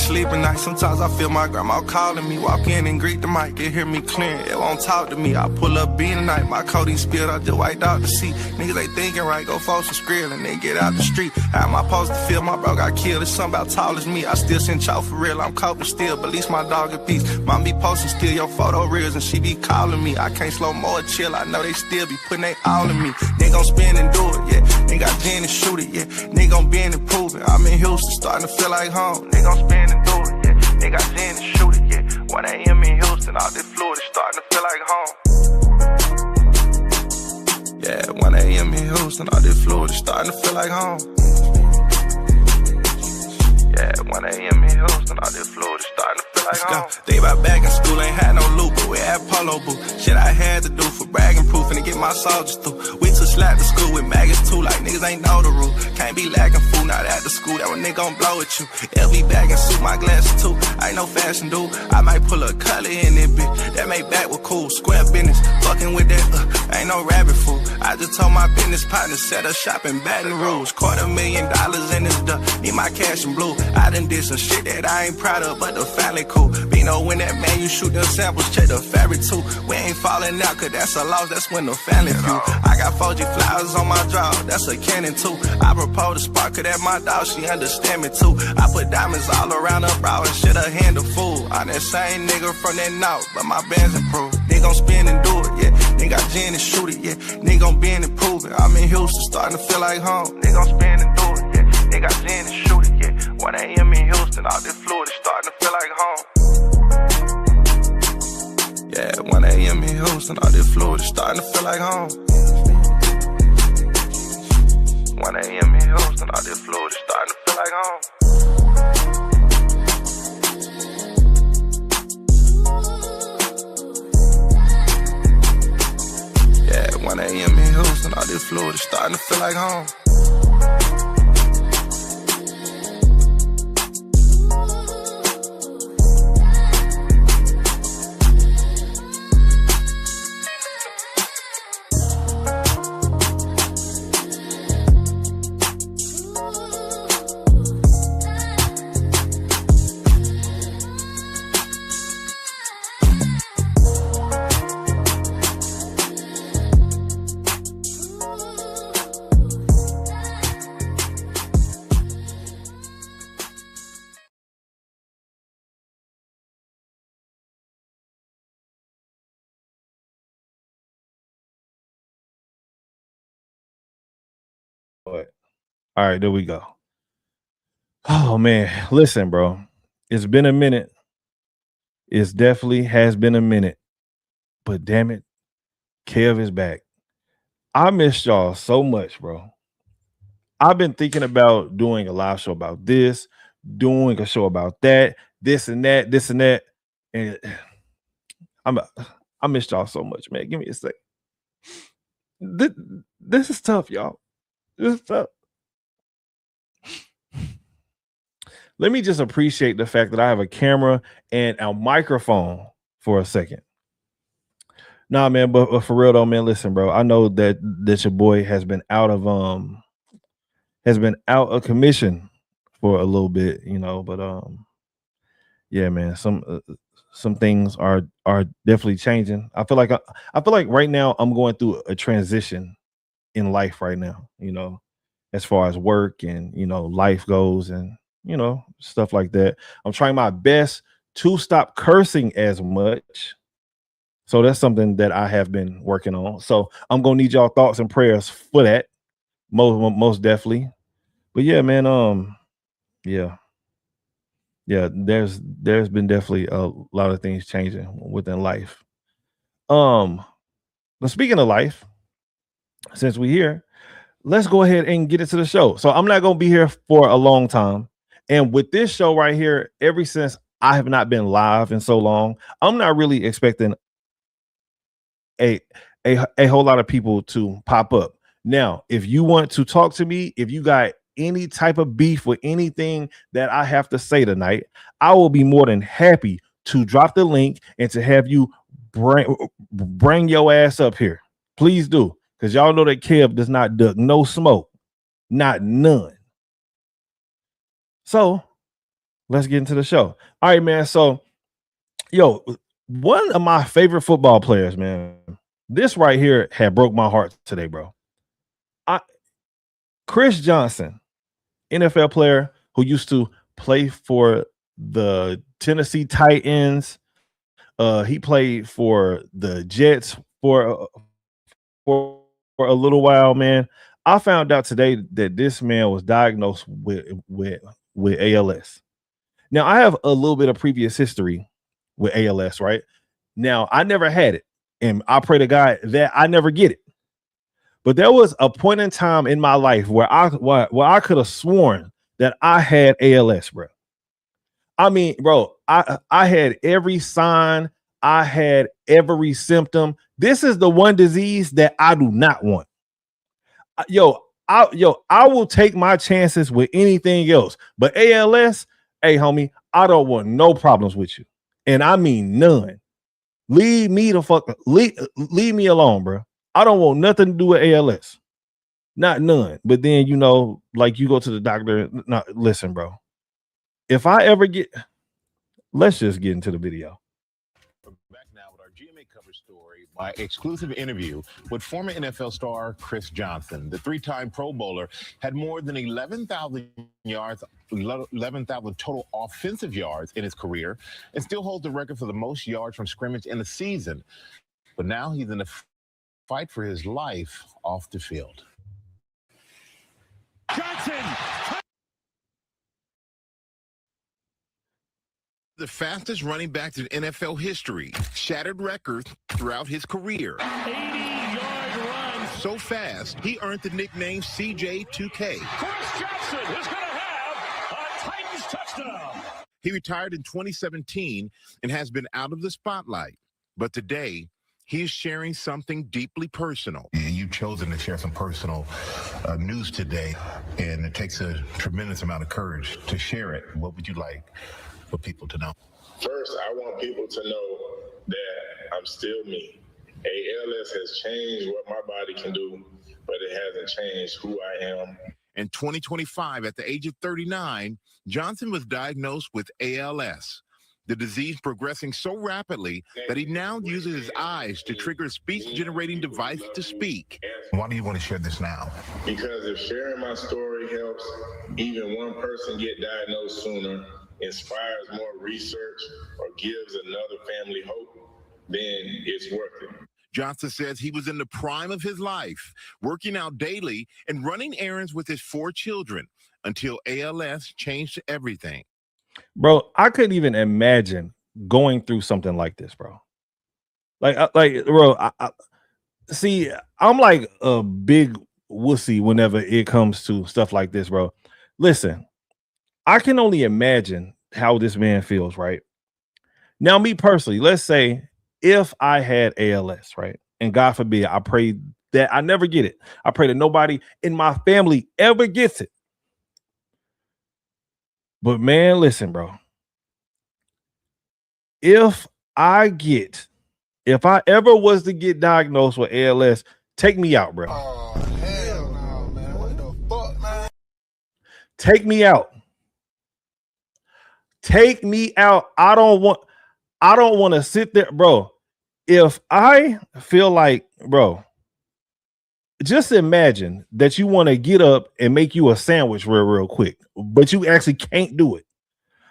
sleep at night. Sometimes I feel my grandma calling me. Walk in and greet the mic, it hear me clearing. It won't talk to me. I pull up bean tonight. My codeine spilled, I just wiped out the seat. Niggas ain't thinking right, go folks some skrill and then get out the street. How am I supposed to feel? My bro got killed. It's something about tall as me. I still send chalk for real. I'm coping still, but at least my dog at peace. Mom be posting still your photo reels and she be calling me. I can't slow more chill. I know they still be putting they all in me. They gon' spin and do it, yeah. They got gin and shoot it, yeah. They gon' bend and prove it. I'm in Houston, starting to feel like home. They gon' spin and do it, yeah. They got gin and shoot it, yeah. 1 a.m. in Houston, all this Florida, starting to feel like home. Yeah, 1 a.m. in Houston, all this Florida, starting to feel like home. Yeah, 1 a.m. in Houston, all this Florida, starting to feel like home. Think about back in school, ain't had no loot, but we had polo boot. Shit I had to do for bragging proof and to get my soldiers through. We took slap to school with maggots too, like niggas ain't know the rule. Can't be lacking food, not at the school, that one nigga gon' blow at you. LV bag and suit, my glasses too. I ain't no fashion dude, I might pull a color in it, bitch. That make back with cool, square business. Fucking with that, ain't no rabbit fool. I just told my business partner, set up shop in Baton Rouge. $250,000 in this duck, need my cash in blue. I done did some shit that I ain't proud of, but the family cool. Be know when that man, you shoot them samples, check the fabric too. We ain't falling out, cause that's a loss, that's when the family feud. I got 4G flowers on my draw, that's a cannon too. I propose to spark her, that my dog, she understand me too. I put diamonds all around her brow and shit, her hand a fool. I'm that same nigga from that north, but my band's improved. They gon' spin and do it, yeah. They got gin and shoot it, yeah. They gon' bend and prove it. I'm in Houston, starting to feel like home. They gon' spin and do it, yeah. They got gin and shoot it, yeah. 1 a.m. in Houston, all this Florida, starting to feel like home. Yeah, 1 a.m. in Houston, all this Florida, starting to feel like home. 1 a.m. in Houston, all this Florida, starting to feel like home. Yeah, 1 a.m. in Houston, all this Florida, starting to feel like home. All right, there we go. Oh man, listen, bro. It's been a minute. It's definitely has been a minute. But damn it, Kev is back. I missed y'all so much, bro. I've been thinking about doing a live show about this, doing a show about that, this and that, this and that. And I missed y'all so much, man. Give me a sec. This is tough, y'all. This is tough. Let me just appreciate the fact that I have a camera and a microphone for a second. Nah, man, but for real though, man, listen, bro. I know that your boy has been out of commission for a little bit, you know, but yeah, man, some things are definitely changing. I feel like right now I'm going through a transition in life right now, you know, as far as work and, you know, life goes and, you know, stuff like that. I'm trying my best to stop cursing as much. So that's something that I have been working on. So I'm going to need y'all thoughts and prayers for that. Most definitely. But yeah, man, yeah, there's been definitely a lot of things changing within life. But speaking of life, since we're here, let's go ahead and get into the show. So I'm not going to be here for a long time. And with this show right here, ever since I have not been live in so long, I'm not really expecting a whole lot of people to pop up. Now, if you want to talk to me, if you got any type of beef with anything that I have to say tonight, I will be more than happy to drop the link and to have you bring your ass up here. Please do, because y'all know that Kev does not duck no smoke, not none. So let's get into the show. All right, man. So, yo, one of my favorite football players, man. This right here had broke my heart today, bro. I Chris Johnson, NFL player who used to play for the Tennessee Titans. He played for the Jets for a little while, man. I found out today that this man was diagnosed with ALS. Now, I have a little bit of previous history with ALS, right? Now, I never had it, and I pray to God that I never get it. But there was a point in time in my life where I could have sworn that I had ALS, bro. I mean, bro, I had every sign, I had every symptom. This is the one disease that I do not want. I will take my chances with anything else, but ALS, hey, homie, I don't want no problems with you, and I mean none. Leave me the fuck, leave me alone, bro. I don't want nothing to do with ALS, not none. But then like you go to the doctor. No, listen, bro. If I ever get, let's just get into the video. Back now with our GMA cover story, my exclusive interview with former NFL star Chris Johnson. The three-time Pro Bowler had more than 11,000 yards, 11,000 total offensive yards in his career, and still holds the record for the most yards from scrimmage in a season. But now he's in a fight for his life off the field. Johnson! The fastest running back in NFL history, shattered records throughout his career. 80-yard run. So fast, he earned the nickname CJ2K. Chris Johnson is going to have a Titans touchdown. He retired in 2017 and has been out of the spotlight. But today, he is sharing something deeply personal. And you've chosen to share some personal news today, and it takes a tremendous amount of courage to share it. What would you like for people to know? First, I want people to know that I'm still me. ALS has changed what my body can do, but it hasn't changed who I am. In 2025, at the age of 39, Johnson was diagnosed with ALS. The disease progressing so rapidly that he now uses his eyes to trigger a speech-generating device to speak. Why do you want to share this now? Because if sharing my story helps even one person get diagnosed sooner, inspires more research, or gives another family hope, then it's worth it. Johnson says he was in the prime of his life, working out daily and running errands with his 4 children until ALS changed everything. Bro, I couldn't even imagine going through something like this, bro. See, I'm like a big wussy whenever it comes to stuff like this, bro. Listen, I can only imagine how this man feels, right? Now, me personally, let's say if I had ALS, right? And God forbid, I pray that I never get it. I pray that nobody in my family ever gets it. But man, listen, bro. If I ever was to get diagnosed with ALS, take me out, bro. Oh, hell no, man. What the fuck, man? Take me out. Take me out. I don't want to sit there, bro. If I feel like, bro, just imagine that you want to get up and make you a sandwich real quick, but you actually can't do it.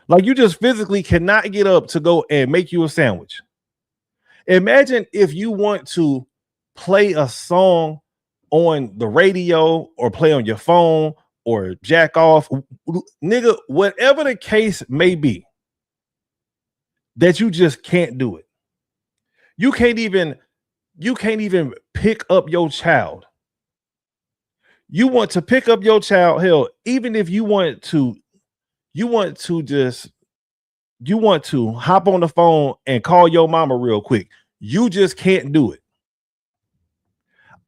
Like you just physically cannot get up to go and make you a sandwich. Imagine if you want to play a song on the radio or play on your phone or jack off, nigga, whatever the case may be, that you just can't do it. You can't even pick up your child. You want to pick up your child, hell, even if you want to hop on the phone and call your mama real quick. You just can't do it.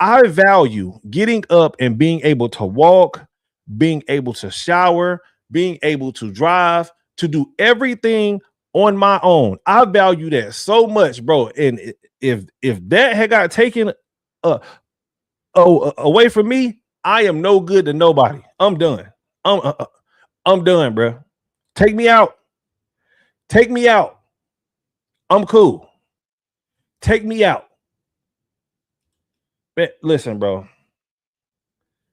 I value getting up and being able to walk, being able to shower, being able to drive, to do everything on my own. I value that so much, bro. And if that had got taken away from me, I am no good to nobody. I'm done. I'm done, bro. Take me out. Take me out. I'm cool. Take me out. But listen, bro.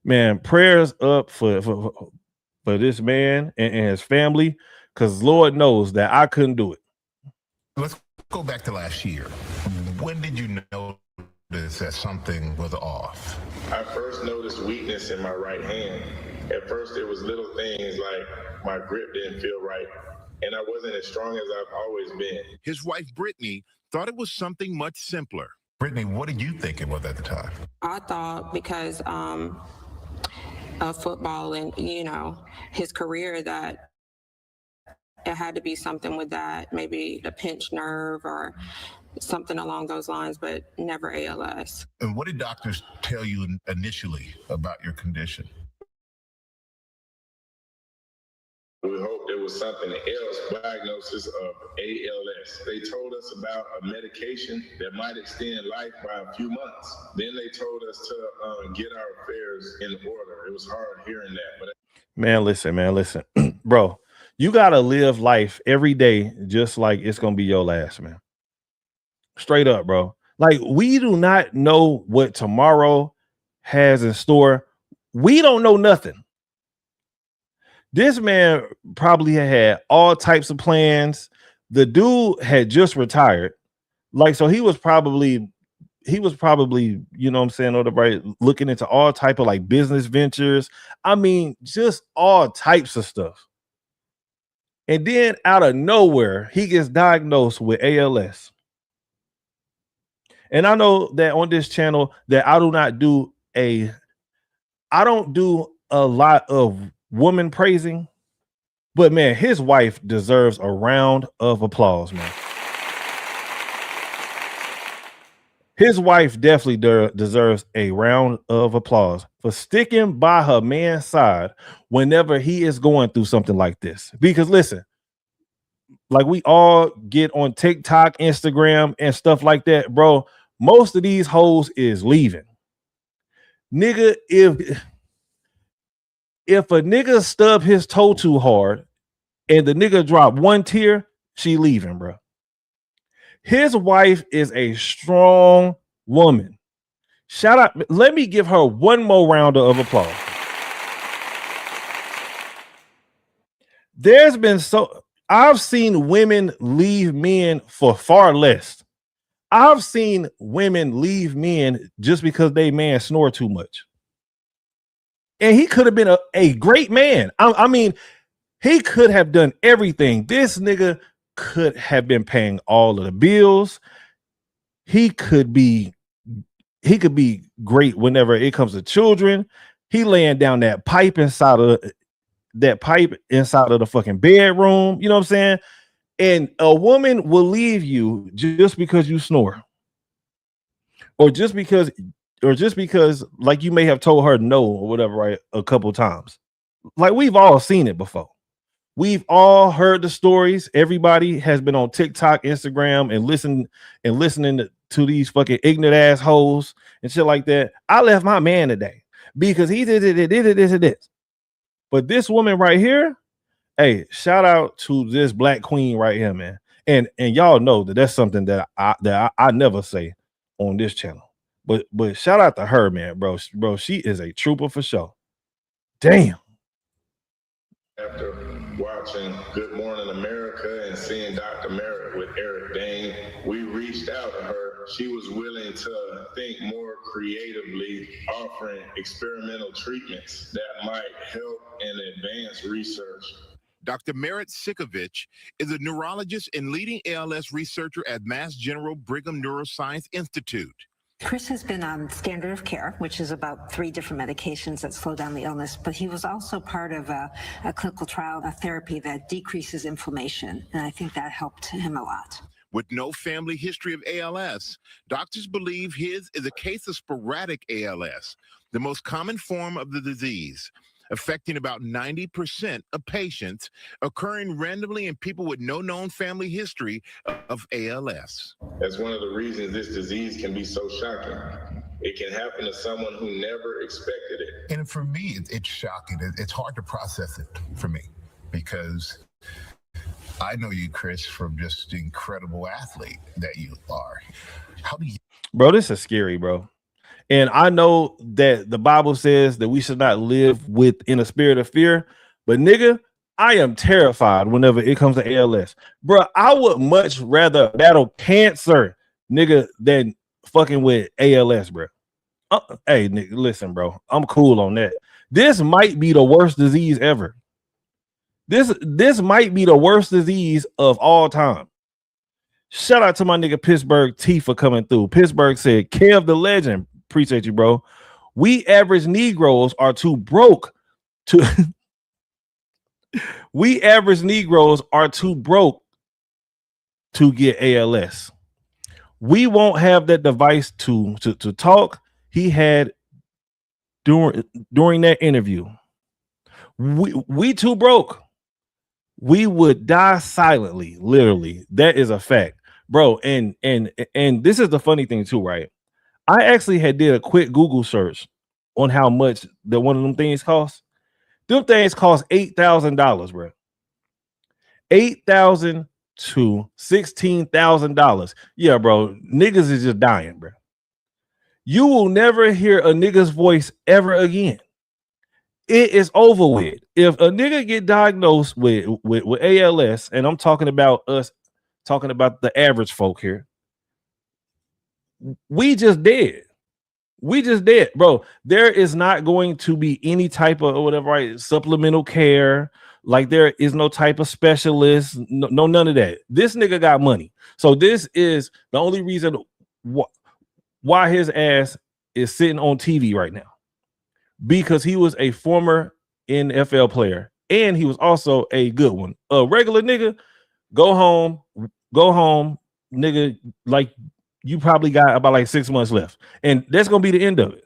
Man, prayers up for this man and his family, because Lord knows that I couldn't do it. Let's go back to last year. When did you notice that something was off? I first noticed weakness in my right hand. At first, it was little things like my grip didn't feel right, and I wasn't as strong as I've always been. His wife, Brittany, thought it was something much simpler. Brittany, what did you think it was at the time? I thought because of football and, his career, that it had to be something with that, maybe a pinched nerve or something along those lines, but never ALS. And what did doctors tell you initially about your condition? We hoped it was something else, diagnosis of ALS. They told us about a medication that might extend life by a few months. Then they told us to get our affairs in order. It was hard hearing that. But Man, listen. Bro, you got to live life every day just like it's going to be your last, man. Straight up, bro. Like, we do not know what tomorrow has in store. We don't know nothing. This man probably had all types of plans. The dude had just retired. Like, so he was probably, you know what I'm saying, right, looking into all type of like business ventures. I mean, just all types of stuff. And then out of nowhere, he gets diagnosed with ALS. And I know that on this channel that I don't do a lot of woman praising, but man, his wife deserves a round of applause, man. His wife definitely deserves a round of applause for sticking by her man's side whenever he is going through something like this. Because listen, like, we all get on TikTok, Instagram, and stuff like that, bro. Most of these hoes is leaving. Nigga, if a nigga stub his toe too hard and the nigga drop one tear, she leaving, bro. His wife is a strong woman. Shout out. Let me give her one more round of applause. I've seen women leave men for far less. I've seen women leave men just because they man snore too much. And he could have been a great man. I mean, he could have done everything. This nigga could have been paying all of the bills. He could be great whenever it comes to children. He laying down that pipe inside of the fucking bedroom. You know what I'm saying? And a woman will leave you just because you snore, or just because like you may have told her no or whatever, right, a couple times. Like, we've all seen it before. We've all heard the stories. Everybody has been on TikTok, Instagram, and listening to these fucking ignorant assholes and shit like that. I left my man today because he did this. But this woman right here, hey, shout out to this black queen right here, man. And y'all know that that's something that I never say on this channel. But shout out to her, man, bro. She is a trooper for sure. Damn. after watching Good Morning America and seeing Dr. Merritt with Eric Dane, we reached out to her. She was willing to think more creatively, offering experimental treatments that might help and advance research. Dr. Merritt Sikovich is a neurologist and leading ALS researcher at Mass General Brigham Neuroscience Institute. Chris has been on standard of care, which is about 3 different medications that slow down the illness, but he was also part of a clinical trial, a therapy that decreases inflammation, and I think that helped him a lot. With no family history of ALS, doctors believe his is a case of sporadic ALS, the most common form of the disease, affecting about 90% of patients, occurring randomly in people with no known family history of ALS. That's one of the reasons this disease can be so shocking. It can happen to someone who never expected it. And for me, it's shocking. It's hard to process it for me because I know you, Chris, from just the incredible athlete that you are. How do you? Bro, this is scary, bro. And I know that the Bible says that we should not live in a spirit of fear, but nigga, I am terrified whenever it comes to ALS. Bro, I would much rather battle cancer, nigga, than fucking with ALS, bro. Hey, nigga, listen, bro. I'm cool on that. This might be the worst disease ever. This might be the worst disease of all time. Shout out to my nigga Pittsburgh T for coming through. Pittsburgh said, Kev the legend. Appreciate you, bro. We average Negroes are too broke to we average Negroes are too broke to get ALS. We won't have that device to talk. He had during that interview. We too broke. We would die silently, literally. That is a fact, bro. And this is the funny thing too, right? I actually did a quick Google search on how much that one of them things costs. Them things cost $8,000, bro. $8,000 to $16,000. Yeah, bro. Niggas is just dying, bro. You will never hear a nigga's voice ever again. It is over with. If a nigga get diagnosed with ALS, and I'm talking about us, talking about the average folk here, we just dead. We just dead, bro. There is not going to be any type of whatever, right? Supplemental care. Like there is no type of specialist. No, none of that. This nigga got money. So this is the only reason why his ass is sitting on TV right now. Because he was a former NFL player and he was also a good one. A regular nigga, go home, nigga, like you probably got about like 6 months left. And that's gonna be the end of it.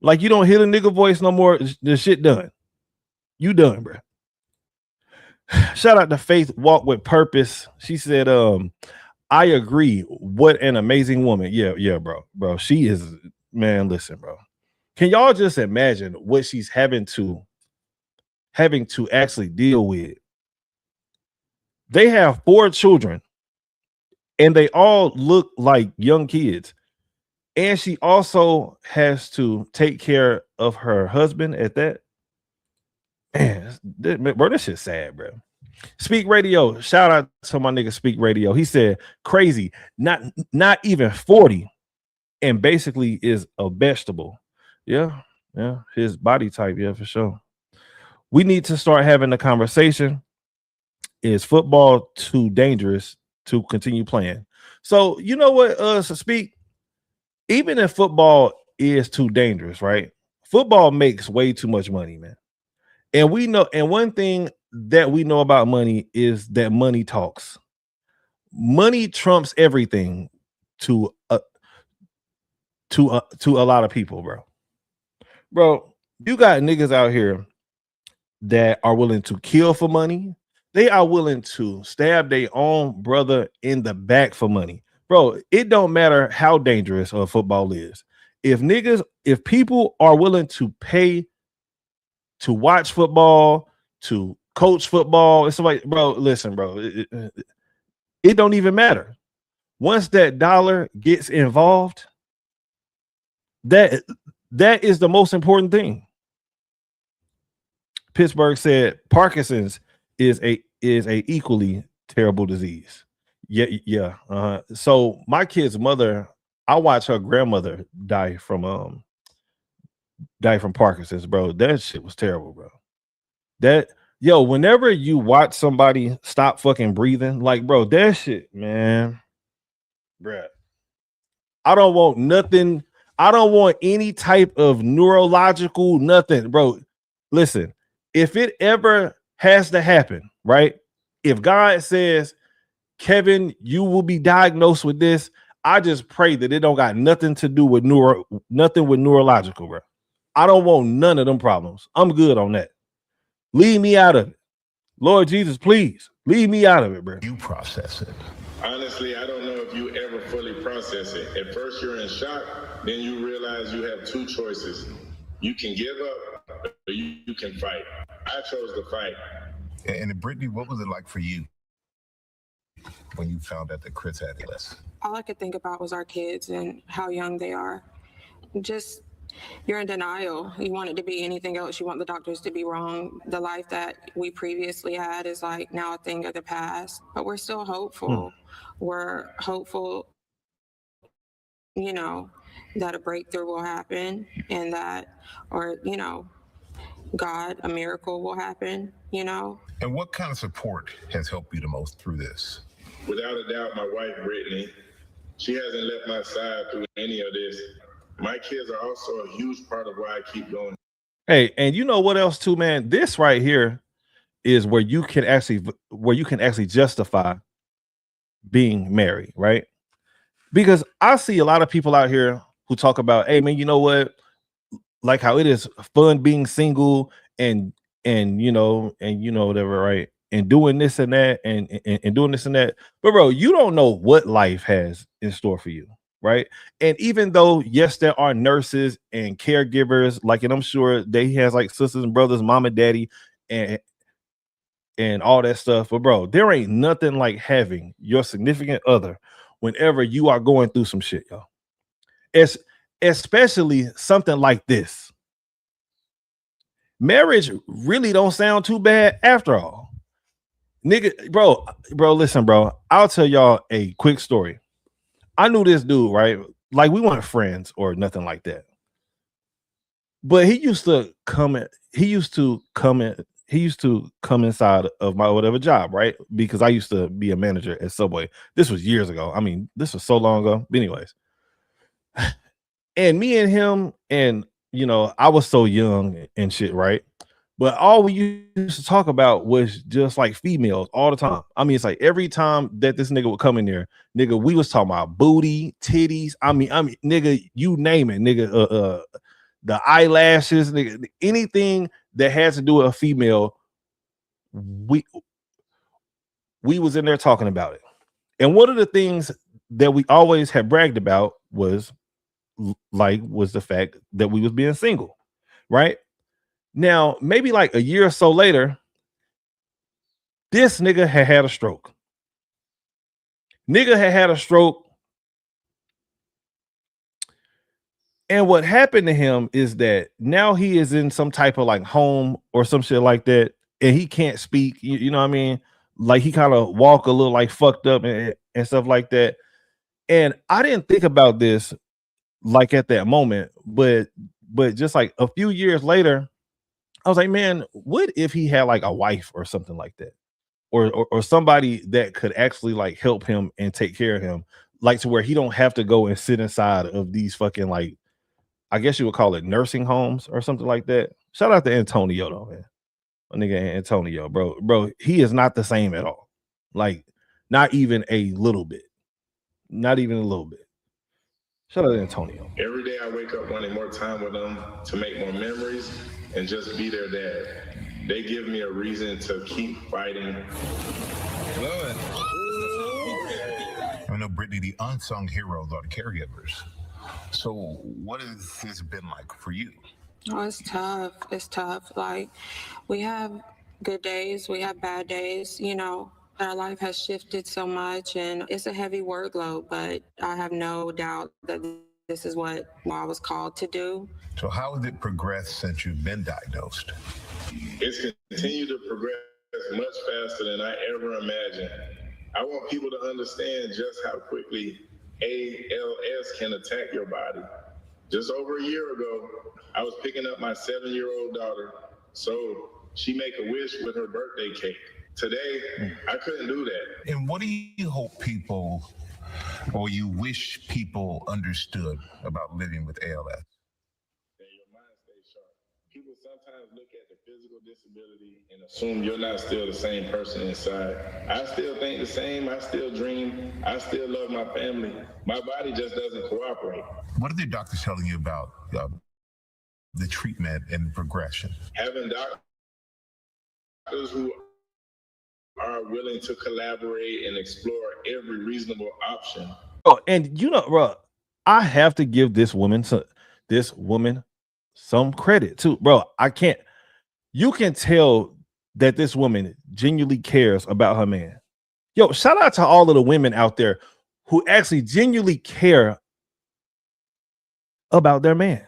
Like you don't hear the nigga voice no more. The shit done. You done, bro. Shout out to Faith Walk with Purpose. She said, I agree. What an amazing woman. Yeah, bro. She is, man, listen, bro. Can y'all just imagine what she's having to actually deal with? They have 4 children and they all look like young kids. And she also has to take care of her husband at that. Man, bro, this shit's sad, bro. Speak Radio. Shout out to my nigga Speak Radio. He said, crazy, not even 40, and basically is a vegetable. Yeah, his body type, yeah, for sure. We need to start having a conversation. Is football too dangerous to continue playing? So you know what, so Speak, even if football is too dangerous, right? Football makes way too much money, man. And we know, and one thing that we know about money is that money talks. Money trumps everything to a lot of people, bro. Bro, you got niggas out here that are willing to kill for money. They are willing to stab their own brother in the back for money. Bro, it don't matter how dangerous football is. If people are willing to pay to watch football, to coach football, it's like, bro, listen, bro, it don't even matter. Once that dollar gets involved, that is the most important thing. Pittsburgh said Parkinson's is a equally terrible disease. Yeah. So my kid's mother, I watched her grandmother die from Parkinson's, bro. That shit was terrible, bro. Whenever you watch somebody stop fucking breathing, like, bro, that shit, man, bro. I don't want nothing. I don't want any type of neurological nothing, bro. Listen, if it ever has to happen, right? If God says, Kevin, you will be diagnosed with this, I just pray that it don't got nothing to do with neurological, bro. I don't want none of them problems. I'm good on that. Leave me out of it. Lord Jesus, please leave me out of it, bro. You process it. Honestly, I don't know if you ever fully process it. At first, you're in shock. Then you realize you have 2 choices. You can give up or you can fight. I chose to fight. And Brittany, what was it like for you when you found out that Chris had ALS? All I could think about was our kids and how young they are. Just, you're in denial. You want it to be anything else. You want the doctors to be wrong. The life that we previously had is like now a thing of the past, but we're still hopeful. We're hopeful, you know, that a breakthrough will happen and that, or, you know, God, a miracle will happen, you know. And what kind of support has helped you the most through this? Without a doubt, my wife, Brittany, she hasn't left my side through any of this. My kids are also a huge part of why I keep going. Hey, and you know what else too, man? This right here is where you can actually justify being married, right? Because I see a lot of people out here who talk about, hey man, you know what? Like how it is fun being single and whatever, right? And doing this and that and doing this and that. But bro, you don't know what life has in store for you, right? And even though, yes, there are nurses and caregivers, like, and I'm sure they has like sisters and brothers, mom and daddy, and all that stuff. But bro, there ain't nothing like having your significant other whenever you are going through some shit, y'all. It's especially something like this. Marriage really don't sound too bad after all. Nigga, bro, listen, bro. I'll tell y'all a quick story. I knew this dude, right? Like we weren't friends or nothing like that. But he used to come inside of my whatever job, right? Because I used to be a manager at Subway. This was years ago. I mean, this was so long ago. But anyways. And me and him, and I was so young and shit, right? But all we used to talk about was just like females all the time. I mean, it's like every time that this nigga would come in there, nigga, we was talking about booty, titties. I mean, nigga, you name it, nigga. The eyelashes, nigga, anything that has to do with a female, we was in there talking about it. And one of the things that we always had bragged about was the fact that we was being single, right? Now, maybe like a year or so later, this nigga had a stroke. Nigga had a stroke. And what happened to him is that now he is in some type of like home or some shit like that, and he can't speak. You know what I mean? Like he kind of walk a little like fucked up and stuff like that. And I didn't think about this like at that moment, but just like a few years later, I was like, man, what if he had like a wife or something like that, or somebody that could actually like help him and take care of him, like to where he don't have to go and sit inside of these fucking, like, I guess you would call it nursing homes or something like that. Shout out to Antonio though, man. My nigga Antonio, bro, he is not the same at all. Like, not even a little bit. Not even a little bit. Shout out to Antonio. Every day I wake up wanting more time with them to make more memories and just be their dad. They give me a reason to keep fighting. Lord. I know, Brittany, the unsung heroes are the caregivers. So what has this been like for you? Oh, it's tough. It's tough. Like, we have good days, we have bad days, Our life has shifted so much and it's a heavy workload, but I have no doubt that this is what I was called to do. So how has it progressed since you've been diagnosed? It's continued to progress much faster than I ever imagined. I want people to understand just how quickly ALS can attack your body. Just over a year ago, I was picking up my 7-year-old daughter so she make a wish with her birthday cake. Today, I couldn't do that. And what do you hope people, or you wish people understood about living with ALS? That your mind stays sharp. People sometimes look at the physical disability and assume you're not still the same person inside. I still think the same. I still dream. I still love my family. My body just doesn't cooperate. What are the doctors telling you about the treatment and progression? Having doctors who are willing to collaborate and explore every reasonable option. Oh, and bro, I have to give this woman some credit too, bro. You can tell that this woman genuinely cares about her man. Yo, shout out to all of the women out there who actually genuinely care about their man.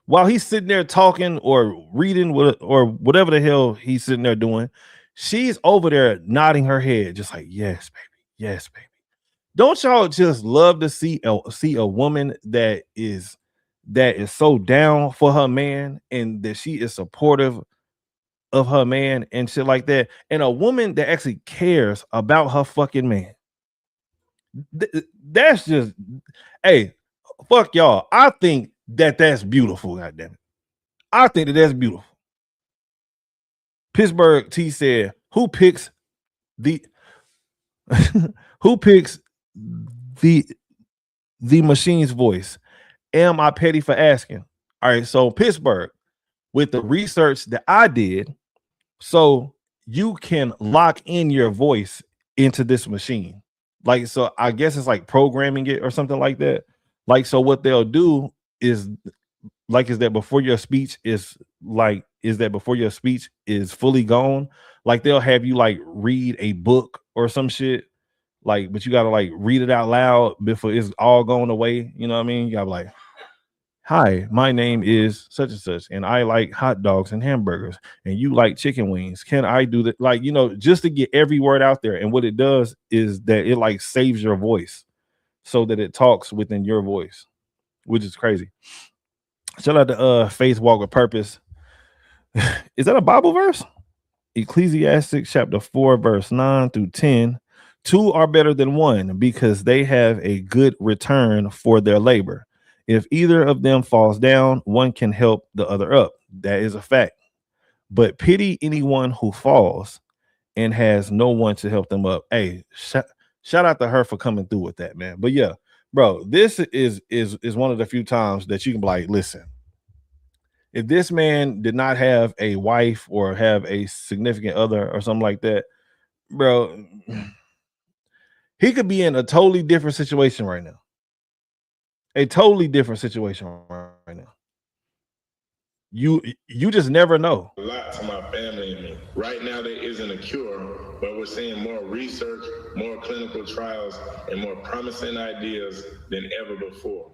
While he's sitting there talking or reading or whatever the hell he's sitting there doing, she's over there nodding her head, just like, yes, baby, yes, baby. Don't y'all just love to see a woman that is so down for her man and that she is supportive of her man and shit like that, and a woman that actually cares about her fucking man? That's just, hey, fuck y'all. I think that's beautiful. Goddamn it, I think that's beautiful. Pittsburgh T said, "Who picks the who picks the machine's voice? Am I petty for asking?" All right, so Pittsburgh, with the research that I did, so you can lock in your voice into this machine. Like, so I guess it's like programming it or something like that. Like, so what they'll do is that before your speech is fully gone, like they'll have you like read a book or some shit, like, but you gotta like read it out loud before it's all going away. You know what I mean? You gotta be like, "Hi, my name is such and such, and I like hot dogs and hamburgers, and you like chicken wings. Can I do that?" Like, you know, just to get every word out there. And what it does is that it like saves your voice so that it talks within your voice, which is crazy. Shout out to Faith Walk with Purpose. Is that a Bible verse? Ecclesiastes chapter 4, verse 9 through 10. Two are better than one because they have a good return for their labor. If either of them falls down, one can help the other up. That is a fact. But pity anyone who falls and has no one to help them up. Hey, shout out to her for coming through with that, man. But yeah, bro, this is one of the few times that you can be like, listen, if this man did not have a wife or have a significant other or something like that, bro, he could be in a totally different situation right now. A totally different situation right now. You just never know. A lot to my family and me. Right now there isn't a cure, but we're seeing more research, more clinical trials, and more promising ideas than ever before.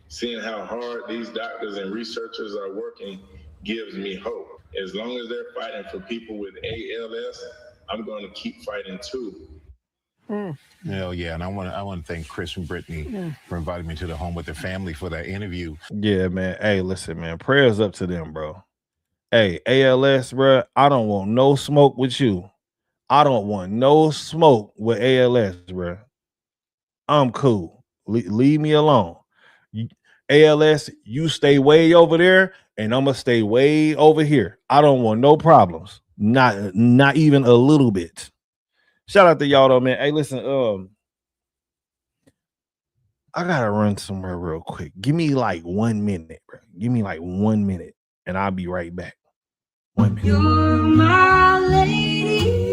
Seeing how hard these doctors and researchers are working gives me hope. As long as they're fighting for people with ALS, I'm going to keep fighting too. Hell yeah, and I want to thank Chris and Brittany for inviting me to the home with their family for that interview. Yeah, man. Hey, listen, man. Prayers up to them, bro. Hey, ALS, bro. I don't want no smoke with you. I don't want no smoke with ALS, bro. I'm cool. Leave me alone. ALS, you stay way over there, and I'm gonna stay way over here. I don't want no problems. Not even a little bit. Shout out to y'all though, man. Hey, listen, I gotta run somewhere real quick. Give me like 1 minute, bro. Give me like 1 minute, and I'll be right back. 1 minute. You're my lady.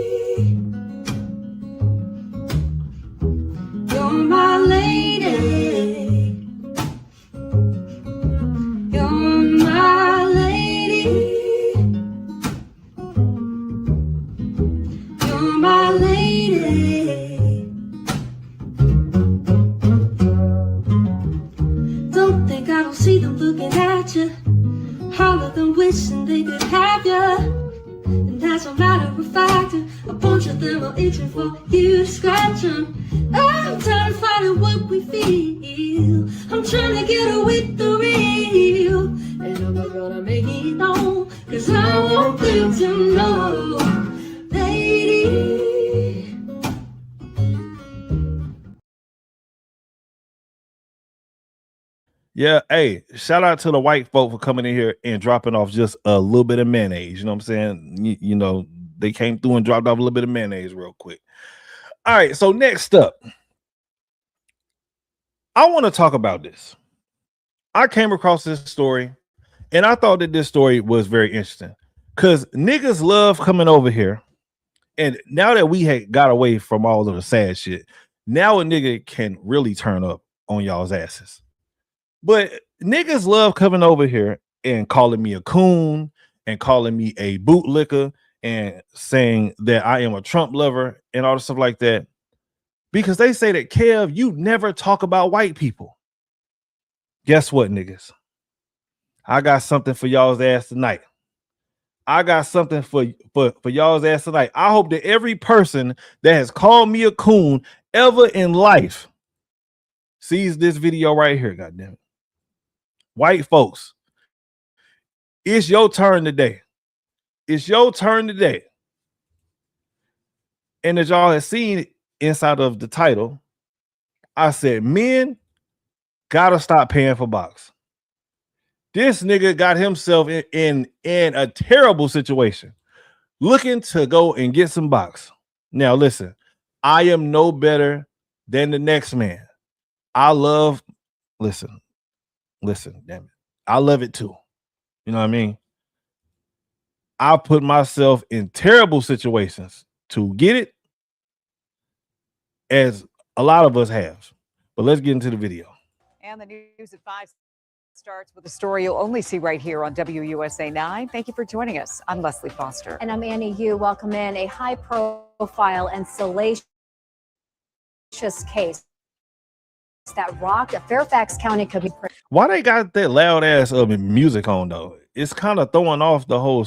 You're my lady. You're my lady. You're my lady. Don't think I don't see them looking at you. All of them wishing they could have you. And as a matter of fact, a bunch of them are itching for you to scratch them. I'm tired of fighting what we feel. I'm trying to get away with the real. And I'm gonna make it known, 'cause I want them to know, lady. Yeah, hey, shout out to the white folk for coming in here and dropping off just a little bit of mayonnaise. You know what I'm saying? You know, they came through and dropped off a little bit of mayonnaise real quick. All right, so next up, I want to talk about this. I came across this story, and I thought that this story was very interesting because niggas love coming over here. And now that we had got away from all of the sad shit, now a nigga can really turn up on y'all's asses. But niggas love coming over here and calling me a coon and calling me a bootlicker and saying that I am a Trump lover and all the stuff like that, because they say that, Kev, you never talk about white people. Guess what, niggas? I got something for y'all's ass tonight. I got something for y'all's ass tonight. I hope that every person that has called me a coon ever in life sees this video right here. God damn it. White folks, it's your turn today. It's your turn today. And as y'all have seen inside of the title, I said, men gotta stop paying for box. This nigga got himself in a terrible situation, looking to go and get some box. Now, listen, I am no better than the next man. Listen, damn it. I love it too. You know what I mean? I put myself in terrible situations to get it, as a lot of us have. But let's get into the video. And the news at 5 starts with a story you'll only see right here on WUSA 9. Thank you for joining us. I'm Leslie Foster. And I'm Annie Yu. Welcome in. A high-profile and salacious case that rocked a Fairfax County community. Why they got that loud ass music on though? It's kind of throwing off the whole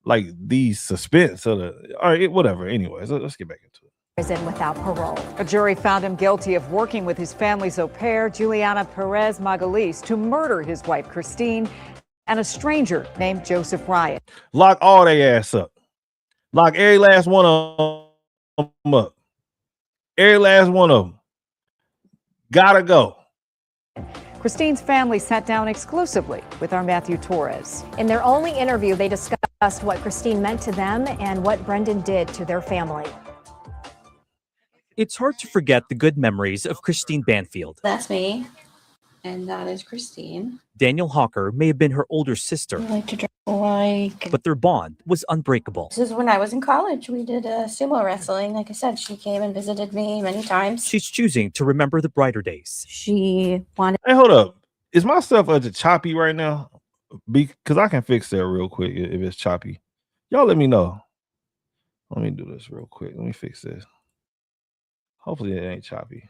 like the suspense of the. All right, whatever. Anyways, let's get back into it. Prison without parole. A jury found him guilty of working with his family's au pair, Juliana Perez Magalhaes, to murder his wife, Christine, and a stranger named Joseph Ryan. Lock all their ass up. Lock every last one of them up. Every last one of them. Gotta go. Christine's family sat down exclusively with our Matthew Torres. In their only interview, they discussed what Christine meant to them and what Brendan did to their family. It's hard to forget the good memories of Christine Banfield. That's me, and that is Christine. Daniel Hawker may have been her older sister, I like to drink like. but their bond was unbreakable. This is when I was in college. We did sumo wrestling. Like I said, she came and visited me many times. She's choosing to remember the brighter days. She wanted. Hey, hold up. Is my stuff choppy right now? Because I can fix that real quick if it's choppy. Y'all let me know. Let me do this real quick. Let me fix this. Hopefully it ain't choppy.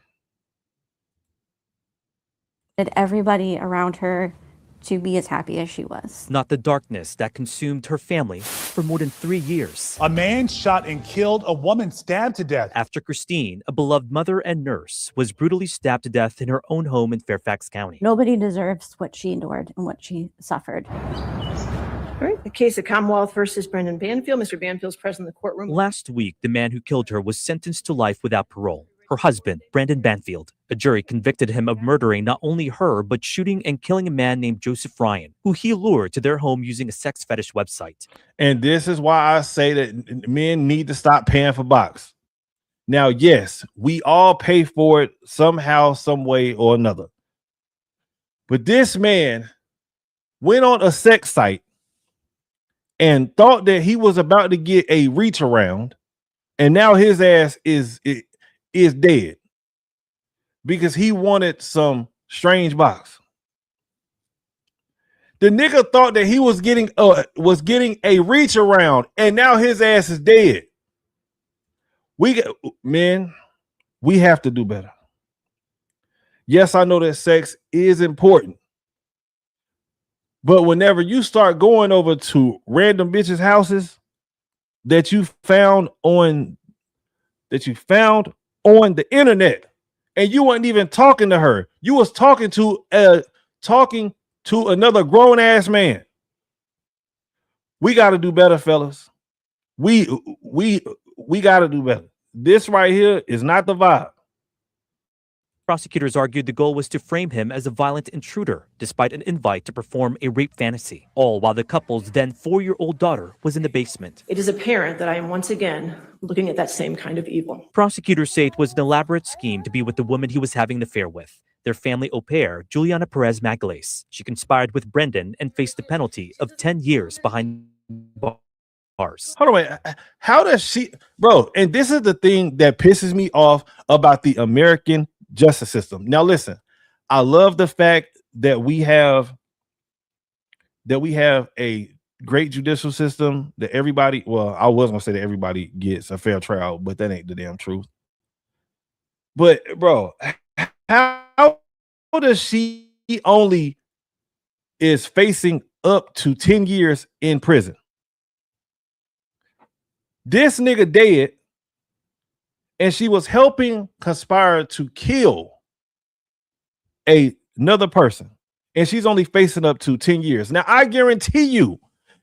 Everybody around her to be as happy as she was. Not the darkness that consumed her family for more than 3 years. A man shot and killed a woman stabbed to death. After Christine, a beloved mother and nurse, was brutally stabbed to death in her own home in Fairfax County. Nobody deserves what she endured and what she suffered. All right, the case of Commonwealth versus Brendan Banfield. Mr. Banfield's present in the courtroom. Last week, the man who killed her was sentenced to life without parole. Her husband, Brendan Banfield. A jury convicted him of murdering not only her, but shooting and killing a man named Joseph Ryan, who he lured to their home using a sex fetish website. And this is why I say that men need to stop paying for box. Now, yes, we all pay for it somehow, some way or another. But this man went on a sex site and thought that he was about to get a reach around, and now his ass is dead because he wanted some strange box. The nigga thought that he was getting a reach around, and now his ass is dead. Men, we have to do better. Yes, I know that sex is important. But whenever you start going over to random bitches' houses that you found on the internet, and you weren't even talking to her, you was talking to another grown ass man. We got to do better, fellas. We got to do better. This right here is not the vibe. Prosecutors argued the goal was to frame him as a violent intruder, despite an invite to perform a rape fantasy, all while the couple's then 4-year-old daughter was in the basement. It is apparent that I am once again looking at that same kind of evil. Prosecutors say it was an elaborate scheme to be with the woman he was having an affair with, their family au pair, Juliana Perez Magalhaes. She conspired with Brendan and faced the penalty of 10 years behind bars. Hold on, wait. How does she, bro? And this is the thing that pisses me off about the American justice system. Now, listen, I love the fact that we have a great judicial system that everybody, well, I was gonna say that everybody gets a fair trial, but that ain't the damn truth. But bro, how does she only is facing up to 10 years in prison? This nigga dead, and she was helping conspire to kill another person, and she's only facing up to 10 years. Now, I guarantee you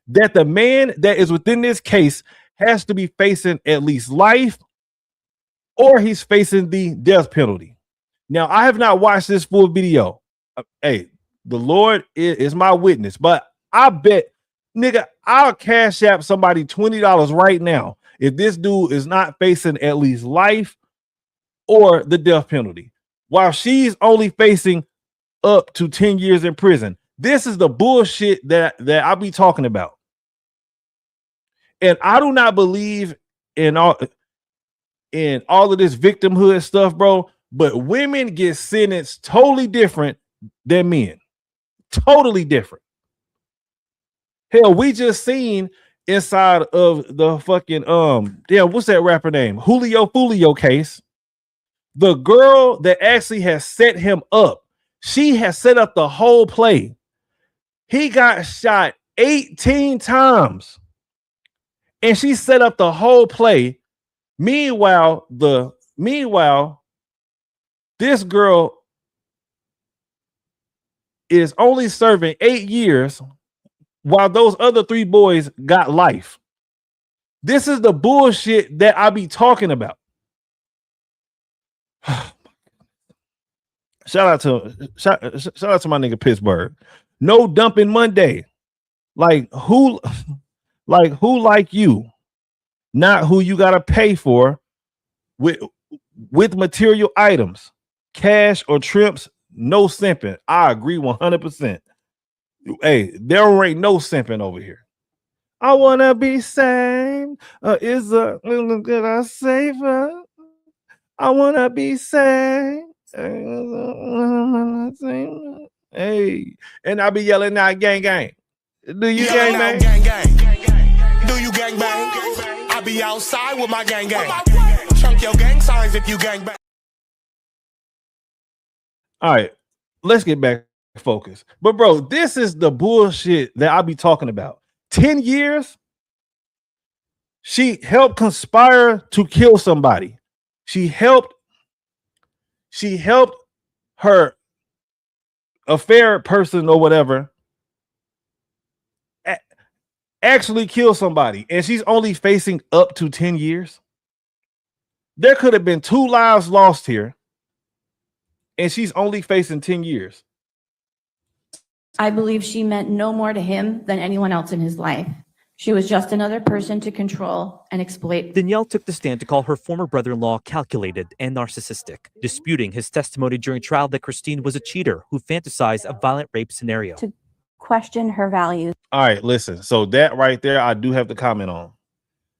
that the man that is within this case has to be facing at least life, or he's facing the death penalty. Now, I have not watched this full video. Hey, the Lord is my witness, but I bet, nigga, I'll cash app somebody $20 right now if this dude is not facing at least life or the death penalty, while she's only facing up to 10 years in prison. This is the bullshit that I be talking about. And I do not believe in all of this victimhood stuff, bro. But women get sentenced totally different than men. Totally different. Hell, we just seen inside of the fucking what's that rapper name? Julio Fulio case. The girl that actually has set him up, she has set up the whole play. He got shot 18 times, and she set up the whole play. Meanwhile, this girl is only serving 8 years, while those other 3 boys got life. This is the bullshit that I be talking about. Shout out to my nigga Pittsburgh. No dumping Monday. Who like you, not who you gotta pay for with material items, cash or trips. No simping. I agree 100%. Hey, there ain't no simping over here. I wanna be same. Is a good I safer. I wanna be same. Hey, and I be yelling out gang gang. Do you gang bang? Gang gang. Do you gang bang? I be outside with my gang gang. Chunk your gang signs if you gang bang. All right, let's get back focused. But bro, this is the bullshit that I be talking about. 10 years. She helped conspire to kill somebody. She helped her affair person or whatever actually kill somebody, and she's only facing up to 10 years. There could have been 2 lives lost here, and she's only facing 10 years. I believe she meant no more to him than anyone else in his life. She was just another person to control and exploit. Danielle took the stand to call her former brother-in-law calculated and narcissistic, disputing his testimony during trial that Christine was a cheater who fantasized a violent rape scenario. To question her values. All right, listen. So that right there, I do have to comment on.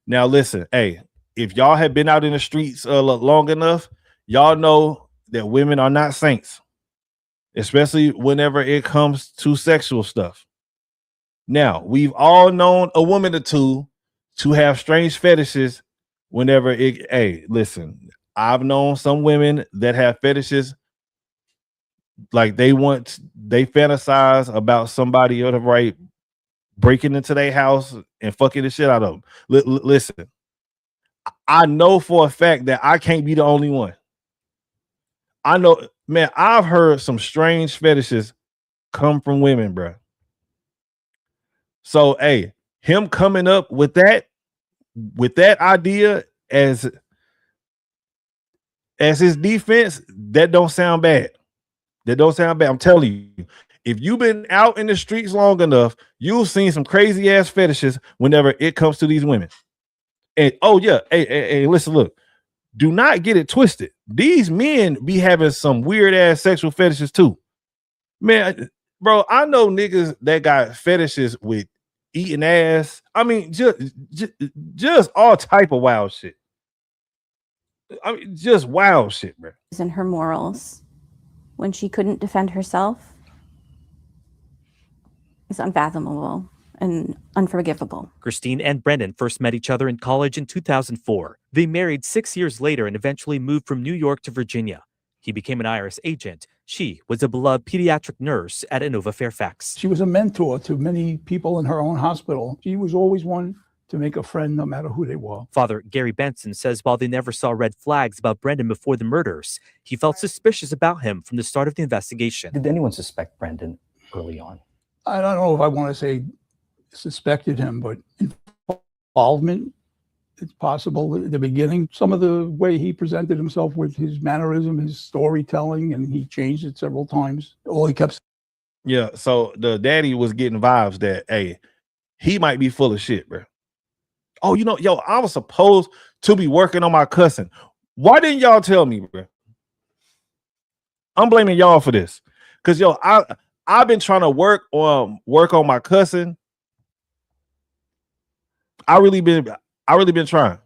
Now, listen, hey, if y'all have been out in the streets long enough, y'all know that women are not saints, especially whenever it comes to sexual stuff. Now, we've all known a woman or two to have strange fetishes whenever it, hey, listen, I've known some women that have fetishes like they fantasize about somebody on the right breaking into their house and fucking the shit out of them. Listen, I know for a fact that I can't be the only one. I know, man, I've heard some strange fetishes come from women, bro. So, hey, him coming up with that idea as his defense, that don't sound bad. That don't sound bad. I'm telling you, if you've been out in the streets long enough, you've seen some crazy ass fetishes whenever it comes to these women. And oh yeah, hey, listen, look, do not get it twisted. These men be having some weird ass sexual fetishes too. Man, bro, I know niggas that got fetishes with eating ass. I mean, just all type of wild shit. I mean, just wild shit, bro. And her morals when she couldn't defend herself is unfathomable. and unforgivable. Christine and Brendan first met each other in college in 2004. They married 6 years later and eventually moved from New York to Virginia. He became an IRS agent. She was a beloved pediatric nurse at Inova Fairfax. She was a mentor to many people in her own hospital. She was always one to make a friend no matter who they were. Father Gary Benson says while they never saw red flags about Brendan before the murders, he felt suspicious about him from the start of the investigation. Did anyone suspect Brendan early on? I don't know if I want to say suspected him, but involvement, it's possible at the beginning. Some of the way he presented himself with his mannerism, his storytelling, and he changed it several times. All he kept. Yeah, so the daddy was getting vibes that, hey, he might be full of shit, bro. Oh, you know, yo, I was supposed to be working on my cousin. Why didn't y'all tell me, bro? I'm blaming y'all for this. Because, yo, I've been trying to work on my cousin. I really been trying.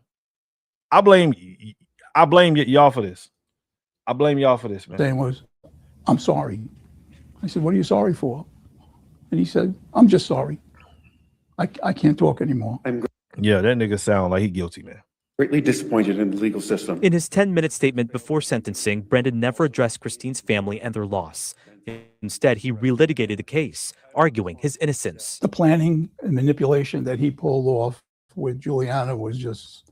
I blame y'all for this. I blame y'all for this, man. Saying was, I'm sorry. I said, what are you sorry for? And he said, I'm just sorry. I can't talk anymore. Yeah, that nigga sound like he guilty, man. Greatly disappointed in the legal system. In his 10-minute statement before sentencing, Brendan never addressed Christine's family and their loss. Instead, he relitigated the case, arguing his innocence. The planning and manipulation that he pulled off with Juliana was just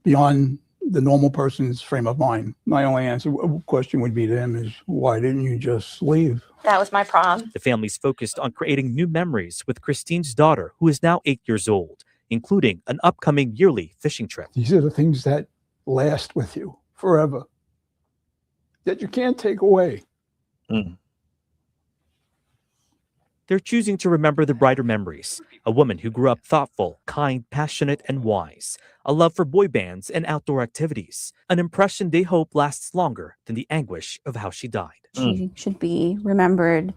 beyond the normal person's frame of mind. My only question would be to him is, why didn't you just leave? That was my prom. The family's focused on creating new memories with Christine's daughter, who is now 8 years old, including an upcoming yearly fishing trip. These are the things that last with you forever, that you can't take away. They're choosing to remember the brighter memories. A woman who grew up thoughtful, kind, passionate, and wise. A love for boy bands and outdoor activities. An impression they hope lasts longer than the anguish of how she died. She should be remembered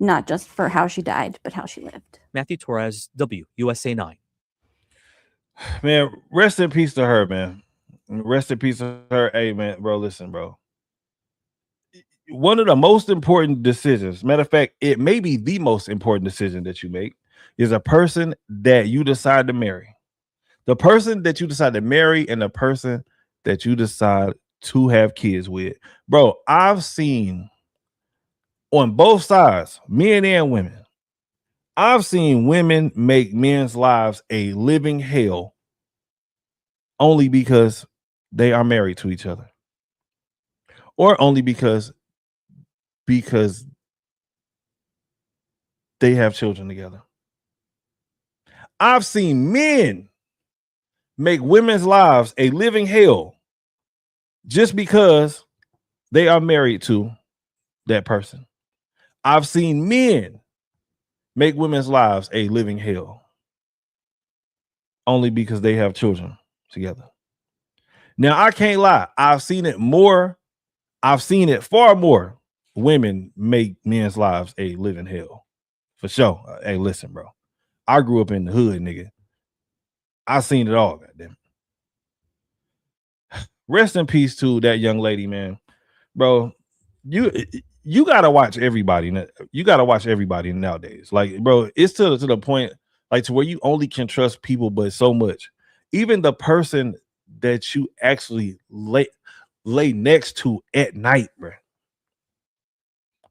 not just for how she died, but how she lived. Matthew Torres, WUSA 9. Man, rest in peace to her, man. Rest in peace to her. Hey, man, bro, listen, bro. One of the most important decisions, matter of fact, it may be the most important decision that you make, is a person that you decide to marry. The person that you decide to marry and the person that you decide to have kids with. Bro, I've seen on both sides, men and women, I've seen women make men's lives a living hell only because they are married to each other. Or only because they have children together. I've seen men make women's lives a living hell just because they are married to that person. I've seen men make women's lives a living hell only because they have children together. Now, I can't lie. I've seen it far more. Women make men's lives a living hell. For sure. Hey, listen, bro. I grew up in the hood, nigga. I seen it all, goddamn. Rest in peace to that young lady, man. Bro, you gotta watch everybody. You gotta watch everybody nowadays. Like, bro, it's to the point, like, to where you only can trust people, but so much. Even the person that you actually lay next to at night, bro.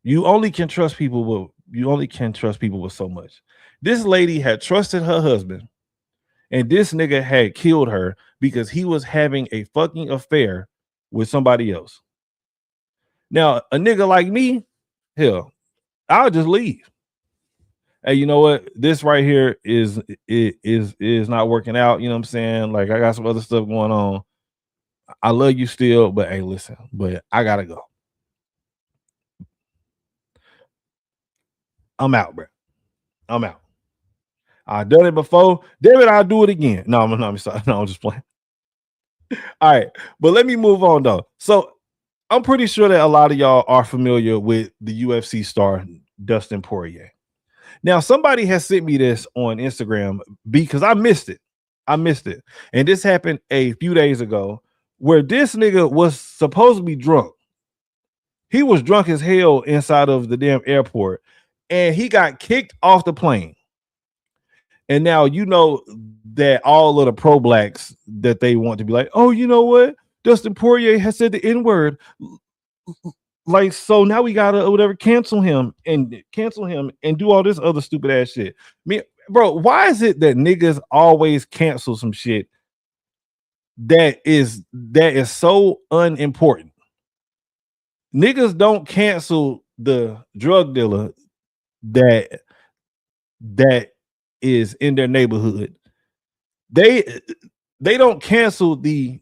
You only can trust people with so much. This lady had trusted her husband, and this nigga had killed her because he was having a fucking affair with somebody else. Now, a nigga like me, hell, I'll just leave. Hey, you know what? This right here is not working out. You know what I'm saying? Like, I got some other stuff going on. I love you still, but hey, listen, but I gotta go. I'm out, bro. I'm out. I've done it before. Damn it, I'll do it again. No, I'm sorry. No, I'm just playing. All right, but let me move on though. So I'm pretty sure that a lot of y'all are familiar with the UFC star Dustin Poirier. Now, somebody has sent me this on Instagram because I missed it. And this happened a few days ago where this nigga was supposed to be drunk. He was drunk as hell inside of the damn airport. And he got kicked off the plane. And now you know that all of the pro blacks that they want to be like, oh, you know what? Dustin Poirier has said the N-word. Like, so now we gotta whatever cancel him and do all this other stupid ass shit. Bro, why is it that niggas always cancel some shit that is so unimportant? Niggas don't cancel the drug dealer that is in their neighborhood. They don't cancel the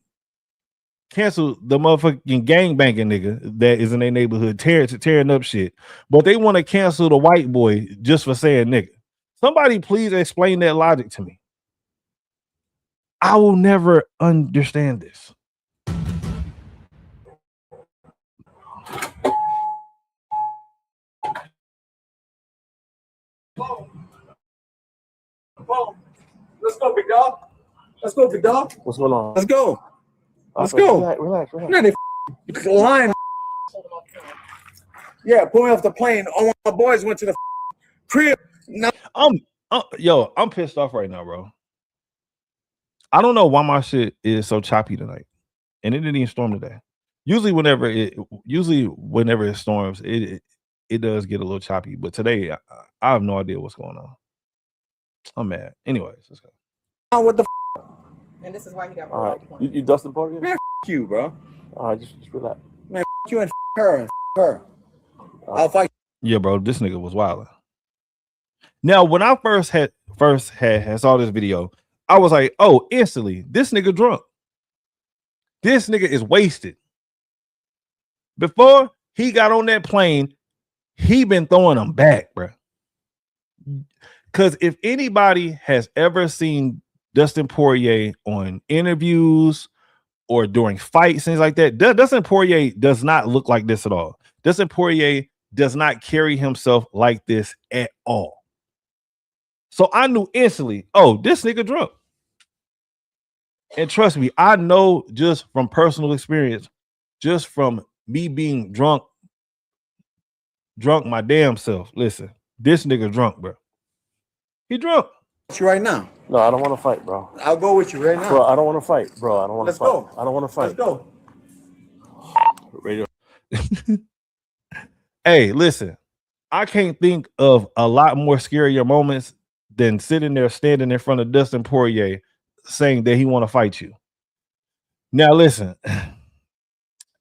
motherfucking gangbanging nigga that is in their neighborhood tearing up shit, but they want to cancel the white boy just for saying nigga. Somebody please explain that logic to me. I will never understand this. Let's go, big dog. Let's go, big dog. What's going on? Let's go. Let's go. Relax. Now they lying. Yeah, pull me off the plane. All my boys went to the crib. Now I'm pissed off right now, bro. I don't know why my shit is so choppy tonight, and it didn't even storm today. Usually, whenever it storms, it does get a little choppy. But today, I have no idea what's going on. I'm mad. Anyways, let's go. what the? And this is why he got all right. You Dustin Poirier? Man, you, bro. All right, just relax. Man, you and her and her. I'll fight. Yeah, bro, this nigga was wilding. Now, when I first had saw this video, I was like, oh, instantly, this nigga drunk. This nigga is wasted. Before he got on that plane, he been throwing them back, bro. Because if anybody has ever seen Dustin Poirier on interviews or during fights, things like that, Dustin Poirier does not look like this at all. Dustin Poirier does not carry himself like this at all. So I knew instantly, oh, this nigga drunk. And trust me, I know just from personal experience, just from me being drunk my damn self. Listen, this nigga drunk, bro. He drunk. You right now. No, I don't want to fight, bro. I'll go with you right now. Bro, I don't want to fight, bro. I don't want to fight. Let's go. I don't want to fight. Let's go. Radio. Hey, listen, I can't think of a lot more scarier moments than sitting there standing in front of Dustin Poirier saying that he want to fight you. Now, listen,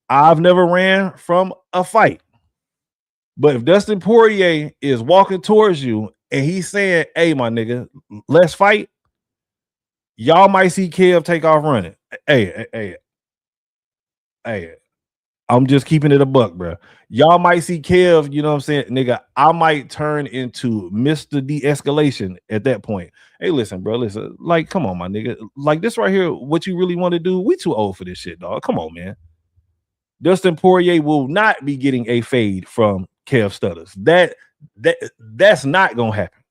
I've never ran from a fight, but if Dustin Poirier is walking towards you and he's saying, hey, my nigga, let's fight, y'all might see Kev take off running. Hey, I'm just keeping it a buck, bro. Y'all might see Kev, you know what I'm saying? Nigga, I might turn into Mr. De-escalation at that point. Hey, listen, bro, listen. Like, come on, my nigga. Like, this right here, what you really want to do, we too old for this shit, dog. Come on, man. Dustin Poirier will not be getting a fade from Kev Stutters. That's not going to happen.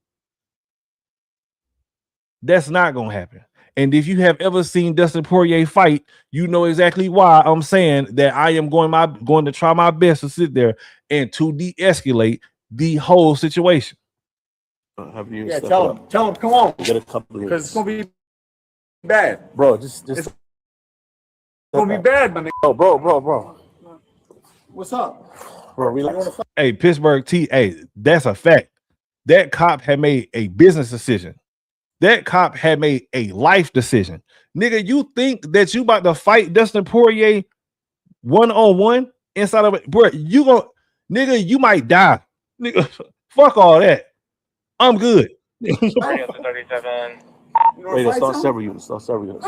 That's not going to happen. And if you have ever seen Dustin Poirier fight, you know exactly why I'm saying that I am going to try my best to sit there and to de-escalate the whole situation. Have you? Yeah, tell him, come on. Get a couple because it's gonna be bad, bro. Just it's gonna be bad, my nigga. Bro. What's up, bro? Relax. Hey, Pittsburgh T. Hey, that's a fact. That cop had made a business decision. That cop had made a life decision. Nigga, you think that you about to fight Dustin Poirier one-on-one inside of it? Bro, nigga, you might die. Nigga, fuck all that. I'm good. 37. Wait, start several units. How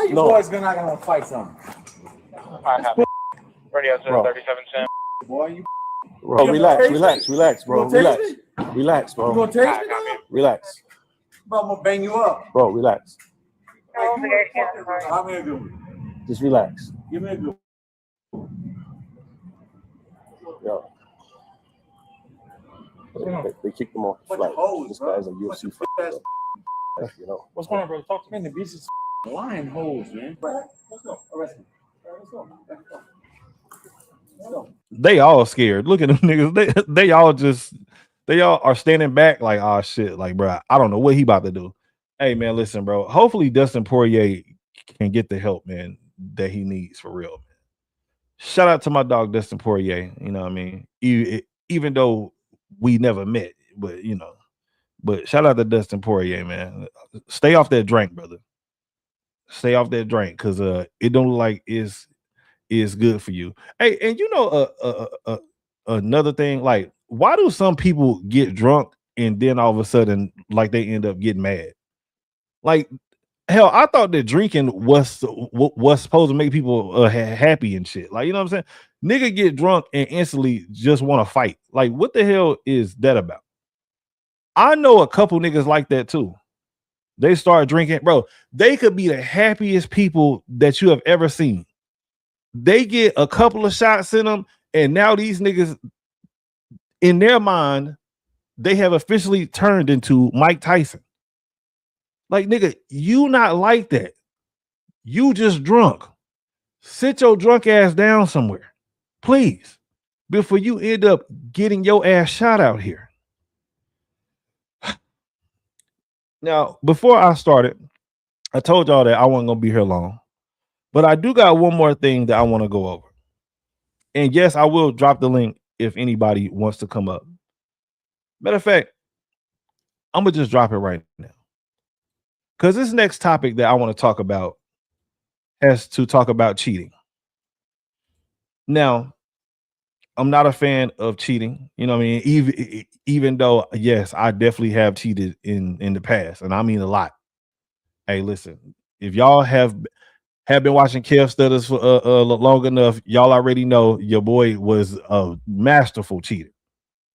you boys gonna fight something? Radio Bro. 37 Sam. Boy, you. Bro, relax, bro. Relax, bro. You gonna take me? Relax. Bro, I'm gonna bang you up. Bro, relax. I'm gonna do it. Just relax. Give me a good. Yo. They kicked him off the flight. This guy's a UFC fighter. You know. What's going on, bro? Talk to me. Man, the beast is lying hoes, man. Let's go. Arrest me. Let's go. They all scared. Look at them niggas. They all are standing back like, oh shit, like, bro, I don't know what he about to do. Hey man, listen, bro. Hopefully Dustin Poirier can get the help, man, that he needs for real. Man. Shout out to my dog Dustin Poirier. You know what I mean? Even though we never met, but you know, but shout out to Dustin Poirier, man. Stay off that drink, brother. Stay off that drink, cause it don't look like is good for you. Hey, and you know, another thing, like, why do some people get drunk and then all of a sudden, like, they end up getting mad? Like, hell, I thought that drinking was supposed to make people happy and shit. Like, you know what I'm saying? Nigga get drunk and instantly just want to fight. Like, what the hell is that about? I know a couple niggas like that too. They start drinking, bro. They could be the happiest people that you have ever seen. They get a couple of shots in them, and now these niggas, in their mind, they have officially turned into Mike Tyson. Like, nigga, you not like that. You just drunk. Sit your drunk ass down somewhere, please, before you end up getting your ass shot out here. Now, before I started, I told y'all that I wasn't gonna be here long, but I do got one more thing that I want to go over. And yes, I will drop the link if anybody wants to come up. Matter of fact, I'm gonna just drop it right now. Because this next topic that I want to talk about has to talk about cheating. Now, I'm not a fan of cheating. You know what I mean? Even though, yes, I definitely have cheated in the past, and I mean a lot. Hey, listen, if y'all have been watching Kev Studders for long enough, y'all already know your boy was a masterful cheater.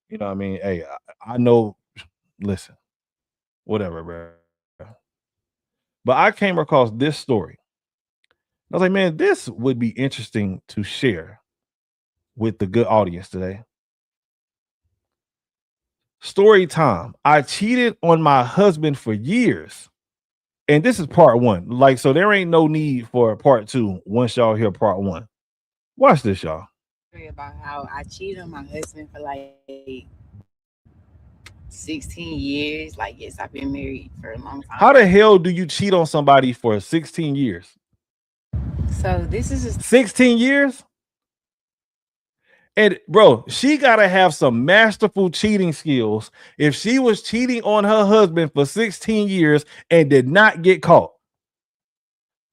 You know what I mean? Hey, I know. Listen, whatever, bro. But I came across this story. I was like, man, this would be interesting to share with the good audience today. Story time. I cheated on my husband for years. And this is part one. Like, so there ain't no need for part two once y'all hear part one. Watch this, y'all. About how I cheated on my husband for like 16 years. Like, yes, I've been married for a long time. How the hell do you cheat on somebody for 16 years? So this is 16 years? And bro, she gotta have some masterful cheating skills if she was cheating on her husband for 16 years and did not get caught.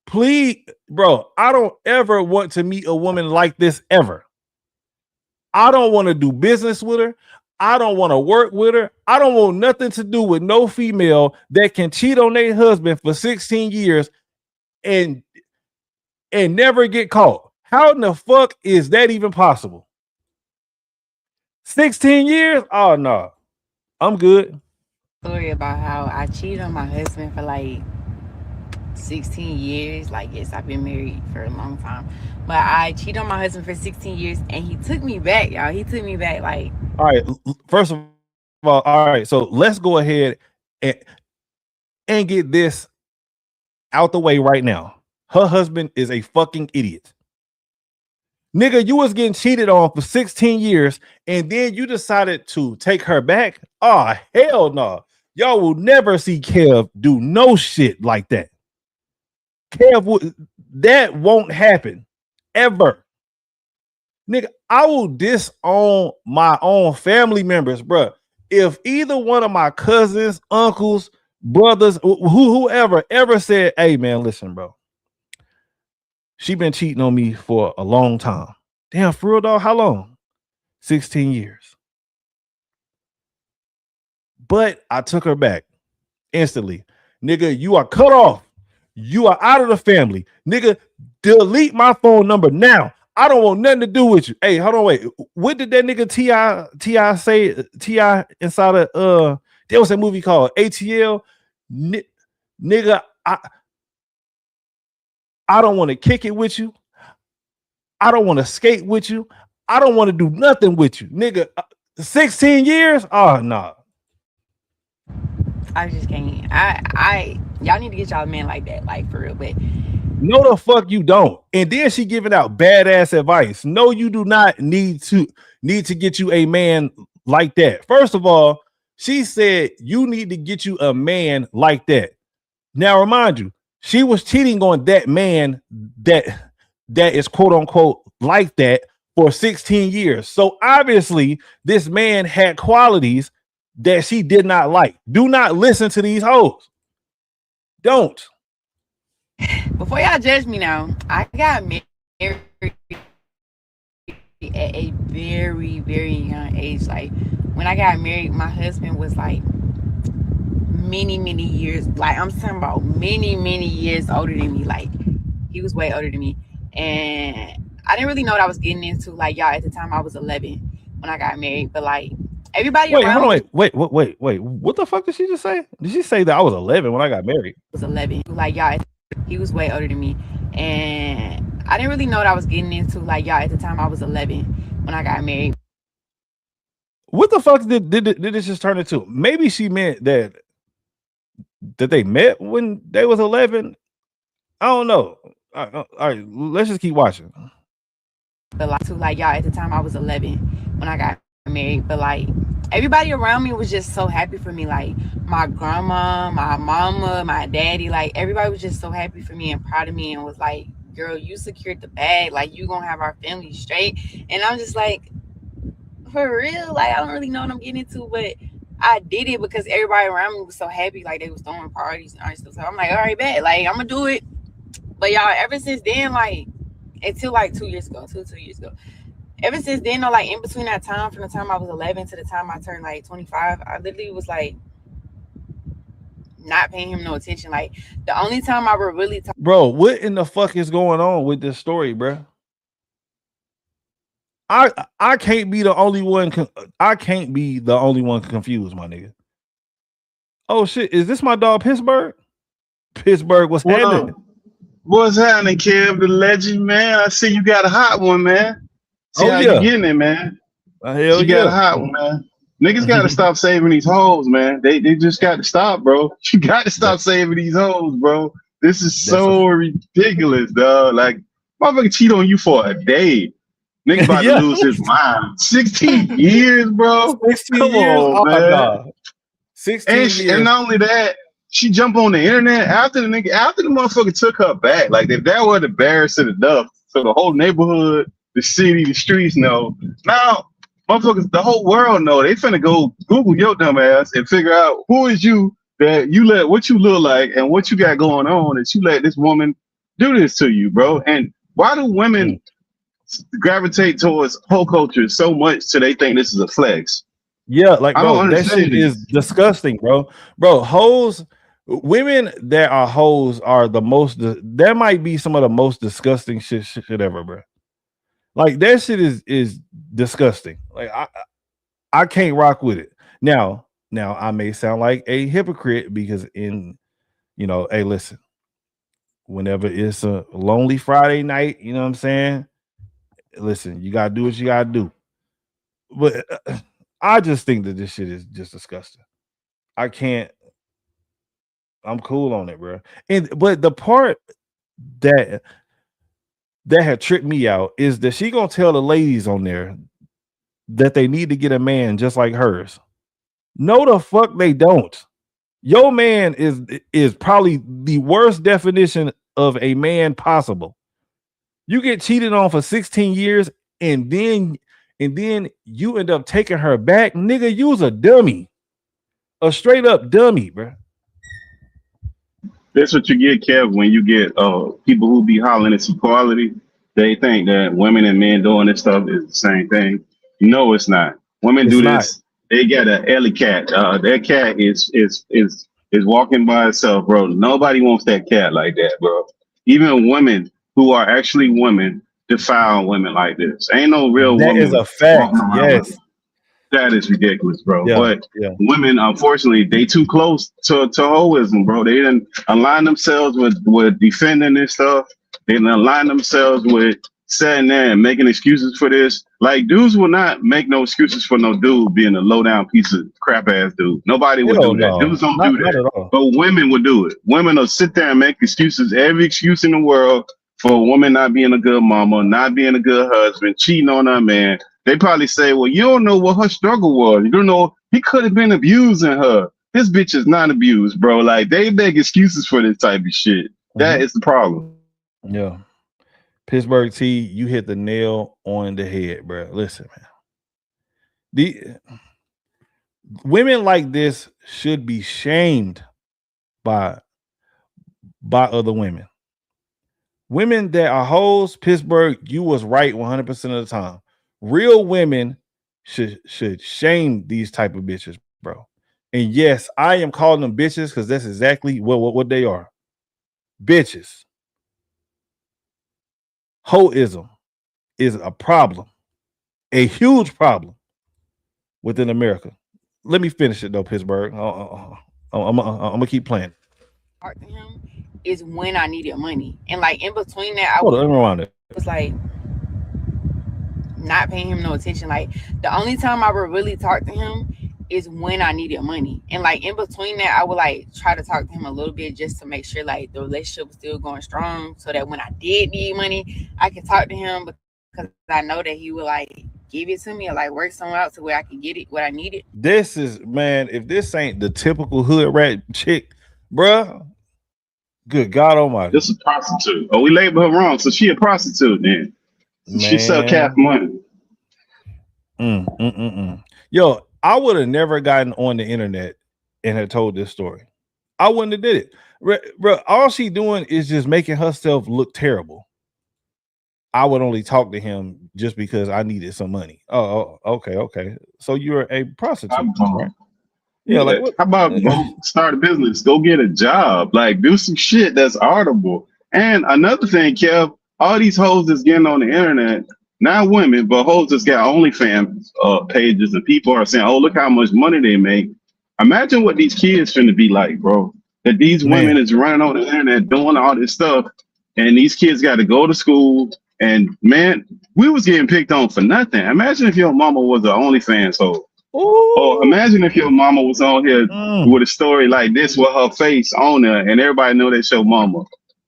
Please, bro, I don't ever want to meet a woman like this ever. I don't want to do business with her. I don't want to work with her. I don't want nothing to do with no female that can cheat on their husband for 16 years and never get caught. How in the fuck is that even possible? 16 years? Oh no. I'm good. Story about how I cheated on my husband for like 16 years. Like, yes, I've been married for a long time. But I cheated on my husband for 16 years and he took me back, y'all. He took me back like. All right. First of all, all right. So let's go ahead and get this out the way right now. Her husband is a fucking idiot. Nigga, you was getting cheated on for 16 years and then you decided to take her back? Oh, hell no. Y'all will never see Kev do no shit like that. That won't happen ever. Nigga, I will disown my own family members, bro. If either one of my cousins, uncles, brothers, whoever ever said, hey man, listen, bro, she been cheating on me for a long time. Damn, for real, dog, how long? 16 years. But I took her back instantly. Nigga, you are cut off. You are out of the family. Nigga, delete my phone number now. I don't want nothing to do with you. Hey, hold on, wait. What did that nigga T.I. say? T.I. inside of there was a movie called ATL. Nigga, I don't want to kick it with you. I don't want to skate with you. I don't want to do nothing with you. Nigga, 16 years? Oh no. I just can't. Y'all need to get y'all a man like that, like for real. But no, the fuck you don't. And then she giving out badass advice. No, you do not need to get you a man like that. First of all, she said you need to get you a man like that. Now, remind you, she was cheating on that man that is quote unquote like that for 16 years. So obviously, this man had qualities that she did not like. Do not listen to these hoes. Don't. Before y'all judge me now, I got married at a very, very young age. Like when I got married, my husband was like many years, like I'm talking about many years older than me. Like he was way older than me, and I didn't really know what I was getting into. Like y'all, at the time I was 11 when I got married, but like everybody Wait, around hold on, me wait. What the fuck did she just say? Did she say that I was 11 when I got married? was 11. Like y'all, he was way older than me, and I didn't really know what I was getting into. Like y'all, at the time I was 11 when I got married. What the fuck did this just turn into? Maybe she meant that they met when they was 11. I don't know. All right, let's just keep watching. But like y'all, at the time I was 11 when I got married, but like everybody around me was just so happy for me. Like my grandma, my mama, my daddy, like everybody was just so happy for me and proud of me and was like, girl, you secured the bag, like you gonna have our family straight. And I'm just like, for real? Like I don't really know what I'm getting into, but I did it because everybody around me was so happy, like they was throwing parties and all that stuff. So I'm like, all right, bet, like I'm gonna do it. But y'all, ever since then, like until like 2 years ago, two years ago, ever since then, though, like in between that time, from the time I was 11 to the time I turned like 25, I literally was like not paying him no attention. Like the only time I would really talk. Bro, what in the fuck is going on with this story, bro? I can't be the only one. I can't be the only one confused, my nigga. Oh shit, is this my dog Pittsburgh? Pittsburgh, what's happening? What's happening, Kev, the legend, man? I see you got a hot one, man. See how you getting it, man. Hell you got a hot one, man. Niggas got to stop saving these hoes, man. They just got to stop, bro. You got to stop saving these hoes, bro. This is so ridiculous, dog. Like, motherfucker cheat on you for a day. Nigga about to lose his mind. 16 years, bro. 16 Come years? on, man. God. 16 years. And not only that, she jumped on the internet after the motherfucker took her back. Like if that wasn't embarrassing enough, so the whole neighborhood, the city, the streets know. Now, motherfuckers, the whole world know. They finna go Google your dumb ass and figure out who is you, that you let what you look like and what you got going on, that you let this woman do this to you, bro. And why do women gravitate towards whole culture so much till they think this is a flex? Yeah, like bro, that shit is disgusting, bro. Bro, hoes, women that are hoes are the most. That might be some of the most disgusting shit ever, bro. Like that shit is disgusting. Like I can't rock with it. Now I may sound like a hypocrite because hey, listen. Whenever it's a lonely Friday night, you know what I'm saying? Listen, you gotta do what you gotta do. But I just think that this shit is just disgusting. I can't. I'm cool on it, bro. But the part that had tripped me out is that she gonna tell the ladies on there that they need to get a man just like hers. No, the fuck they don't. Your man is probably the worst definition of a man possible. You get cheated on for 16 years, and then you end up taking her back, nigga. You's a dummy, a straight up dummy, bro. That's what you get, Kev, when you get people who be hollering it's equality. They think that women and men doing this stuff is the same thing. No, it's not. Women do this. They got an alley cat. Their cat is walking by itself, bro. Nobody wants that cat like that, bro. Even women who are actually women defile women like this. Ain't no real woman. That is a fact. Yes. That is ridiculous, bro. Yeah, but women, unfortunately, they too close to hoism, bro. They didn't align themselves with defending this stuff. They didn't align themselves with sitting there and making excuses for this. Like, dudes will not make no excuses for no dude being a low down piece of crap ass dude. Nobody would do that. Dudes don't do that. But women would do it. Women will sit there and make excuses, every excuse in the world for a woman not being a good mama, not being a good husband, cheating on her man. They probably say, well, you don't know what her struggle was. You don't know, he could have been abusing her. This bitch is not abused, bro. Like they make excuses for this type of shit. That is the problem. Yeah. Pittsburgh T, you hit the nail on the head, bro. Listen, man. The women like this should be shamed by other women. Women that are hoes, Pittsburgh, you was right 100% of the time. Real women should shame these type of bitches, bro. And yes, I am calling them bitches because that's exactly what they are. Bitches. Hoism is a problem, a huge problem within America. Let me finish it though, Pittsburgh. I'm gonna keep playing. Talk to him is when I needed money, and like in between that, I Hold on, let me rewind it. was like not paying him no attention. Like the only time I would really talk to him is when I needed money, and like in between that, I would like try to talk to him a little bit just to make sure like the relationship was still going strong, so that when I did need money, I could talk to him because I know that he would like give it to me or like work somewhere out to where I could get it what I needed. This is, man, if this ain't the typical hood rat chick, bruh, good God almighty. This is a prostitute. Oh, we label her wrong. So she a prostitute then. She sell cat money. Yo, I would have never gotten on the internet and had told this story. I wouldn't have did it. Bro, all she doing is just making herself look terrible. I would only talk to him just because I needed some money. Oh, okay. So you're a prostitute, right? Yeah, like what? How about go start a business? Go get a job. Like do some shit that's audible. And another thing, Kev, all these hoes that's getting on the internet, not women, but hoes that's got OnlyFans pages, and people are saying, "Oh, look how much money they make." Imagine what these kids finna be like, bro. That these women is running on the internet doing all this stuff, and these kids got to go to school. And man, we was getting picked on for nothing. Imagine if your mama was an OnlyFans hoe. Oh, imagine if your mama was on here with a story like this with her face on there, and everybody know that's your mama.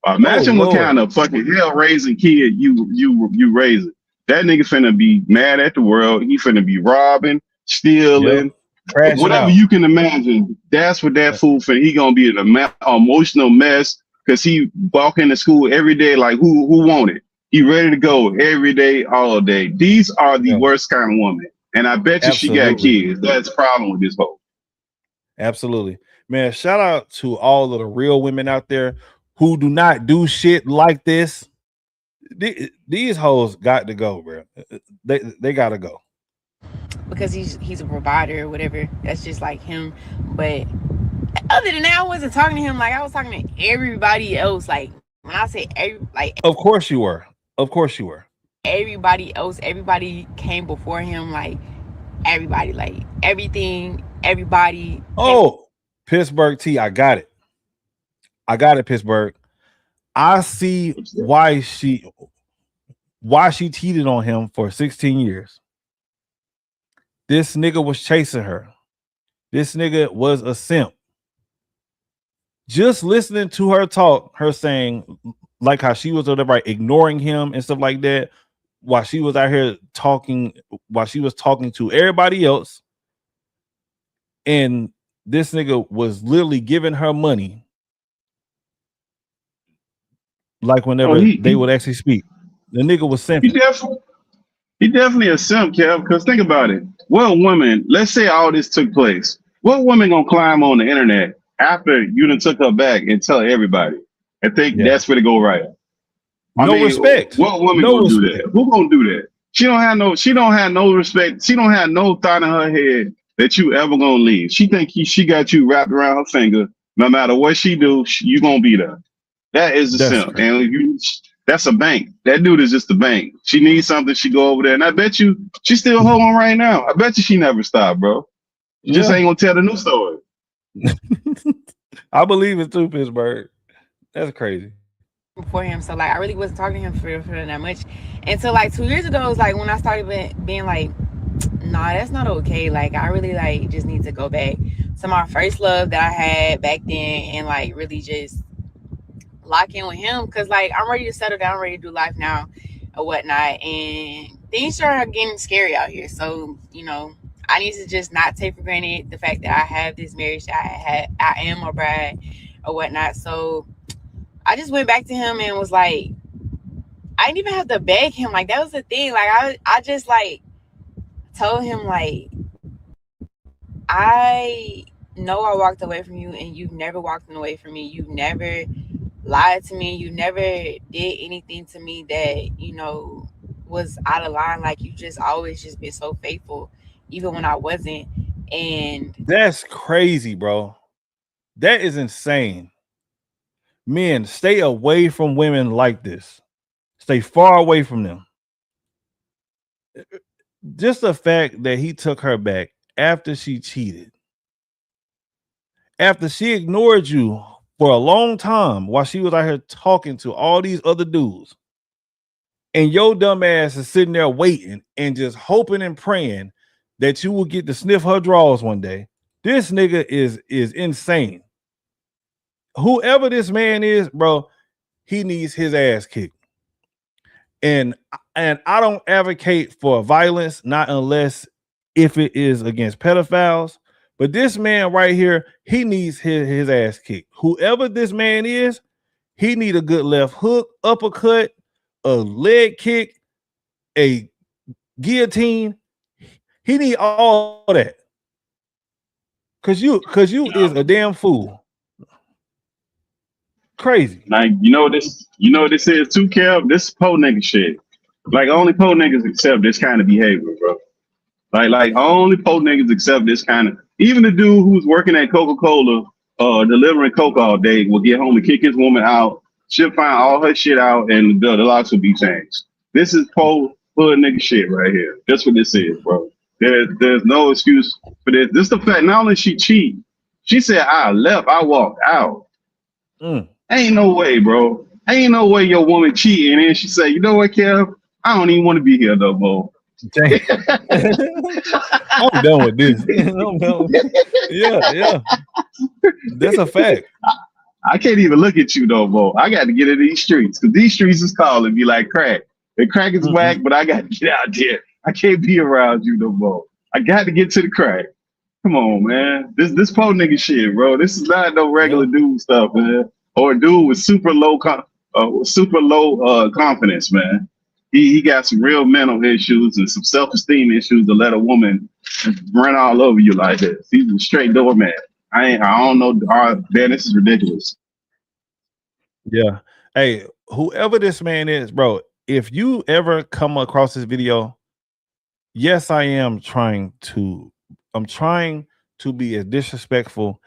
Imagine what kind of fucking hell raising kid you raising. That nigga finna be mad at the world. He finna be robbing, stealing, whatever you can imagine. That's what that fool finna. He gonna be an emotional mess because he walk into school every day like who want it. He ready to go every day, all day. These are the worst kind of woman. And I bet you she got kids. That's the problem with this hoe. Absolutely. Man, shout out to all of the real women out there who do not do shit like this. These hoes got to go, bro. They got to go. Because he's a provider or whatever. That's just like him. But other than that, I wasn't talking to him. Like I was talking to everybody else. Like when I say Of course you were. Everybody else, everybody came before him, like everybody, like everything, everybody. Oh, Pittsburgh T, I got it, Pittsburgh. I see why she cheated on him for 16 years. This nigga was chasing her. This nigga was a simp. Just listening to her talk, her saying like how she was ignoring him and stuff like that, while she was out here talking, while she was talking to everybody else, and this nigga was literally giving her money, like whenever they would actually speak. The nigga was simping. He definitely a simp, Kev. Because think about it. What woman? Let's say all this took place. What woman gonna climb on the internet after you done took her back and tell everybody and think that's where to go right? Respect. What woman gonna do that? Who gonna do that? She don't have no respect. She don't have no thought in her head that you ever gonna leave. She think she got you wrapped around her finger. No matter what she do, you gonna be there. That is a simp. And that's a bank. That dude is just a bank. She needs something, she go over there. And I bet you she's still holding on right now. I bet you she never stopped, bro. She just ain't gonna tell the new story. I believe it too, Pittsburgh. That's crazy. For him, so like I really wasn't talking to him for that much until like 2 years ago. It was like when I started being like, nah, that's not okay. Like I really like just need to go back to my first love that I had back then and like really just lock in with him, because like I'm ready to settle down, ready to do life now or whatnot, and things are getting scary out here. So I need to just not take for granted the fact that I have this marriage, that I am a bride or whatnot. So I just went back to him and was like, I didn't even have to beg him. Like, that was the thing. Like, I just like told him, like, I know I walked away from you and you've never walked away from me. You've never lied to me. You never did anything to me that, you know, was out of line. Like, you just always just been so faithful, even when I wasn't. And That's crazy, bro. That is insane. Men, stay away from women like this. Stay far away from them. Just the fact that he took her back after she cheated, after she ignored you for a long time while she was out here talking to all these other dudes, and your dumb ass is sitting there waiting and just hoping and praying that you will get to sniff her drawers one day. This nigga is insane. Whoever this man is, bro, he needs his ass kicked. And I don't advocate for violence, not unless if it is against pedophiles. But this man right here, he needs his ass kicked. Whoever this man is, he need a good left hook, uppercut, a leg kick, a guillotine. He need all that. Cause you is a damn fool. Crazy. Like, you know what this is too, Kev? This is po nigga shit. Like, only po niggas accept this kind of behavior, bro. Like only po niggas accept this kind of. Even the dude who's working at Coca-Cola, delivering Coke all day, will get home and kick his woman out. She'll find all her shit out, and the locks will be changed. This is po hood nigga shit right here. That's what this is, bro. There's no excuse for this. This the fact. Not only she cheat, she said I left, I walked out. Ain't no way, bro. Ain't no way your woman cheating and then she say, you know what, Kev? I don't even want to be here no more. I'm done with this. I'm done. Yeah. That's a fact. I can't even look at you no more. I got to get in these streets because these streets is calling me like crack. And crack is whack, but I got to get out there. I can't be around you no more. I got to get to the crack. Come on, man. This po nigga shit, bro. This is not no regular dude stuff, man. Or a dude with super low confidence, man. He got some real mental issues and some self-esteem issues to let a woman run all over you like this. He's a straight doorman. I don't know. Man, this is ridiculous. Yeah. Hey, whoever this man is, bro, if you ever come across this video, yes, I'm trying to be as disrespectful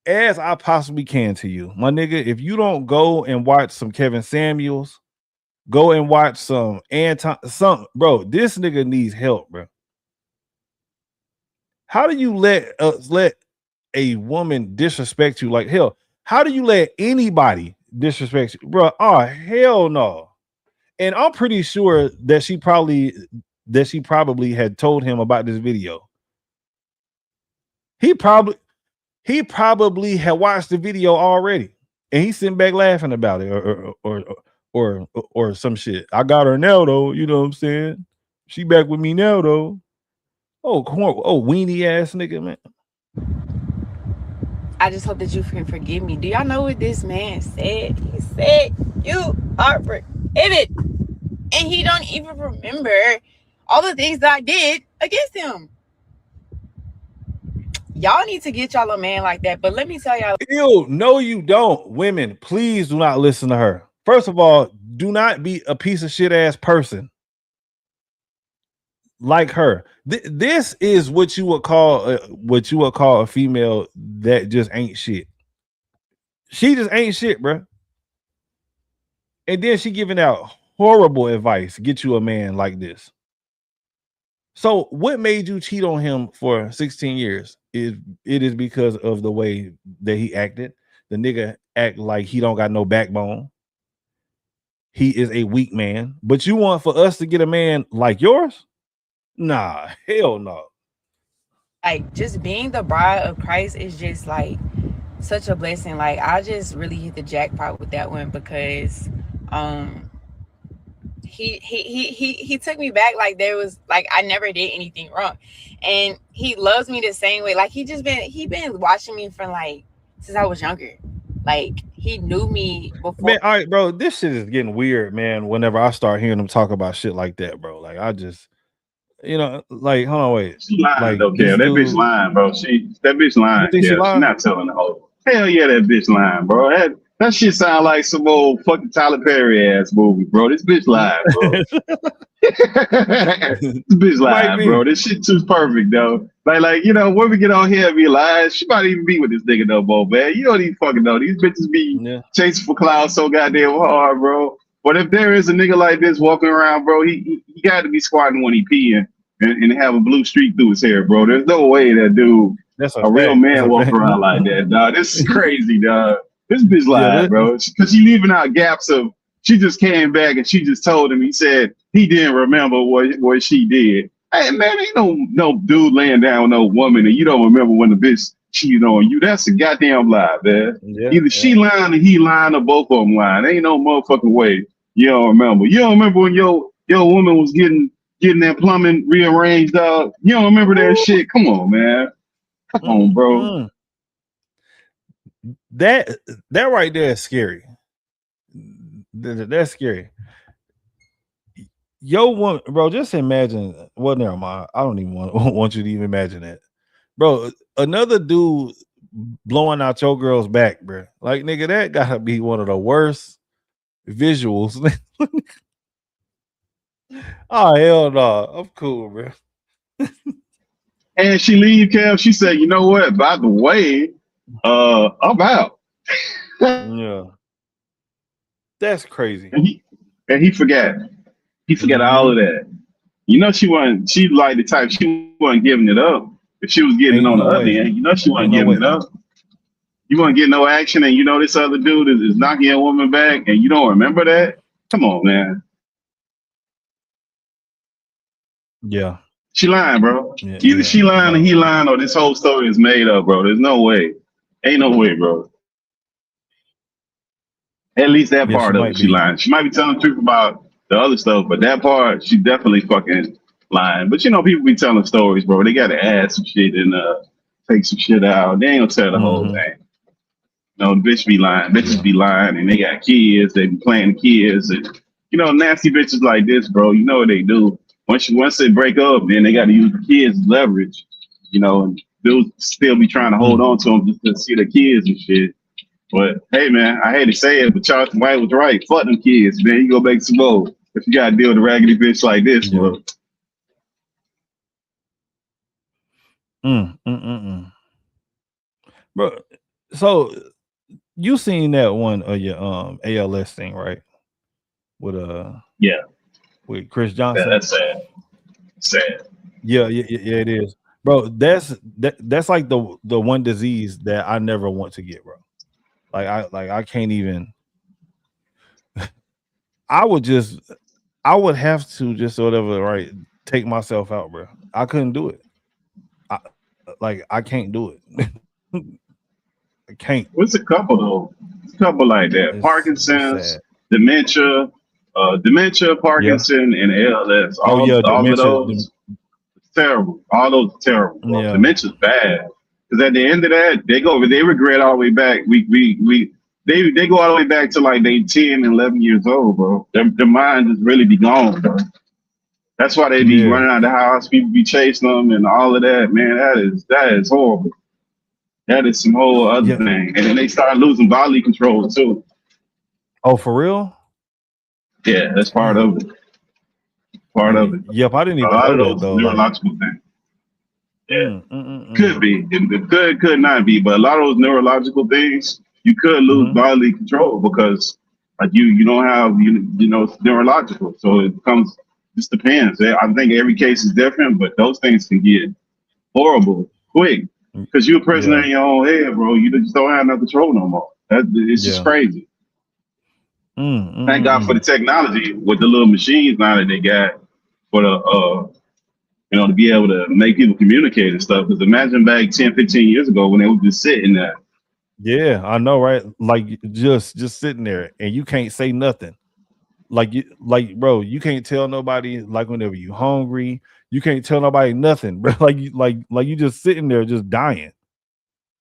as I possibly can to you. My nigga, if you don't go and watch some Kevin Samuels, go and watch some bro, this nigga needs help, bro. How do you let a woman disrespect you like hell? How do you let anybody disrespect you, bro? Oh, hell no. And I'm pretty sure that she probably had told him about this video. He probably had watched the video already, and he's sitting back laughing about it, or some shit. I got her now, though. You know what I'm saying? She back with me now, though. Oh, weenie ass nigga, man. I just hope that you can forgive me. Do y'all know what this man said? He said, you are prohibited. And he don't even remember all the things that I did against him. Y'all need to get y'all a man like that. But let me tell y'all. Ew, no, you don't. Women, please do not listen to her. First of all, do not be a piece of shit ass person like her. This is what you would call a female that just ain't shit. She just ain't shit, bro. And then she giving out horrible advice. Get you a man like this. So what made you cheat on him for 16 years? It is because of the way that he acted. The nigga act like he don't got no backbone. He is a weak man. But you want for us to get a man like yours? Nah, hell no. Like, just being the bride of Christ is just like such a blessing. Like, I just really hit the jackpot with that one because he took me back like there was like I never did anything wrong, and he loves me the same way. Like he been watching me from like since I was younger. Like he knew me before. Man, all right, bro. This shit is getting weird, man. Whenever I start hearing them talk about shit like that, bro. Like I just, like, hold on, wait. She lying Like though, this Kev. That bitch dude, lying, bro. That bitch lying, you think she Kev. She lied? not telling the whole. Hell yeah, that bitch lying, bro. That shit sound like some old fucking Tyler Perry ass movie, bro. This bitch lying, bro. This bitch Might lying, be. bro. This shit too perfect, though. Like, when we get on here and be lying, she might even be with this nigga no more, man. You don't even fucking know. These bitches be Yeah. chasing for clouds so goddamn hard, bro. But if there is a nigga like this walking around, bro, he got to be squatting when he peeing and have a blue streak through his hair, bro. There's no way that dude, That's a a real fact. That's man, a walk fact. around like that, dog. This is crazy, dog. This bitch Yeah, lied, bro. Because she leaving out gaps of, she just came back and she just told him, he said he didn't remember what she did. Hey, man, ain't no dude laying down with no woman and you don't remember when the bitch cheated on you. That's a goddamn lie, man. Yeah, Either she lying or he lying or both of them lying. Ain't no motherfucking way you don't remember. You don't remember when your woman was getting that plumbing rearranged, dog? You don't remember that shit? Come on, man. Come on, bro. That right there is scary. That's scary. Yo, one, bro, just imagine. Well, never mind. I don't even want you to even imagine that, bro. Another dude blowing out your girl's back, bro. Like, nigga, that gotta be one of the worst visuals. Oh hell no, I'm cool, bro. And she leave, Kev. She said, "You know what? By the way, I'm out." Yeah, that's crazy. And he forgot. He forgot all of that. You know, she like the type, she wasn't giving it up. If she was getting Ain't it on no the other way. end, you know she wasn't Ain't no giving way. it up. You wasn't getting no action, and you know this other dude is knocking a woman back, and you don't remember that? Come on, man. Yeah. She lying, bro. Yeah, Either she lying or he lying, or this whole story is made up, bro. There's no way. Ain't no way, bro. At least that Yeah, part of it, she lying. She might be telling the truth about the other stuff, but that part, she definitely fucking lying. But you know, people be telling stories, bro. They gotta add some shit and take some shit out. They ain't gonna tell the whole thing. No, the bitch be lying. Bitches be lying, and they got kids. They be playing kids, and nasty bitches like this, bro. You know what they do? Once they break up, then they got to use the kids as leverage. And dudes still be trying to hold on to them just to see the kids and shit. But hey, man, I hate to say it, but Charleston White was right. Fuck them kids, man. You go make some more if you got to deal with a raggedy bitch like this, bro. Bro, so you seen that one of your ALS thing, right? With with Chris Johnson. Yeah, that's sad. Sad. Yeah, it is, bro. That's like the one disease that I never want to get, bro. I can't even. I would have to just sort of take myself out, bro. I couldn't do it. I can't do it. I can't. What's a couple though? It's a couple like that. Parkinson's, dementia, Parkinson, and ALS. All of those. It's terrible. All those are terrible. Bro. Yeah. Dementia's bad. Because at the end of that, they regret all the way back. They go all the way back to like they 10 and 11 years old, bro. Their mind just really be gone, bro. That's why they be running out of the house. People be chasing them and all of that. Man, that is horrible. That is some whole other thing. And then they start losing bodily control too. Oh, for real? Yeah, that's part of it. Part of it. Yep, I didn't even know that those though. Neurological things. Yeah. Could be. It could not be. But a lot of those neurological things, you could lose bodily control because like you don't have it's neurological. So it just depends. I think every case is different, but those things can get horrible quick. Because you're a prisoner in your own head, bro. You just don't have no control no more. It's just crazy. Thank God for the technology with the little machines now that they got for the to be able to make people communicate and stuff. Because imagine back 10, 15 years ago when they were just sitting there. Yeah, I know, right? Like just sitting there and you can't say nothing. bro, you can't tell nobody like whenever you hungry, you can't tell nobody nothing, bro. Like you just sitting there just dying.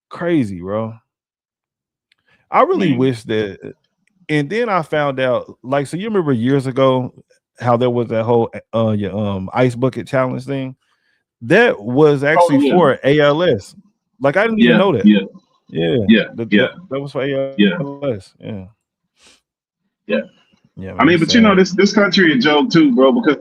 Crazy, bro. I really wish that. And then I found out, like, so you remember years ago how there was that whole ice bucket challenge thing? That was Oh actually yeah, for ALS. Like I didn't even yeah, know that. yeah, Yeah, yeah, yeah, that was for yeah, ALS. Yeah, yeah. yeah, I man, mean, it's but you know, sad. this country a joke too, bro. Because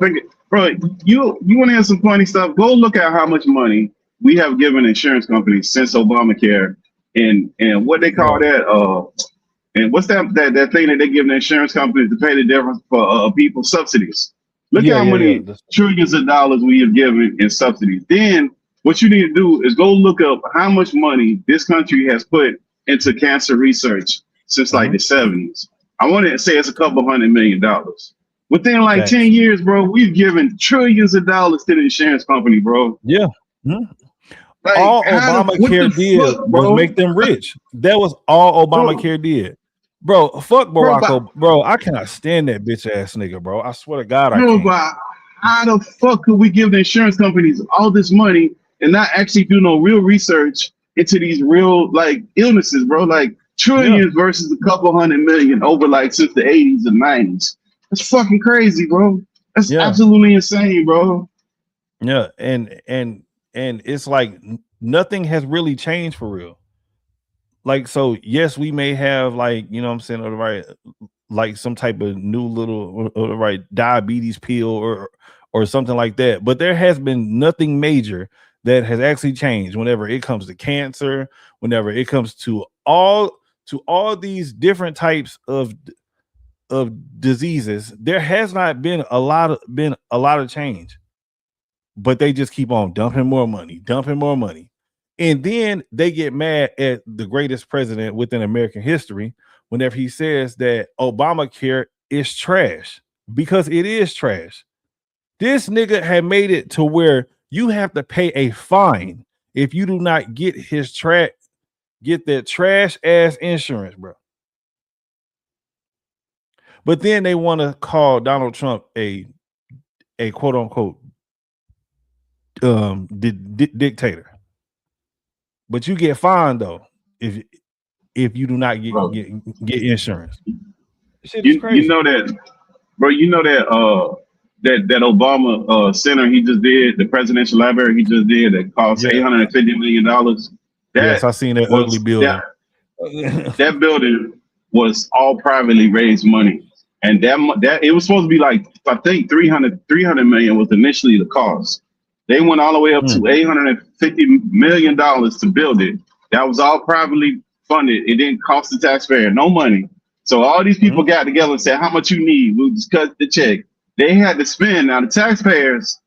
bro, you want to have some funny stuff? Go look at how much money we have given insurance companies since Obamacare, and what they call Bro. that. And what's that thing that they give the insurance companies to pay the difference for people subsidies? Look at Yeah, how yeah, yeah. many trillions of dollars we have given in subsidies. Then what you need to do is go look up how much money this country has put into cancer research since like the 70s. I want to say it's a couple $100 million. Within like 10 Facts. years, bro, we've given trillions of dollars to the insurance company, bro. Yeah. Mhm. Like, All what the Obamacare did fuck, was bro? make them rich. That was all Bro, Obamacare did. Bro, fuck bro, Bro, I cannot stand that bitch ass nigga, bro. I swear to God, I bro, can't. but how the fuck could we give the insurance companies all this money and not actually do no real research into these real like illnesses, bro? Like Yeah, trillions versus a couple $100 million over like since the 80s and 90s. That's fucking crazy, bro. That's yeah, absolutely insane, bro. yeah. And it's like nothing has really changed for real. Like, so yes, we may have like, you know what I'm saying, or the right, like some type of new little or the right diabetes pill or something like that. But there has been nothing major that has actually changed whenever it comes to cancer, whenever it comes to all these different types of diseases. There has not been a lot of change, but they just keep on dumping more money, dumping more money. And then they get mad at the greatest president within American history whenever he says that Obamacare is trash, because it is trash. This nigga had made it to where you have to pay a fine if you do not get get that trash ass insurance, bro. But then they want to call Donald Trump a quote unquote dictator. But you get fined though if you do not Bro, get insurance. Shit is you crazy. know that, bro, you know that that Obama center he just did, the presidential library he just did that cost Yeah. $850 million. Yes, That I seen that ugly was building. that building was all privately raised money. And that it was supposed to be like, I think 300 million was initially the cost. They went all the way up to $850 million to build it. That was all privately funded. It didn't cost the taxpayer no money. So all these people got together and said, how much you need? We'll just cut the check. They had to spend, now the taxpayers,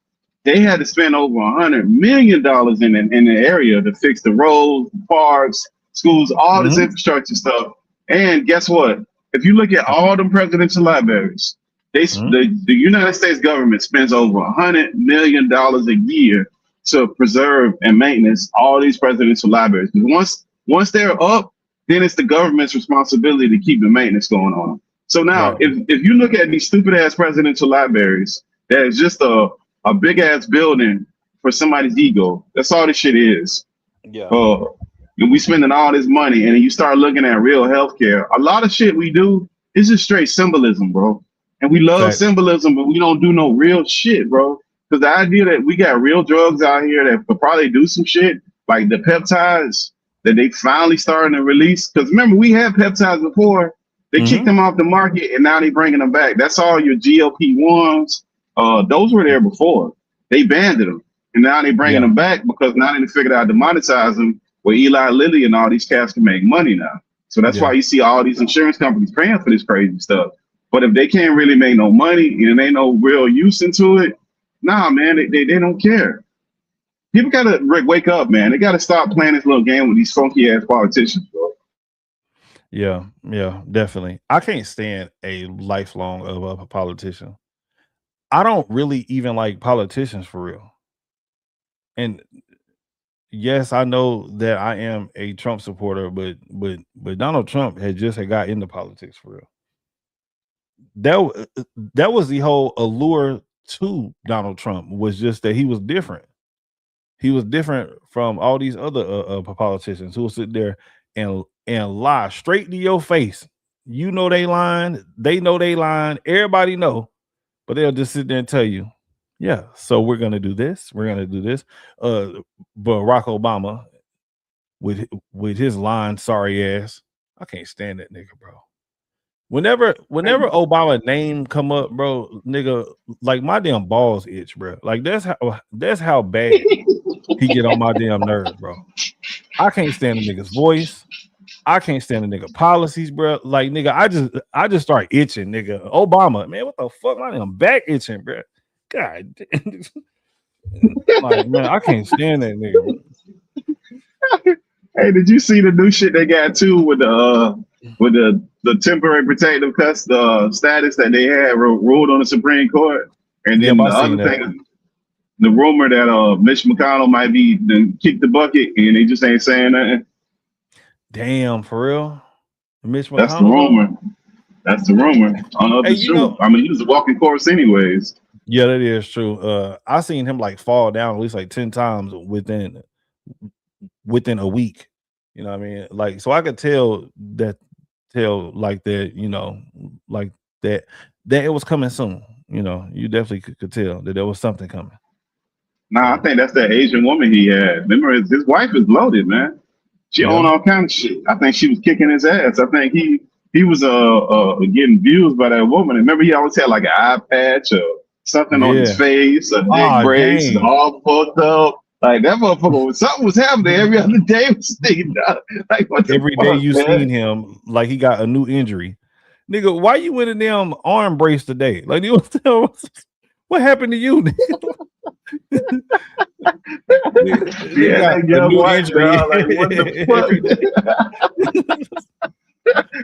they had to spend over $100 million in the area to fix the roads, parks, schools, all this infrastructure stuff. And guess what? If you look at all them presidential libraries, the United States government spends over $100 million a year to preserve and maintenance all these presidential libraries. Once they're up, then it's the government's responsibility to keep the maintenance going on. So now, Right. if you look at these stupid ass presidential libraries, that is just a big ass building for somebody's ego. That's all this shit is. Yeah. And we spending all this money, and you start looking at real healthcare. A lot of shit we do is just straight symbolism, bro. And we love Facts. symbolism, but we don't do no real shit, bro. Because the idea that we got real drugs out here that could probably do some shit, like the peptides that they finally starting to release. Because remember, we had peptides before. They kicked them off the market, and now they bringing them back. That's all your GLP-1s. Those were there before. They banned them, and now they bringing them back because now they figured out to monetize them, where Eli Lilly and all these cats can make money now. So that's why you see all these insurance companies paying for this crazy stuff. But if they can't really make no money and ain't no real use into it, nah, man, they don't care. People gotta wake up, man. They gotta stop playing this little game with these funky ass politicians, bro. Yeah, definitely. I can't stand a lifelong of a politician. I don't really even like politicians for real. And yes, I know that I am a Trump supporter, but Donald Trump had got into politics for real. that was the whole allure to Donald Trump, was just that he was different. He was different from all these other politicians who will sit there and lie straight to your face. You know they lying, they know they lying, everybody know, but they'll just sit there and tell you, yeah, so we're gonna do this, we're gonna do this. Barack Obama with his lying sorry ass. I can't stand that nigga, bro. Whenever Obama name come up, bro, nigga, like my damn balls itch, bro. Like that's how bad he get on my damn nerves, bro. I can't stand the nigga's voice. I can't stand the nigga policies, bro. Like nigga, I just start itching, nigga. Obama, man, what the fuck? My damn back itching, bro. God damn. Like, man, I can't stand that nigga. Hey, did you see the new shit they got too with the temporary protective status that they had ruled on the Supreme Court? And then the other thing, the rumor that Mitch McConnell might be kick the bucket and they just ain't saying nothing. Damn, for real? Mitch McConnell? That's the rumor. That's the rumor. I don't know if it's true. I mean, he was a walking corpse anyways. Yeah, that is true. I seen him like fall down at least like 10 times within a week. You know what I mean? Like, so I could tell like that, you know, like that it was coming soon. You know, you definitely could tell that there was something coming. Nah, I think that's that Asian woman he had. Remember, his wife is loaded, man. She owned all kind of shit. I think she was kicking his ass. I think he was getting views by that woman. And remember, he always had like an eye patch or something on his face, a neck brace, all fucked up. Like that motherfucker, something was happening every other day. Like what the every fuck, day you man? seen him like he got a new injury. Nigga, why you in a damn arm brace today? Like, you know, what happened to you? Yeah, that young white girl, like what the fuck?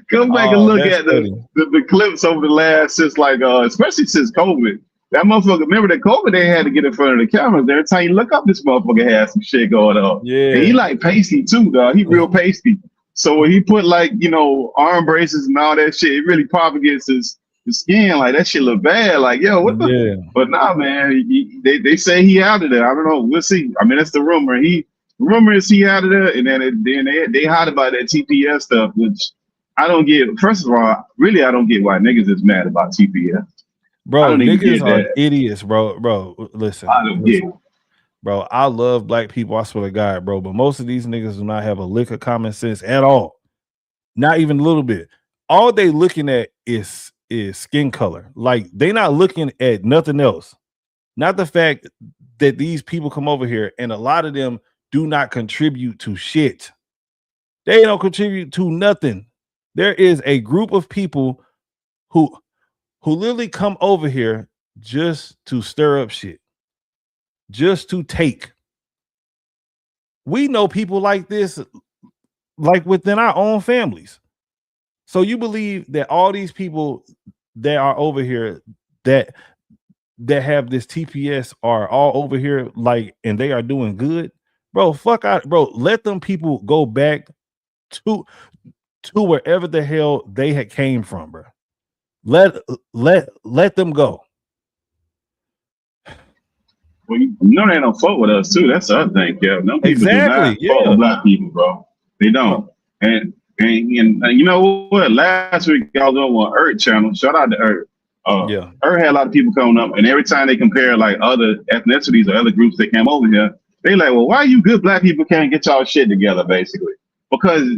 Come back and look at the clips over the last since like especially since COVID. That motherfucker, remember that COVID they had to get in front of the cameras. Every time you look up, this motherfucker has some shit going on. Yeah. And he like pasty too, dog. He real pasty. So when he put like, you know, arm braces and all that shit, it really propagates his skin. Like that shit look bad. Like, yo, what the? Yeah. But nah, man, they say he out of there. I don't know. We'll see. I mean, that's the rumor. Rumor is he out of there, and then they hide about that TPS stuff, which I don't get. First of all, really, I don't get why niggas is mad about TPS. Bro, niggas are idiots, bro. Bro, listen. I don't get it. Bro, I love black people, I swear to God, bro. But most of these niggas do not have a lick of common sense at all. Not even a little bit. All they looking at is skin color. Like, they not looking at nothing else. Not the fact that these people come over here and a lot of them do not contribute to shit. They don't contribute to nothing. There is a group of people who literally come over here just to stir up shit, just to take. We know people like this, like within our own families. So you believe that all these people that are over here that have this TPS are all over here, like, and they are doing good? Bro, fuck out, bro. Let them people go back to wherever the hell they had came from, bro. Let them go. Well, you know they don't fuck with us too. That's the other thing, Kev. Them people do not fuck with black people, bro. They don't. And you know what? Last week I was on Earth channel. Shout out to Earth. Earth had a lot of people coming up, and every time they compare like other ethnicities or other groups that came over here, they like, well, why you good black people can't get y'all shit together, basically? Because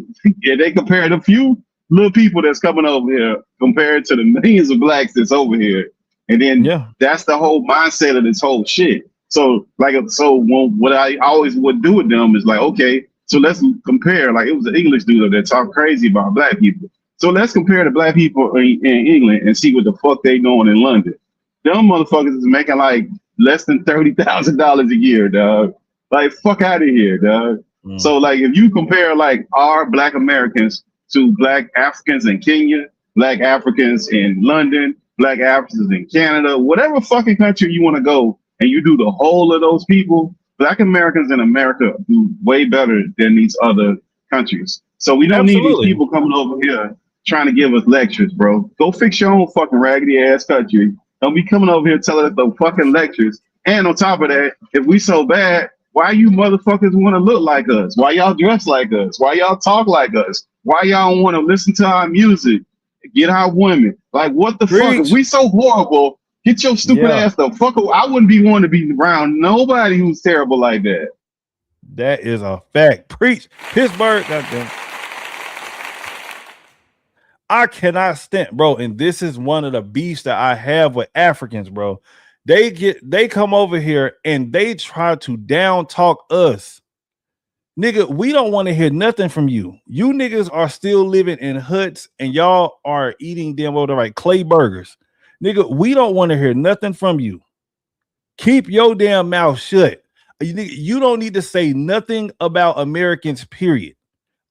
they compared a few little people that's coming over here compared to the millions of blacks that's over here. And then that's the whole mindset of this whole shit. So what I always would do with them is like, okay, so let's compare. Like, it was an English dude that talked crazy about black people. So let's compare the black people in England and see what the fuck they doing in London. Them motherfuckers is making like less than $30,000 a year, dog. Like, fuck out of here, dog. So like, if you compare like our black Americans to black Africans in Kenya, black Africans in London, black Africans in Canada, whatever fucking country you want to go, and you do the whole of those people, black Americans in America do way better than these other countries. So we don't need these people coming over here trying to give us lectures, bro. Go fix your own fucking raggedy ass country. Don't be coming over here telling us the fucking lectures. And on top of that, if we so bad, why you motherfuckers want to look like us? Why y'all dress like us? Why y'all talk like us? Why y'all want to listen to our music? Get our women. Like, what the fuck? If we so horrible, get your stupid ass the fuck away. I wouldn't be wanting to be around nobody who's terrible like that. That is a fact. Preach. Pittsburgh, goddamn. I cannot stand, bro. And this is one of the beefs that I have with Africans, bro. They come over here and they try to down talk us. Nigga, we don't want to hear nothing from you. You niggas are still living in huts and y'all are eating them over like clay burgers. Nigga, we don't want to hear nothing from you. Keep your damn mouth shut. You don't need to say nothing about Americans, period.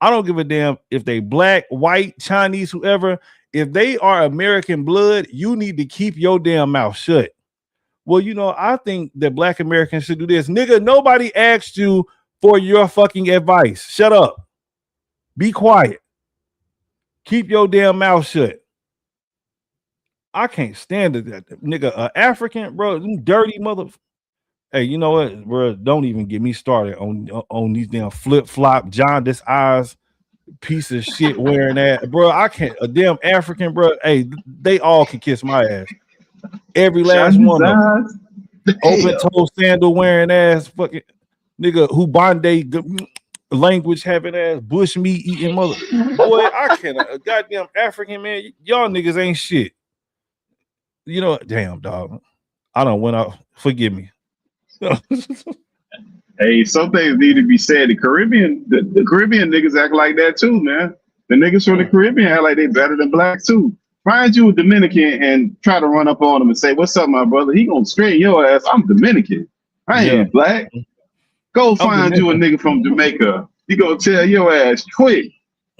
I don't give a damn if they black, white, Chinese, whoever. If they are American blood, you need to keep your damn mouth shut. Well, you know, I think that black Americans should do this. Nigga, nobody asked you for your fucking advice. Shut up. Be quiet. Keep your damn mouth shut. I can't stand it. Nigga, African, bro, dirty mother. Hey, you know what, bro? Don't even get me started on these damn flip-flop, jaundice eyes, piece of shit wearing that. Bro, I can't. A damn African, bro. Hey, they all can kiss my ass. Every last one of them. Open-toe sandal wearing ass, fucking nigga who Bande language having ass, bush meat eating mother. Boy, I cannot. A goddamn African, man. Y'all niggas ain't shit. You know, damn, dog. I done went out. Forgive me. Hey, some things need to be said. The Caribbean niggas act like that too, man. The niggas from the Caribbean act like they better than blacks too. Find you a Dominican and try to run up on him and say, "What's up, my brother?" He gonna straighten your ass. I'm Dominican. I ain't black. Go find you a nigga from Jamaica. He gonna tell your ass quick.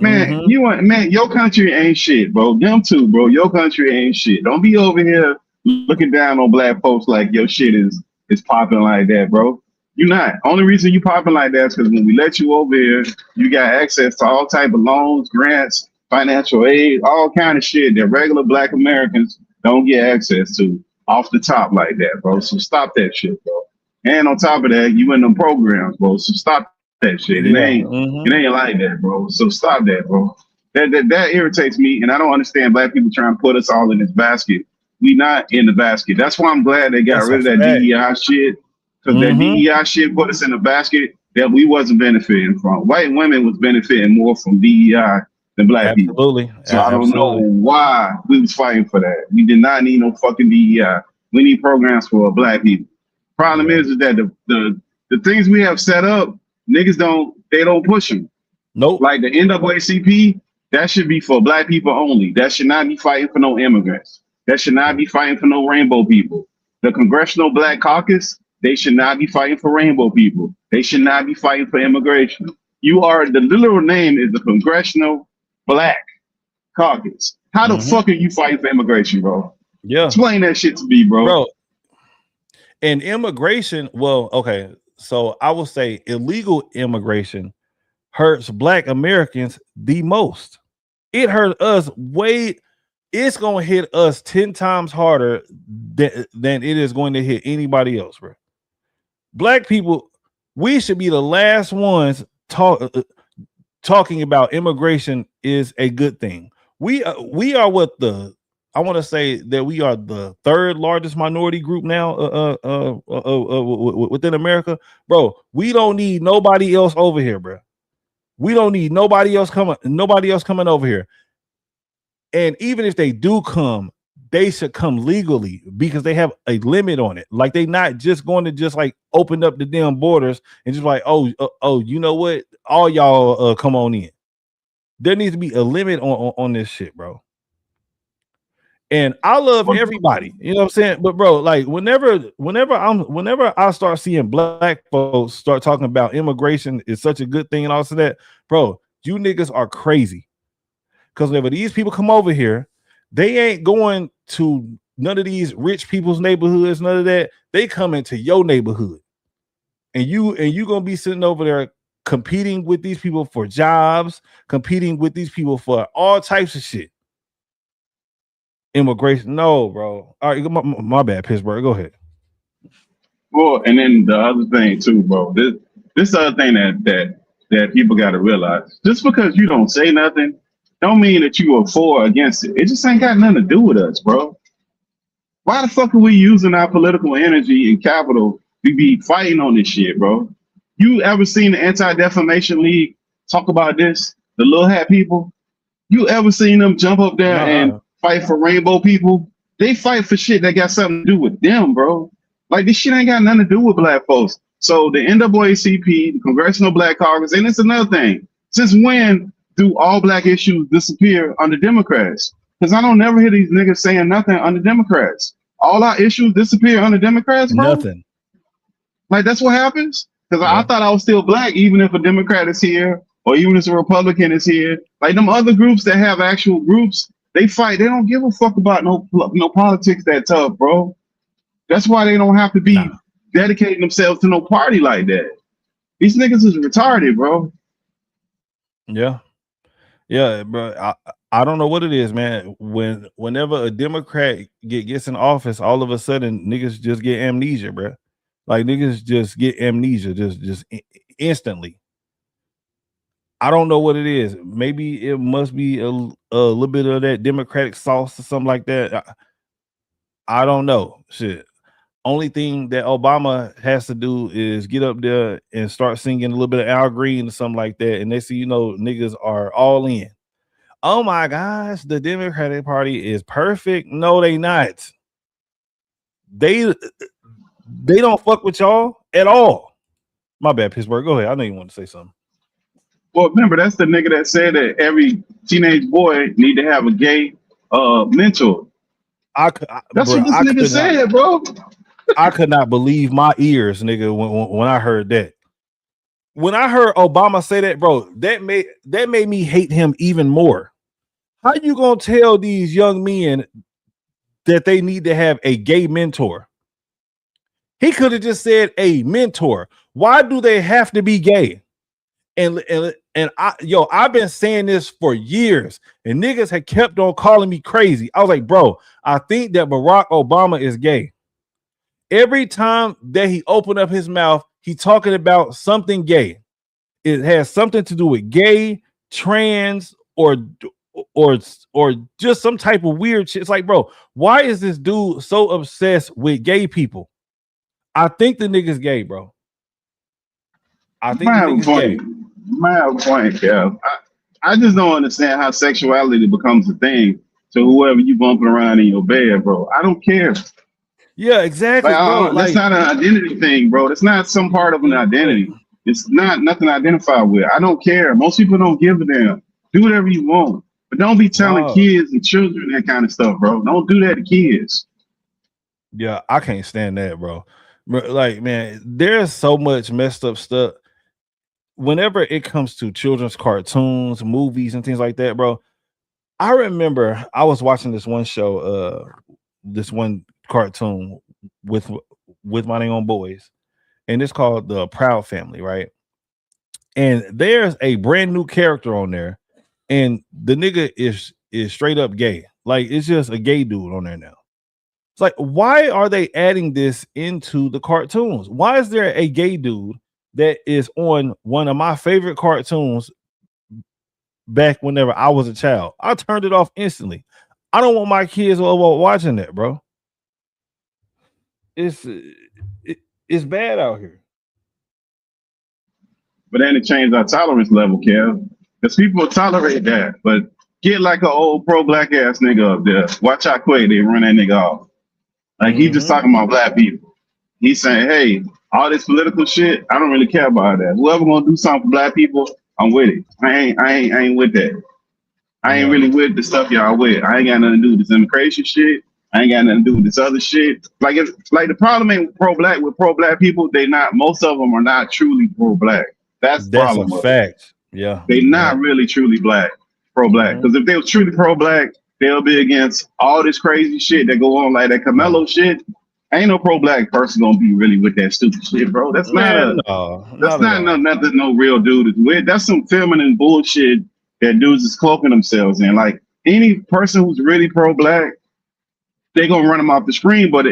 Man, your country ain't shit, bro. Them too, bro. Your country ain't shit. Don't be over here looking down on black folks like your shit is popping like that, bro. You not. Only reason you popping like that is because when we let you over here, you got access to all type of loans, grants, financial aid, all kind of shit that regular black Americans don't get access to off the top like that, bro. So stop that shit, bro. And on top of that, you in them programs, bro. So stop that shit. It ain't like that, bro. So stop that, bro. That irritates me, and I don't understand black people trying to put us all in this basket. We not in the basket. That's why I'm glad they got rid of that DEI shit. Because that DEI shit put us in a basket that we wasn't benefiting from. White women was benefiting more from DEI than black people. So I don't know why we was fighting for that. We did not need no fucking DEI. We need programs for black people. Problem is that the things we have set up, niggas don't push them. Nope. Like the NAACP, that should be for black people only. That should not be fighting for no immigrants. That should not be fighting for no rainbow people. The Congressional Black Caucus, they should not be fighting for rainbow people. They should not be fighting for immigration. The literal name is the Congressional Black Caucus. How the fuck are you fighting for immigration, bro? Yeah. Explain that shit to me, bro. And immigration, well, okay. So I will say illegal immigration hurts black Americans the most. It hurt us it's going to hit us 10 times harder than it is going to hit anybody else, bro. Black people, we should be the last ones talking about immigration is a good thing. We are I want to say that we are the third largest minority group now within America. Bro, we don't need nobody else over here, bro. We don't need nobody else coming over here. And even if they do come, they should come legally because they have a limit on it. Like they not just going to just like open up the damn borders and just like, oh, you know what? All y'all come on in. There needs to be a limit on this shit, bro. And I love everybody, you know what I'm saying? But bro, like whenever I start seeing black folks start talking about immigration is such a good thing and all of that, bro, you niggas are crazy. Because whenever these people come over here, they ain't going to none of these rich people's neighborhoods, none of that. They come into your neighborhood, and you gonna be sitting over there competing with these people for jobs, competing with these people for all types of shit. Immigration, no, bro. All right, my bad, Pittsburgh. Go ahead. Well, and then the other thing too, bro. This other thing that people got to realize: just because you don't say nothing, don't mean that you are for or against it. It just ain't got nothing to do with us, bro. Why the fuck are we using our political energy and capital to be fighting on this shit, bro? You ever seen the Anti-Defamation League talk about this? The little hat people? You ever seen them jump up there and fight for rainbow people? They fight for shit that got something to do with them, bro. Like, this shit ain't got nothing to do with black folks. So the NAACP, the Congressional Black Caucus, and it's another thing. Since when do all black issues disappear under Democrats? Because I don't never hear these niggas saying nothing under Democrats. All our issues disappear under Democrats, bro? Nothing. Like, that's what happens? Because I thought I was still black, even if a Democrat is here, or even if a Republican is here. Like, them other groups that have actual groups, they fight. They don't give a fuck about no politics that tough, bro. That's why they don't have to be dedicating themselves to no party like that. These niggas is retarded, bro. Yeah, bro. I don't know what it is, man. Whenever a Democrat gets in office, all of a sudden niggas just get amnesia, bro. Like, niggas just get amnesia just instantly. I don't know what it is. Maybe it must be a little bit of that Democratic sauce or something like that. I don't know. Shit. Only thing that Obama has to do is get up there and start singing a little bit of Al Green or something like that. And next thing you know, niggas are all in. Oh my gosh, the Democratic Party is perfect. No, they not. They don't fuck with y'all at all. My bad, Pittsburgh. Go ahead. I know you want to say something. Well, remember, that's the nigga that said that every teenage boy need to have a gay mentor. That's what this nigga said, bro. I could not believe my ears, nigga, when I heard that. When I heard Obama say that, bro, that made me hate him even more. How you gonna tell these young men that they need to have a gay mentor? He could have just said a mentor. Why do they have to be gay? And I've been saying this for years, and niggas had kept on calling me crazy. I was like, bro, I think that Barack Obama is gay. Every time that he opened up his mouth, he talking about something gay. It has something to do with gay, trans, or just some type of weird shit. It's like, bro, why is this dude so obsessed with gay people? I think the nigga's gay, bro. I think the nigga's gay. My point, yeah. I just don't understand how sexuality becomes a thing to whoever you bumping around in your bed, bro. I don't care. Yeah, exactly, bro. That's not an identity thing, bro. It's not some part of an identity. It's not nothing to identify with. I don't care. Most people don't give a damn. Do whatever you want. But don't be telling kids and children that kind of stuff, bro. Don't do that to kids. Yeah, I can't stand that, bro. Like, man, there's so much messed up stuff. Whenever it comes to children's cartoons, movies, and things like that, bro, I remember I was watching this one show, this one cartoon with my own boys, and it's called The Proud Family, right? And there's a brand new character on there, and the nigga is straight up gay. Like, it's just a gay dude on there now. It's like, why are they adding this into the cartoons? Why is there a gay dude that is on one of my favorite cartoons back whenever I was a child? I turned it off instantly. I don't want my kids watching that, bro. It's bad out here. But then it changed our tolerance level, Kev. Because people tolerate that. But get like an old pro-black ass nigga up there. Watch how quick they run that nigga off. Like, he just talking about black people. He's saying, hey, all this political shit, I don't really care about that. Whoever gonna do something for black people, I'm with it. I ain't with that. I ain't really with the stuff y'all with. I ain't got nothing to do with this immigration shit. I ain't got nothing to do with this other shit. Like, it's like the problem ain't pro-black people. Most of them are not truly pro-black. That's the problem. A fact. Yeah. They not really truly pro-black. Because if they were truly pro-black, they'll be against all this crazy shit that go on, like that Camelo shit. Ain't no pro-black person gonna be really with that stupid shit, bro. That's not Man, a no, that's not at all. nothing no real dude is with. That's some feminine bullshit that dudes is cloaking themselves in. Like any person who's really pro-black, they gonna run them off the screen. But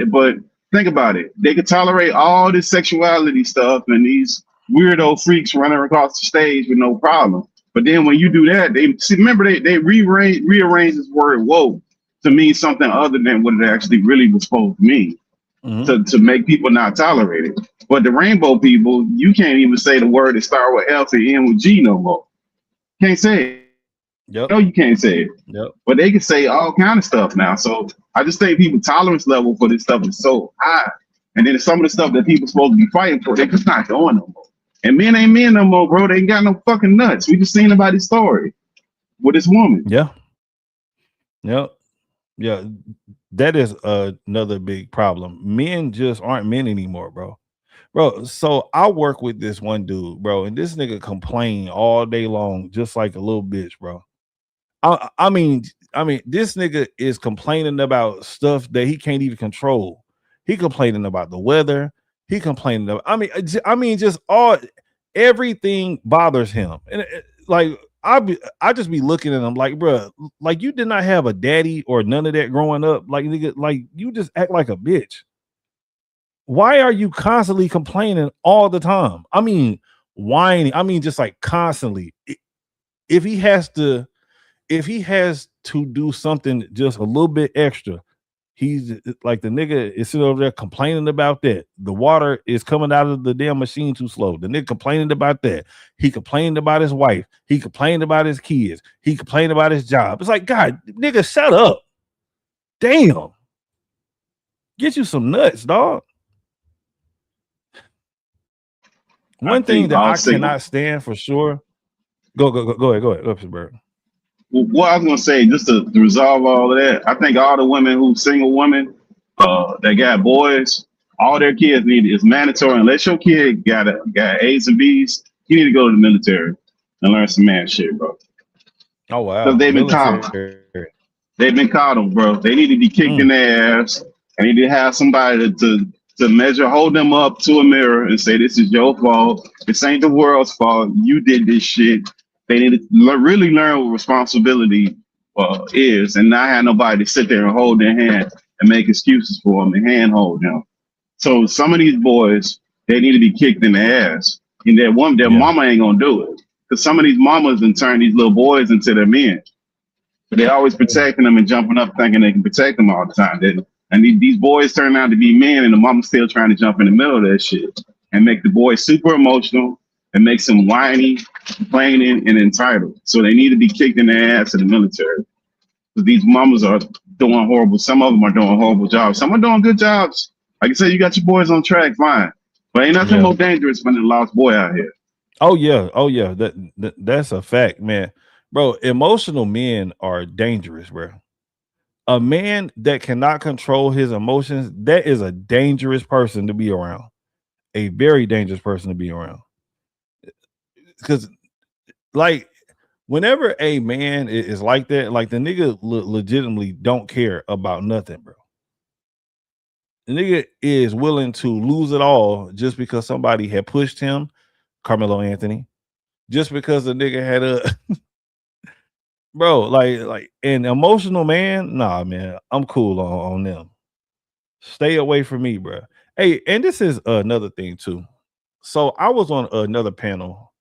think about it. They could tolerate all this sexuality stuff and these weirdo freaks running across the stage with no problem. But then when you do that, they see. Remember, they rearrange this word "woke" to mean something other than what it actually really was supposed to mean. To make people not tolerate it. But the rainbow people, you can't even say the word that start with F and end with G no more. Can't say it. Yep. No, you can't say it. Yep. But they can say all kind of stuff now. So I just think people tolerance level for this stuff is so high. And then some of the stuff that people supposed to be fighting for, they're just not doing no more. And men ain't men no more, bro. They ain't got no fucking nuts. We just seen about his story with this woman. Yeah. Yep. Yeah. That is another big problem. Men just aren't men anymore, bro. Bro, so I work with this one dude, bro, and this nigga complain all day long, just like a little bitch, bro. I mean, this nigga is complaining about stuff that he can't even control. He complaining about the weather. He complaining about. I mean, just everything bothers him, and like I just be looking at him like, bro, like you did not have a daddy or none of that growing up, like nigga, like you just act like a bitch. Why are you constantly complaining all the time? I mean, whining. I mean, just like constantly. If he has to do something just a little bit extra, he's like the nigga is sitting over there complaining about that. The water is coming out of the damn machine too slow. The nigga complaining about that. He complained about his wife. He complained about his kids. He complained about his job. It's like, God, nigga, shut up. Damn. Get you some nuts, dog. One thing that I cannot stand for sure. Go ahead, Bird. Well, what I was gonna say, just to resolve all of that, I think all the women who single women that got boys, all their kids need is mandatory. Unless your kid got A's and B's, you need to go to the military and learn some man shit, bro. Oh wow, because they've been caught. They've been caught them, bro. They need to be kicked in their ass. They need to have somebody to measure, hold them up to a mirror and say, "This is your fault. This ain't the world's fault. You did this shit." They need to really learn what responsibility is, and not have nobody to sit there and hold their hand and make excuses for them and handhold them. So some of these boys, they need to be kicked in the ass, and their mama ain't gonna do it, because some of these mamas and turn these little boys into their men. But they always protecting them and jumping up, thinking they can protect them all the time. And these boys turn out to be men, and the mama's still trying to jump in the middle of that shit and make the boys super emotional and makes them whiny, complaining, and entitled. So they need to be kicked in the ass in the military. Because these mamas are doing horrible. Some of them are doing horrible jobs. Some are doing good jobs. Like I said, you got your boys on track, fine. But ain't nothing more dangerous than a lost boy out here. Oh yeah. That's a fact, man. Bro, emotional men are dangerous, bro. A man that cannot control his emotions, that is a dangerous person to be around. A very dangerous person to be around. Because like whenever a man is like that, like the nigga legitimately don't care about nothing, bro. The nigga is willing to lose it all just because somebody had pushed him, Carmelo Anthony, just because the nigga had a bro, like an emotional man. Nah, man, I'm cool on them. Stay away from me, bro. Hey, and this is another thing too. So I was on another panel,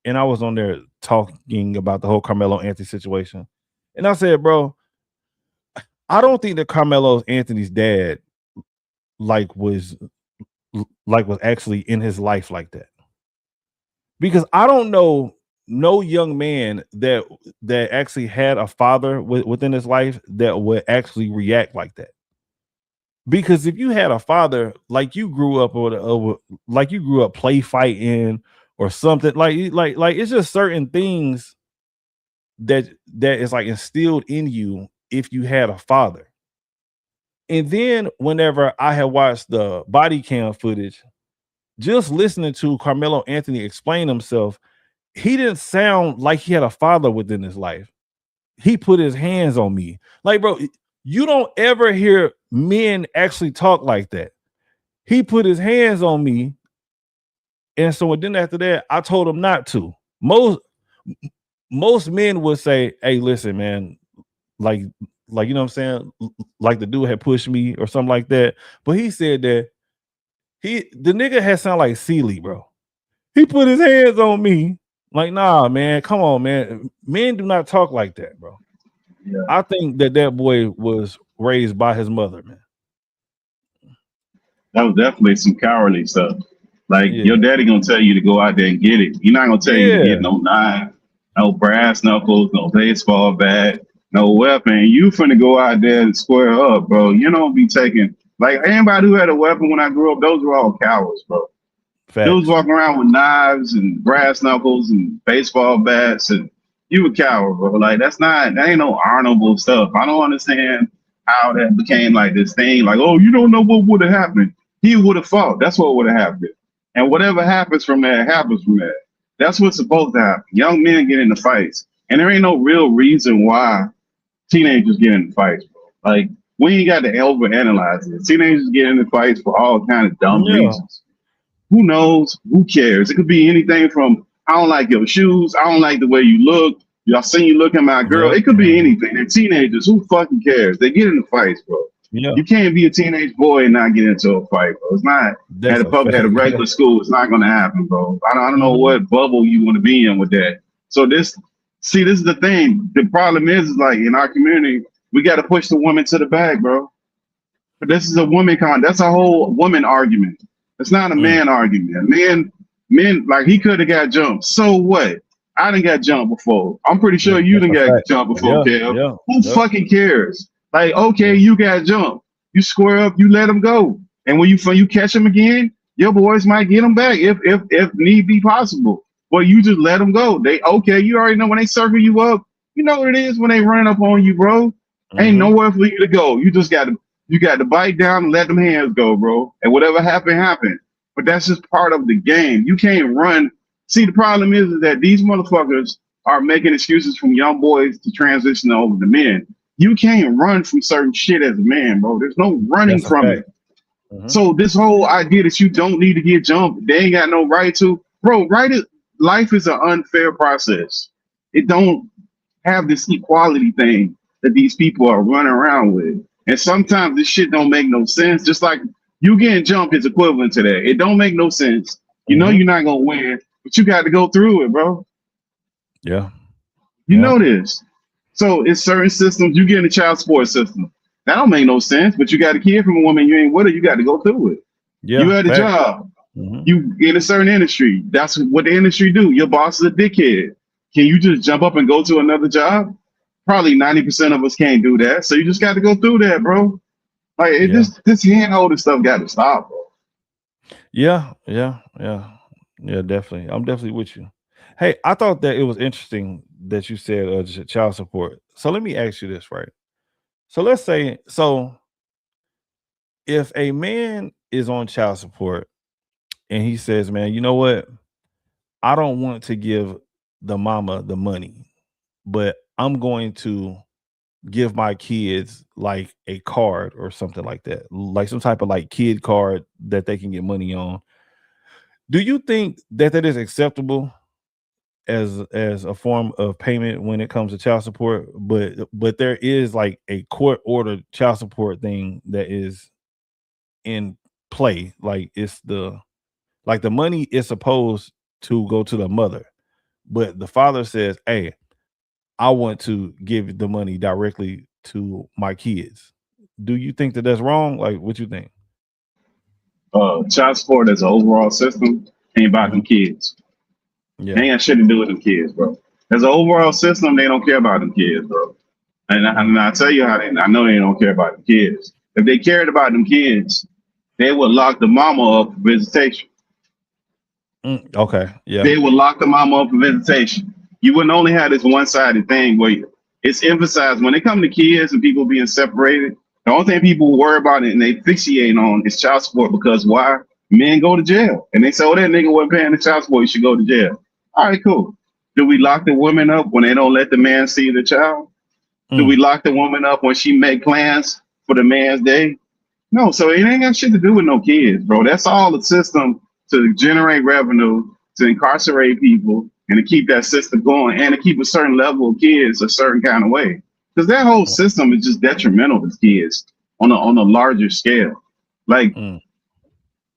and I was on there talking about the whole Carmelo Anthony situation, and I said, bro, I don't think that Carmelo Anthony's dad was actually in his life like that, because I don't know no young man that actually had a father within his life that would actually react like that. Because if you had a father like you grew up play fighting or something, like it's just certain things that is like instilled in you if you had a father. And then whenever I had watched the body cam footage, just listening to Carmelo Anthony explain himself, he didn't sound like he had a father within his life. He put his hands on me. Like, bro, You don't ever hear men actually talk like that. He put his hands on me, and so then after that, I told him not to. Most men would say, "Hey, listen, man, like you know what I'm saying? Like the dude had pushed me or something like that." But he said that the nigga had sound like Sealy, bro. He put his hands on me. Like, nah, man, come on, man. Men do not talk like that, bro. Yeah. I think that boy was raised by his mother, man. That was definitely some cowardly stuff. Like Yeah. your daddy gonna tell you to go out there and get it. He's not gonna tell you to get no knife, no brass knuckles, no baseball bat, no weapon. You finna go out there and square up, bro. You don't be taking like anybody who had a weapon when I grew up. Those were all cowards, bro. Dudes walking around with knives and brass knuckles and baseball bats, and you a coward, bro. Like that ain't no honorable stuff. I don't understand how that became like this thing. Like, oh, you don't know what would have happened. He would have fought. That's what would have happened. And whatever happens from there happens from there. That's what's supposed to happen. Young men get into fights, and there ain't no real reason why teenagers get into fights, bro. Like we ain't got to overanalyze it. Teenagers get into fights for all kind of dumb reasons. Who knows? Who cares? It could be anything from I don't like your shoes, I don't like the way you look, y'all seen you look at my girl. It could be anything. They're teenagers. Who fucking cares? They get into fights, bro. Yeah. You can't be a teenage boy and not get into a fight, bro. It's not at a regular school. It's not gonna happen, bro. I don't know what bubble you want to be in with that. So this is the thing. The problem is like in our community, we got to push the woman to the back, bro. But this is a woman that's a whole woman argument. It's not a man argument. Men like he could have got jumped. So what? I done got jumped before. I'm pretty sure you done got jumped before, Kev. Who fucking cares? Like, okay, you got jumped. You square up, you let him go. And when you catch him again, your boys might get him back if need be possible. But you just let them go. You already know when they circle you up, you know what it is when they run up on you, bro. Ain't nowhere for you to go. You just got to bite down and let them hands go, bro. And whatever happened. But that's just part of the game. You can't run. See, the problem is that these motherfuckers are making excuses from young boys to transition over to men. You can't run from certain shit as a man, bro. There's no running from it. So this whole idea that you don't need to get jumped, they ain't got no right to, bro. Life is an unfair process. It don't have this equality thing that these people are running around with. And sometimes this shit don't make no sense. Just like you getting jumped is equivalent to that. It don't make no sense. You know you're not gonna win, but you got to go through it, bro. Yeah. You know this. So it's certain systems. You get in the child support system. That don't make no sense, but you got a kid from a woman you ain't with her, you got to go through it. Yeah, you had a job. You in a certain industry. That's what the industry do. Your boss is a dickhead. Can you just jump up and go to another job? Probably 90% of us can't do that. So you just got to go through that, bro. Like this hand-holding stuff got to stop, bro. Yeah, definitely. I'm definitely with you. Hey, I thought that it was interesting that you said child support. So let me ask you this, right? So let's say, if a man is on child support and he says, man, you know what? I don't want to give the mama the money, but I'm going to give my kids like a card or something like that, like some type of like kid card that they can get money on. Do you think that is acceptable as a form of payment when it comes to child support? But there is like a court ordered child support thing that is in play. Like the money is supposed to go to the mother, but the father says, hey, I want to give the money directly to my kids. Do you think that that's wrong? Like, what you think? Child support as an overall system ain't about them kids. Yeah. They ain't got shit to do with them kids, bro. As an overall system, they don't care about them kids, bro. And I tell you how I know they don't care about them kids. If they cared about them kids, they would lock the mama up for visitation. Okay. Yeah. They would lock the mama up for visitation. You wouldn't only have this one-sided thing where it's emphasized when they come to kids and people being separated. The only thing people worry about and they fixate on is child support, because why? Men go to jail. And they say, oh, that nigga wasn't paying the child support, you should go to jail. All right, cool. Do we lock the women up when they don't let the man see the child? Do we lock the woman up when she make plans for the man's day? No, so it ain't got shit to do with no kids, bro. That's all the system to generate revenue, to incarcerate people, and to keep that system going, and to keep a certain level of kids a certain kind of way. Because that whole system is just detrimental to kids on a larger scale. Like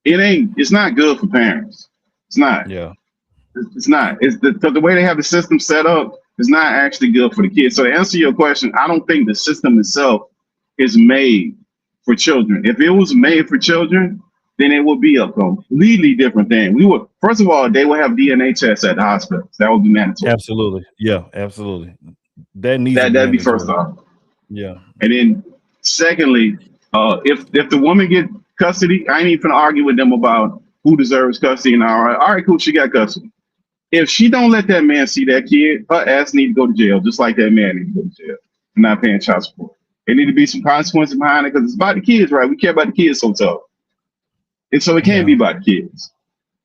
it's not good for parents. It's not. Yeah. It's not. It's the way they have the system set up is not actually good for the kids. So to answer your question, I don't think the system itself is made for children. If it was made for children, then it would be a completely different thing. We would, first of all, they would have DNA tests at the hospitals. That would be mandatory. Absolutely. Yeah, absolutely. That needs to be That'd be first mandatory. off. Yeah. And then secondly, if the woman get custody, I ain't even gonna argue with them about who deserves custody and all right, cool, she got custody. If she don't let that man see that kid, her ass need to go to jail, just like that man need to go to jail for not paying child support. There need to be some consequences behind it because it's about the kids, right? We care about the kids so tough. And so it can't be about the kids.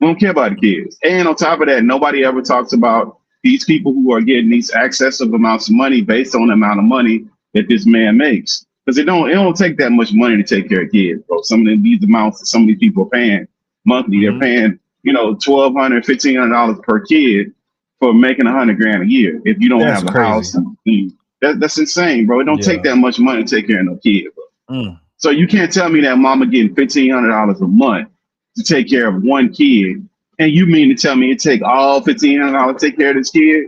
We don't care about the kids. And on top of that, nobody ever talks about these people who are getting these excessive amounts of money based on the amount of money that this man makes. Because it don't take that much money to take care of kids, bro. Some of these amounts that some of these people are paying monthly, they're paying, $1,200, $1,500 per kid for making $100,000 a year. If you don't have a house, that's insane, bro. It don't take that much money to take care of no kid, bro. So you can't tell me that mama getting $1,500 a month to take care of one kid, and you mean to tell me it take all $1,500 to take care of this kid?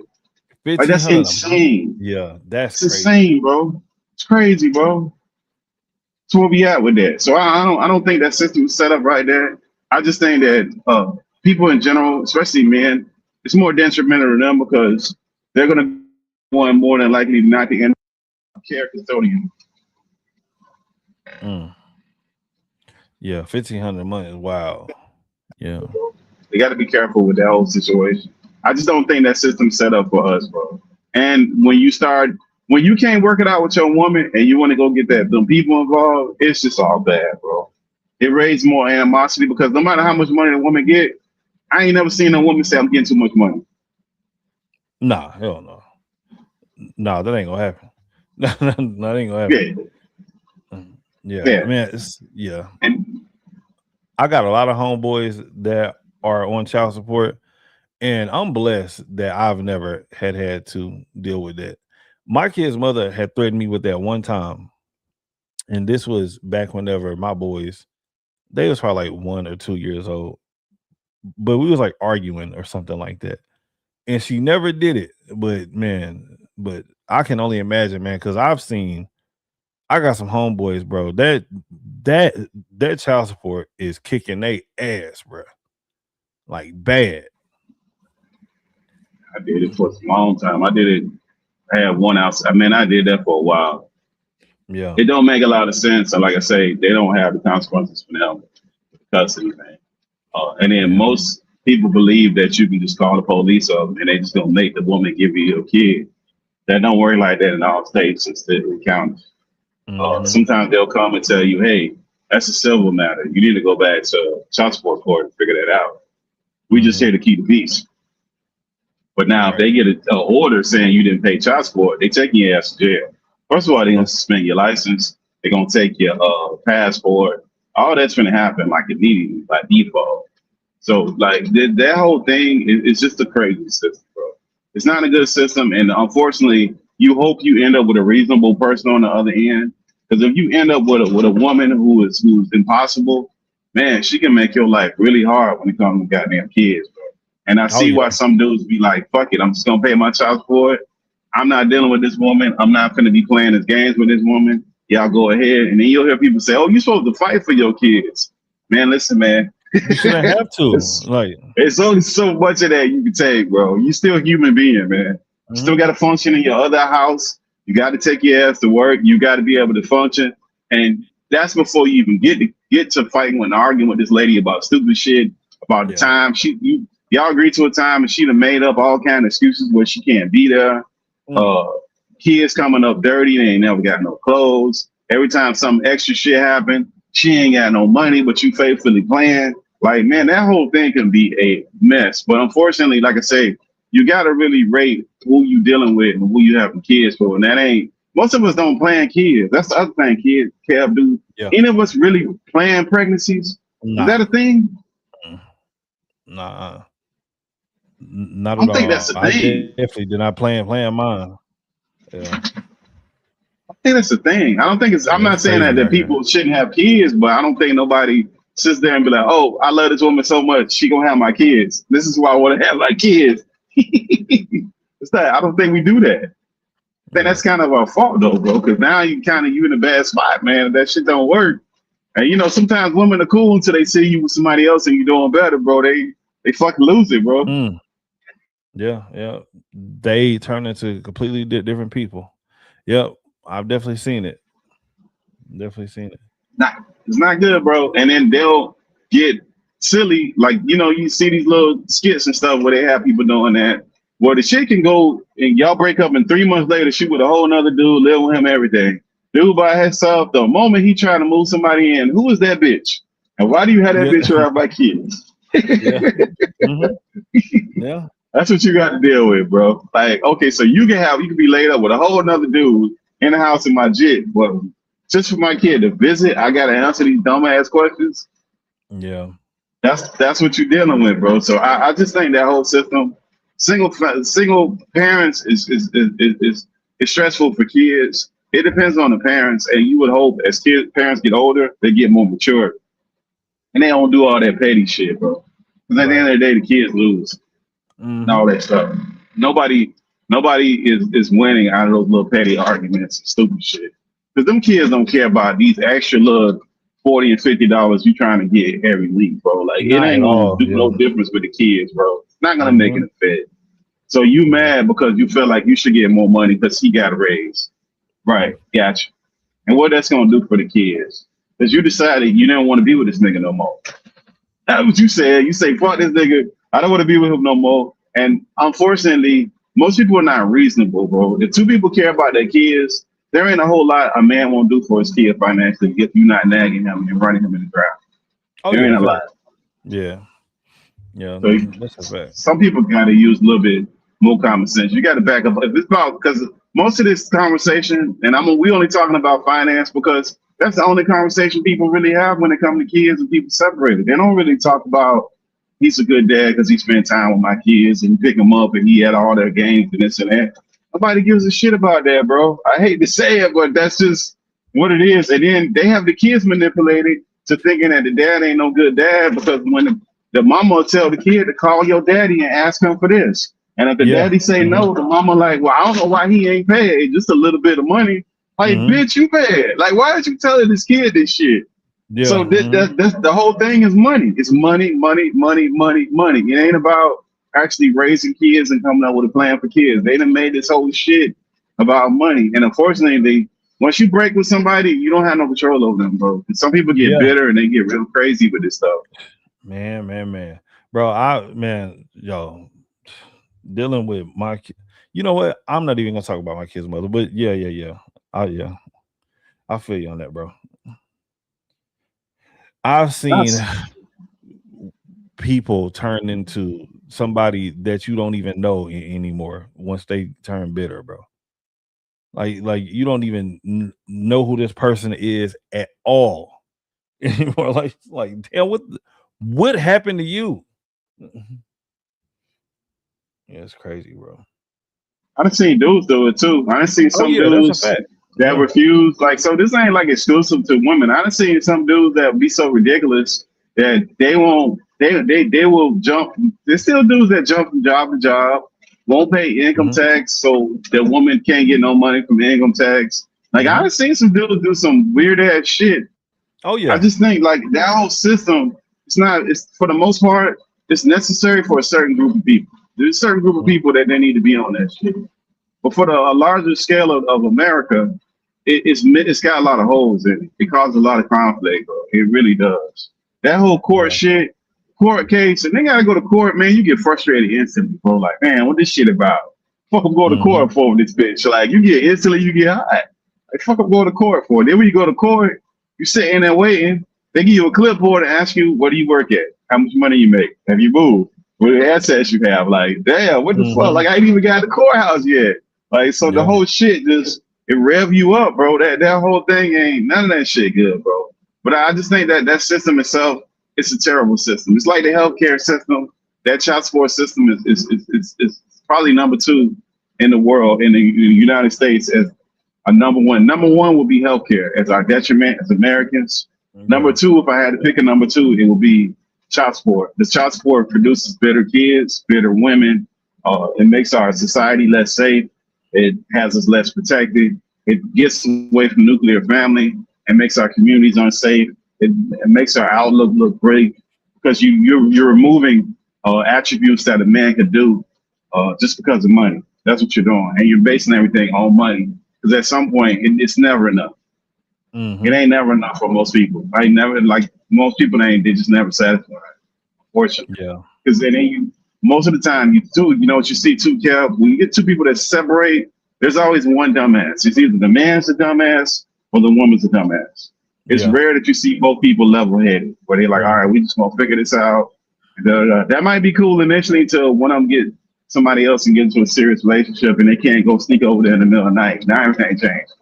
Like, that's insane. Yeah, that's insane, bro. It's crazy, bro. So where we at with that? So I don't think that system is set up right there. I just think that people in general, especially men, it's more detrimental to them because they're gonna want more than likely not to end up care custodian. Yeah, $1,500 a month is wild. Yeah. They got to be careful with that whole situation. I just don't think that system's set up for us, bro. And when you can't work it out with your woman and you want to go get them people involved, it's just all bad, bro. It raises more animosity because no matter how much money the woman get, I ain't never seen a woman say I'm getting too much money. Nah, hell no. Nah, that ain't gonna happen. No, that ain't gonna happen. Yeah. Man, I got a lot of homeboys that are on child support, and I'm blessed that I've never had to deal with that. My kid's mother had threatened me with that one time, and this was back whenever my boys, they was probably like 1 or 2 years old, but we was like arguing or something like that, and she never did it. But I can only imagine, man, because I got some homeboys, bro. That child support is kicking they ass, bro. Like bad. I did it for a long time. I had one outside. I mean, I did that for a while. Yeah. It don't make a lot of sense. And like I say, they don't have the consequences for them custody thing. And then most people believe that you can just call the police up and they just gonna make the woman give you your kid. That don't work like that in all states and state counties. Sometimes they'll come and tell you, hey, that's a civil matter. You need to go back to child support court and figure that out. We just here to keep the peace. But now if they get an order saying you didn't pay child support, they take your ass to jail. First of all, they're going to suspend your license. They're going to take your passport. All that's going to happen like immediately by default. So like that whole thing is just a crazy system, bro. It's not a good system. And unfortunately, you hope you end up with a reasonable person on the other end. Because if you end up with a woman who's impossible, man, she can make your life really hard when it comes to goddamn kids, bro. And I see why some dudes be like, fuck it, I'm just gonna pay my child support. I'm not dealing with this woman. I'm not gonna be playing these games with this woman. Y'all go ahead. And then you'll hear people say, oh, you're supposed to fight for your kids. Man, listen, man. You shouldn't have to. It's only so much of that you can take, bro. You're still a human being, man. You still got to function in your other house. You got to take your ass to work. You got to be able to function. And that's before you even get to fighting and arguing with this lady about stupid shit, about the time y'all agreed to a time and she done made up all kind of excuses where she can't be there. Kids coming up dirty, they ain't never got no clothes. Every time some extra shit happen, she ain't got no money, but you faithfully planned. Like, man, that whole thing can be a mess. But unfortunately, like I say, you got to really rate who you dealing with and who you having kids for. And that ain't most of us don't plan kids. That's the other thing, kids. Kev, do Yeah. any of us really plan pregnancies? Is that a thing? Nah, not I at don't think that's all. a I thing. definitely did not plan mine. Yeah. I think that's the thing. I don't think it's. I'm Yeah, it's not saying crazy that out here. people shouldn't have kids, but I don't think nobody sits there and be like, "Oh, I love this woman so much, she gonna have my kids. This is why I want to have my kids." It's that I don't think we do that. I think that's kind of our fault though, bro. Because now you in a bad spot, man. That shit don't work. And you know, sometimes women are cool until they see you with somebody else and you're doing better, bro. They fucking lose it, bro. Yeah. They turn into completely different people. Yep, I've definitely seen it. Definitely seen it. It's not good, bro. And then they'll get silly, like you see these little skits and stuff where they have people doing that. Where the chick can go and y'all break up, and 3 months later she with a whole nother dude, live with him, everything. Dude by herself. The moment he trying to move somebody in, who is that bitch? And why do you have that bitch around my kids? Yeah. That's what you got to deal with, bro. Like, okay, so you can be laid up with a whole nother dude in the house in my jet, but just for my kid to visit, I gotta answer these dumbass questions. Yeah. That's what you're dealing with, bro. So I just think that whole system, single parents is stressful for kids. It depends on the parents, and you would hope as parents get older, they get more mature, and they don't do all that petty shit, bro. Because at the end of the day, the kids lose and all that stuff. Nobody is winning out of those little petty arguments and stupid shit. Because them kids don't care about these extra little $40 and $50 you trying to get every week, bro. Like it Not ain't at gonna all, do no difference with the kids, bro. It's not gonna make it a fit. So you mad because you feel like you should get more money because he got a raise. Right, gotcha. And what that's gonna do for the kids? Because you decided you didn't want to be with this nigga no more. That's what you said. You say, fuck this nigga. I don't want to be with him no more. And unfortunately, most people are not reasonable, bro. If two people care about their kids, there ain't a whole lot a man won't do for his kid financially if you're not nagging him and running him in the ground. There ain't a lot. Yeah. So That's a fact. some people got to use a little bit more common sense. You got to back up. If it's about, because most of this conversation, and we only talking about finance because that's the only conversation people really have when it comes to kids and people separated. They don't really talk about he's a good dad because he spent time with my kids and pick them up and he had all their games and this and that. Nobody gives a shit about that, bro. I hate to say it, but that's just what it is. And then they have the kids manipulated to thinking that the dad ain't no good dad because when the mama will tell the kid to call your daddy and ask him for this. And if the daddy say no, the mama like, well, I don't know why he ain't paid, just a little bit of money. Like, bitch, you paid. Like, why did you telling this kid this shit? Yeah. So that's the whole thing is money. It's money. It ain't about actually raising kids and coming up with a plan for kids. They done made this whole shit about money. And unfortunately, once you break with somebody, you don't have no control over them, bro. And some people get bitter and they get real crazy with this stuff. Man. Bro, yo, dealing with my you know what? I'm not even gonna talk about my kid's mother, but yeah. I feel you on that, bro. I've seen people turn into somebody that you don't even know anymore once they turn bitter, bro. Like you don't even know who this person is at all anymore. Like damn, what happened to you? Yeah, it's crazy, bro. I done seen dudes do it too. I done seen some dudes that refuse. Like, so this ain't like exclusive to women. I done seen some dudes that be so ridiculous that they won't. They will jump. There's still dudes that jump from job to job, won't pay income tax, so the woman can't get no money from income tax. Like I done seen some dudes do some weird ass shit. Oh yeah. I just think like that whole system. It's for the most part. It's necessary for a certain group of people. There's a certain group of people that they need to be on that shit. But for the larger scale of America, it's got a lot of holes in it. It causes a lot of conflict, bro. It really does. That whole court shit, court case, and they gotta go to court, man. You get frustrated instantly, bro. Like, man, what this shit about? Fuck, I'm going to court for this bitch. Like, you get hot. Like, fuck, I'm going to court for. Then when you go to court, you sitting there waiting. They give you a clipboard and ask you, where do you work at? How much money you make? Have you moved? What assets you have? Like, damn, what the fuck? Like, I ain't even got to the courthouse yet. Like, so the whole shit just It rev you up, bro. That whole thing ain't none of that shit good, bro. But I just think that system itself, it's a terrible system. It's like the healthcare system. That child support system is probably number 2 in the world in the United States as a number 1. Number 1 would be healthcare as our detriment as Americans. Number 2, if I had to pick a number 2, it would be child support. The child support produces bitter kids, bitter women. It makes our society less safe. It has us less protected. It gets away from nuclear family and makes our communities unsafe. It makes our outlook look great because you're removing attributes that a man could do just because of money. That's what you're doing, and you're basing everything on money. Because at some point, it's never enough. It ain't never enough for most people. I never like most people. They just never satisfied. Unfortunately, Yeah. Because then most of the time, you know what you see too, Kev. When you get 2 people that separate, there's always one dumbass. It's either the man's a dumbass or the woman's a dumbass. It's rare that you see both people level-headed, where they're like, all right, we just gonna figure this out. That might be cool initially until one of them get somebody else and get into a serious relationship and they can't go sneak over there in the middle of the night. Now everything changed.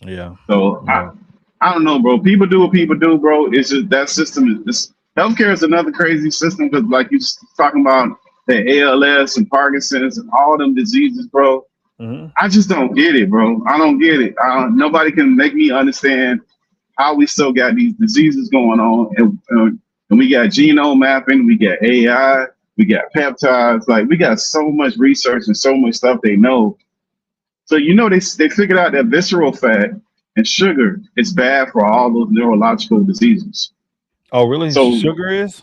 Yeah. So I don't know, bro. People do what people do, bro. It's just that system is healthcare is another crazy system because like you talking about the ALS and Parkinson's and all them diseases, bro. I just don't get it, bro. I don't get it. Nobody can make me understand how we still got these diseases going on, and we got genome mapping, we got AI, we got peptides. Like we got so much research and so much stuff they know. So they figured out that visceral fat and sugar is bad for all those neurological diseases. Oh, really? So sugar is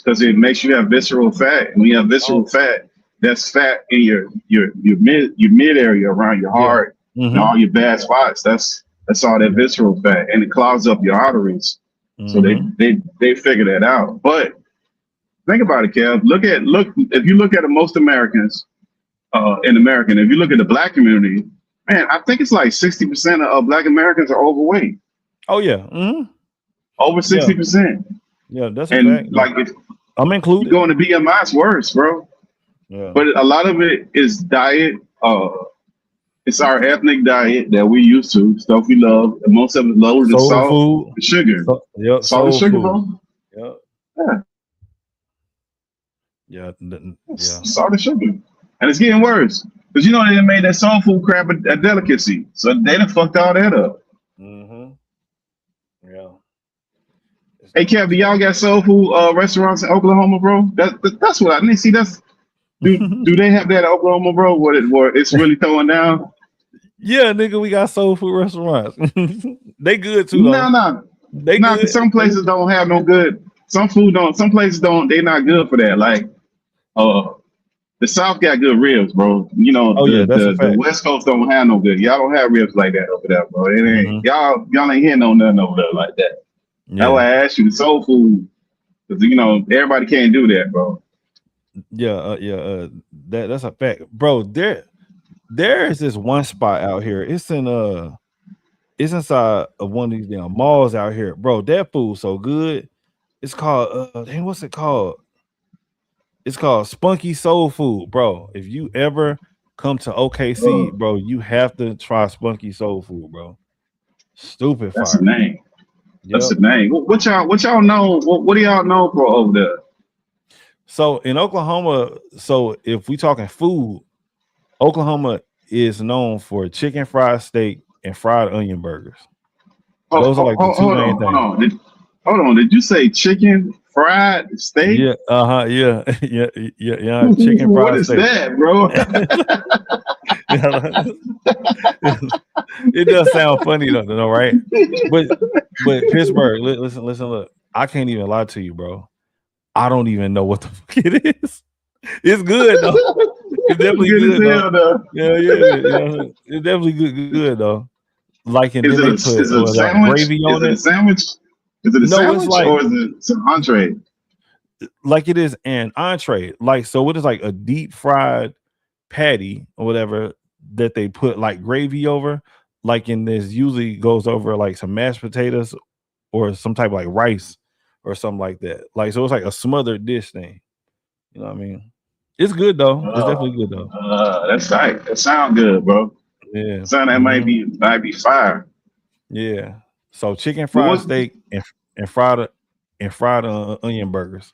because it makes you have visceral fat, and when you have visceral fat, that's fat in your mid area around your heart and all your bad spots. That's all that visceral fat, and it clogs up your arteries. So they figured that out. But think about it, Kev. If you look at most Americans in America, and if you look at the Black community, man, I think it's like 60% of Black Americans are overweight. Oh yeah, over 60%. Yeah, that's a and fact. like if I'm included. Going to BMI, it's worse, bro. Yeah. But a lot of it is diet. It's our ethnic diet that we used to, stuff we love. And most of it loaded in salt food, and sugar. Yep, Salt and sugar, food. bro. Yep. Yeah. Yeah. Salt and sugar. And it's getting worse. Because they done made that soul food crap a delicacy. So they done fucked all that up. Yeah. Hey, Kev, do y'all got soul food restaurants in Oklahoma, bro? That's what I need. See, do they have that in Oklahoma, bro? Where it's really throwing down? Yeah, nigga, we got soul food restaurants. They good too, though. No. They No, good. some places don't have no good. Some places don't. They're not good for that. Like, the South got good ribs, bro. The West Coast don't have no good. Y'all don't have ribs like that over there, bro. It ain't y'all ain't hearing nothing over there like that. Yeah. That's why I asked you the soul food, because everybody can't do that, bro. Yeah, that's a fact, bro. There is this one spot out here. It's inside of one of these damn malls out here, bro. That food's so good. It's called what's it called? It's called Spunky Soul Food, bro. If you ever come to OKC, bro, you have to try Spunky Soul Food, bro. Stupid. That's fire. the name. That's the name. What y'all know? What do y'all know for over there? So in Oklahoma, if we talking food, Oklahoma is known for chicken fried steak and fried onion burgers. Those are like the two main things. Hold on. Did you say chicken fried steak? Yeah. Yeah. Chicken fried What is steak. that, bro? It does sound funny though, right? But Pittsburgh, listen, look. I can't even lie to you, bro. I don't even know what the fuck it is. It's good though. It's definitely good though. Yeah. It's definitely good though. Like, and Is then it they put a sandwich? gravy on it. Is it a sandwich? Is it a sandwich or is it some entree? Like it is an entree. Like, so it is like a deep fried patty or whatever that they put like gravy over. Like, and this usually goes over like some mashed potatoes or some type of like rice or something like that. Like, so it's like a smothered dish thing. You know what I mean? It's good though. It's definitely good though. That's tight. That sound good, bro. Yeah. Sound that might be fire. Yeah. So chicken But fried what steak and fried onion burgers.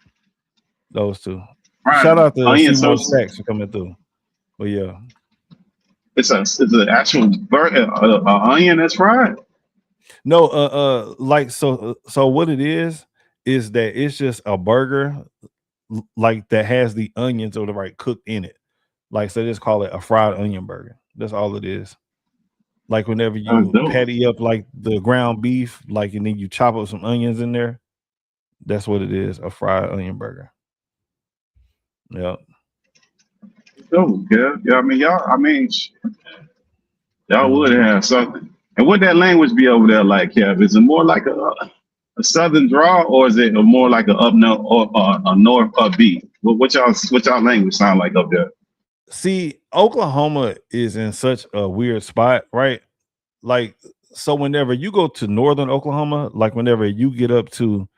Those two. Shout fried out to onion Seymour toast? Stacks for coming through. But yeah. It's an actual burger, onion that's fried. No, like so what it is that it's just a burger like that has the onions or the right cooked in it. Like so just call it a fried onion burger. That's all it is. Like whenever That's you dope. patty up like the ground beef, like and then you chop up some onions in there. That's what it is, a fried onion burger. Yeah. Dope, yeah. Yeah, y'all would have something. And what that language be over there like, Kev? Is it more like a southern draw, or is it more like a up north or a north upbeat? What y'all language sound like up there? See, Oklahoma is in such a weird spot, right? Like, so whenever you go to northern Oklahoma, like whenever you get up to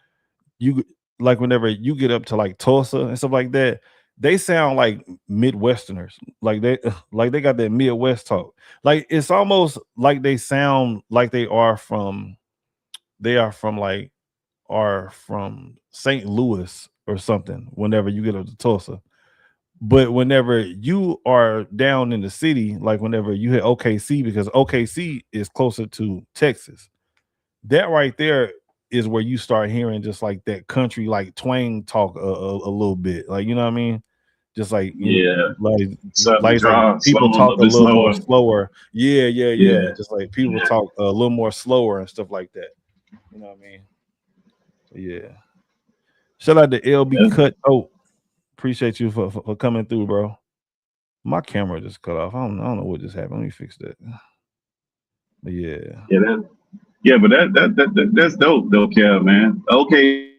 like Tulsa and stuff like that, they sound like Midwesterners. Like they got that Midwest talk. Like it's almost like they sound like they are from St. Louis or something whenever you get up to Tulsa. But whenever you are down in the city, like whenever you hit OKC, because OKC is closer to Texas, that right there is where you start hearing just like that country like twang talk a little bit, like you know what I mean, just like Yeah. Southern like draw, people slow, a talk little a bit little more slower. slower. Yeah, Yeah. just like people talk a little more slower and stuff like that. You know what I mean? Yeah. Shout out to LB Yeah. Cut. Oh, appreciate you for coming through, bro. My camera just cut off. I don't know what just happened. Let me fix that. But yeah. But that's dope though, Kev, man. Okay,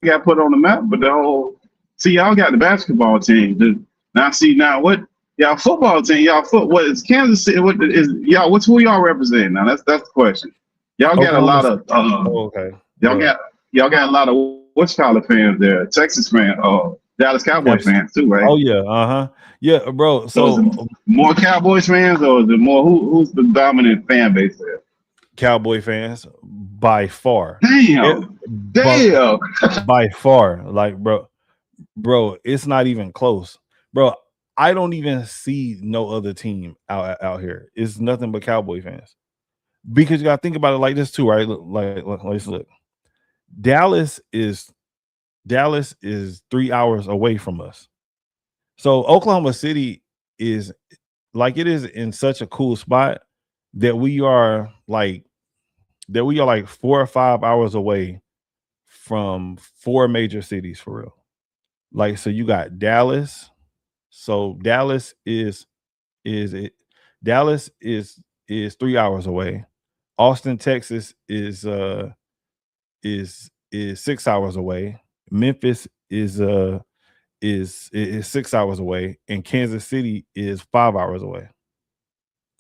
got put on the map, but y'all got the basketball team. Now what y'all football team? What is Kansas City? What's who y'all represent? Now that's the question. Y'all got a Oklahoma. lot of Okay. y'all got a lot of what's called fans there, Texas fans, Dallas Cowboy fans too, right? Oh yeah, yeah, bro. So is it more Cowboys fans, or is it more who's the dominant fan base there? Cowboy fans by far. Damn. By far. Like, bro, it's not even close. Bro, I don't even see no other team out here. It's nothing but Cowboy fans. Because you gotta think about it like this too, right? Let's look. Dallas is 3 hours away from us. So Oklahoma City is like it is in such a cool spot that we are like 4 or 5 hours away from 4 major cities for real. Like, so you got Dallas. So Dallas is 3 hours away. Austin, Texas is 6 hours away. Memphis is 6 hours away, and Kansas City is 5 hours away.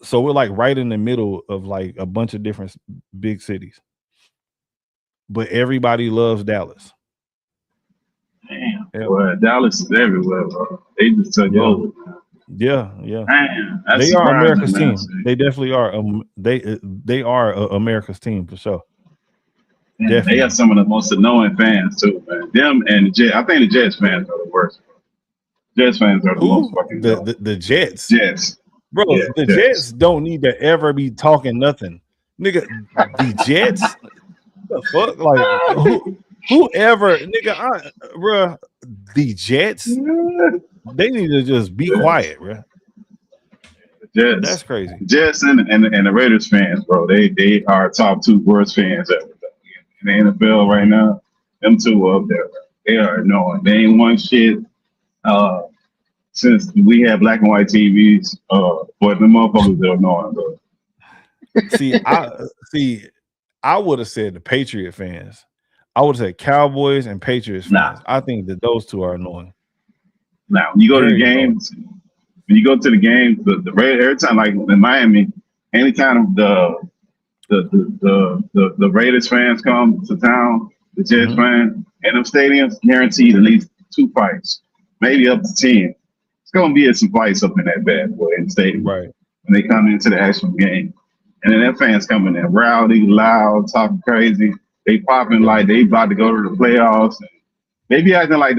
So we're like right in the middle of like a bunch of different big cities, but everybody loves Dallas. Damn, boy, Dallas is everywhere, bro. They just took over. Yeah. Man, They are America's team. man. They definitely are. They are America's team for sure. Man, they have some of the most annoying fans too, man. Them and the Jets. I think the Jets fans are the worst. Jets fans are the most fucking the Jets. Jets. Bro, Yeah, the Jets don't need to ever be talking nothing. Nigga, the Jets? What the fuck? Like whoever, nigga, bro, the Jets, they need to just be quiet, bro. Jets. That's crazy. Jets and the Raiders fans, bro. They are top 2 worst fans ever in the NFL right now. Them two are up there. They are annoying. They ain't won shit since we had black and white TVs. But the motherfuckers are annoying, bro. I would have said the Patriot fans. I would have said Cowboys and Patriots fans. I think that those two are annoying. Now, when you go to the games, the Raiders, every time, like in Miami, anytime the Raiders fans come to town, the Jets fans, and them stadiums guaranteed at least 2 fights, maybe up to 10. it's gonna be some fights up in that bad boy in the stadium Right. when they come into the actual game. And then that fans coming in rowdy, loud, talking crazy. They popping like they about to go to the playoffs. And they be acting like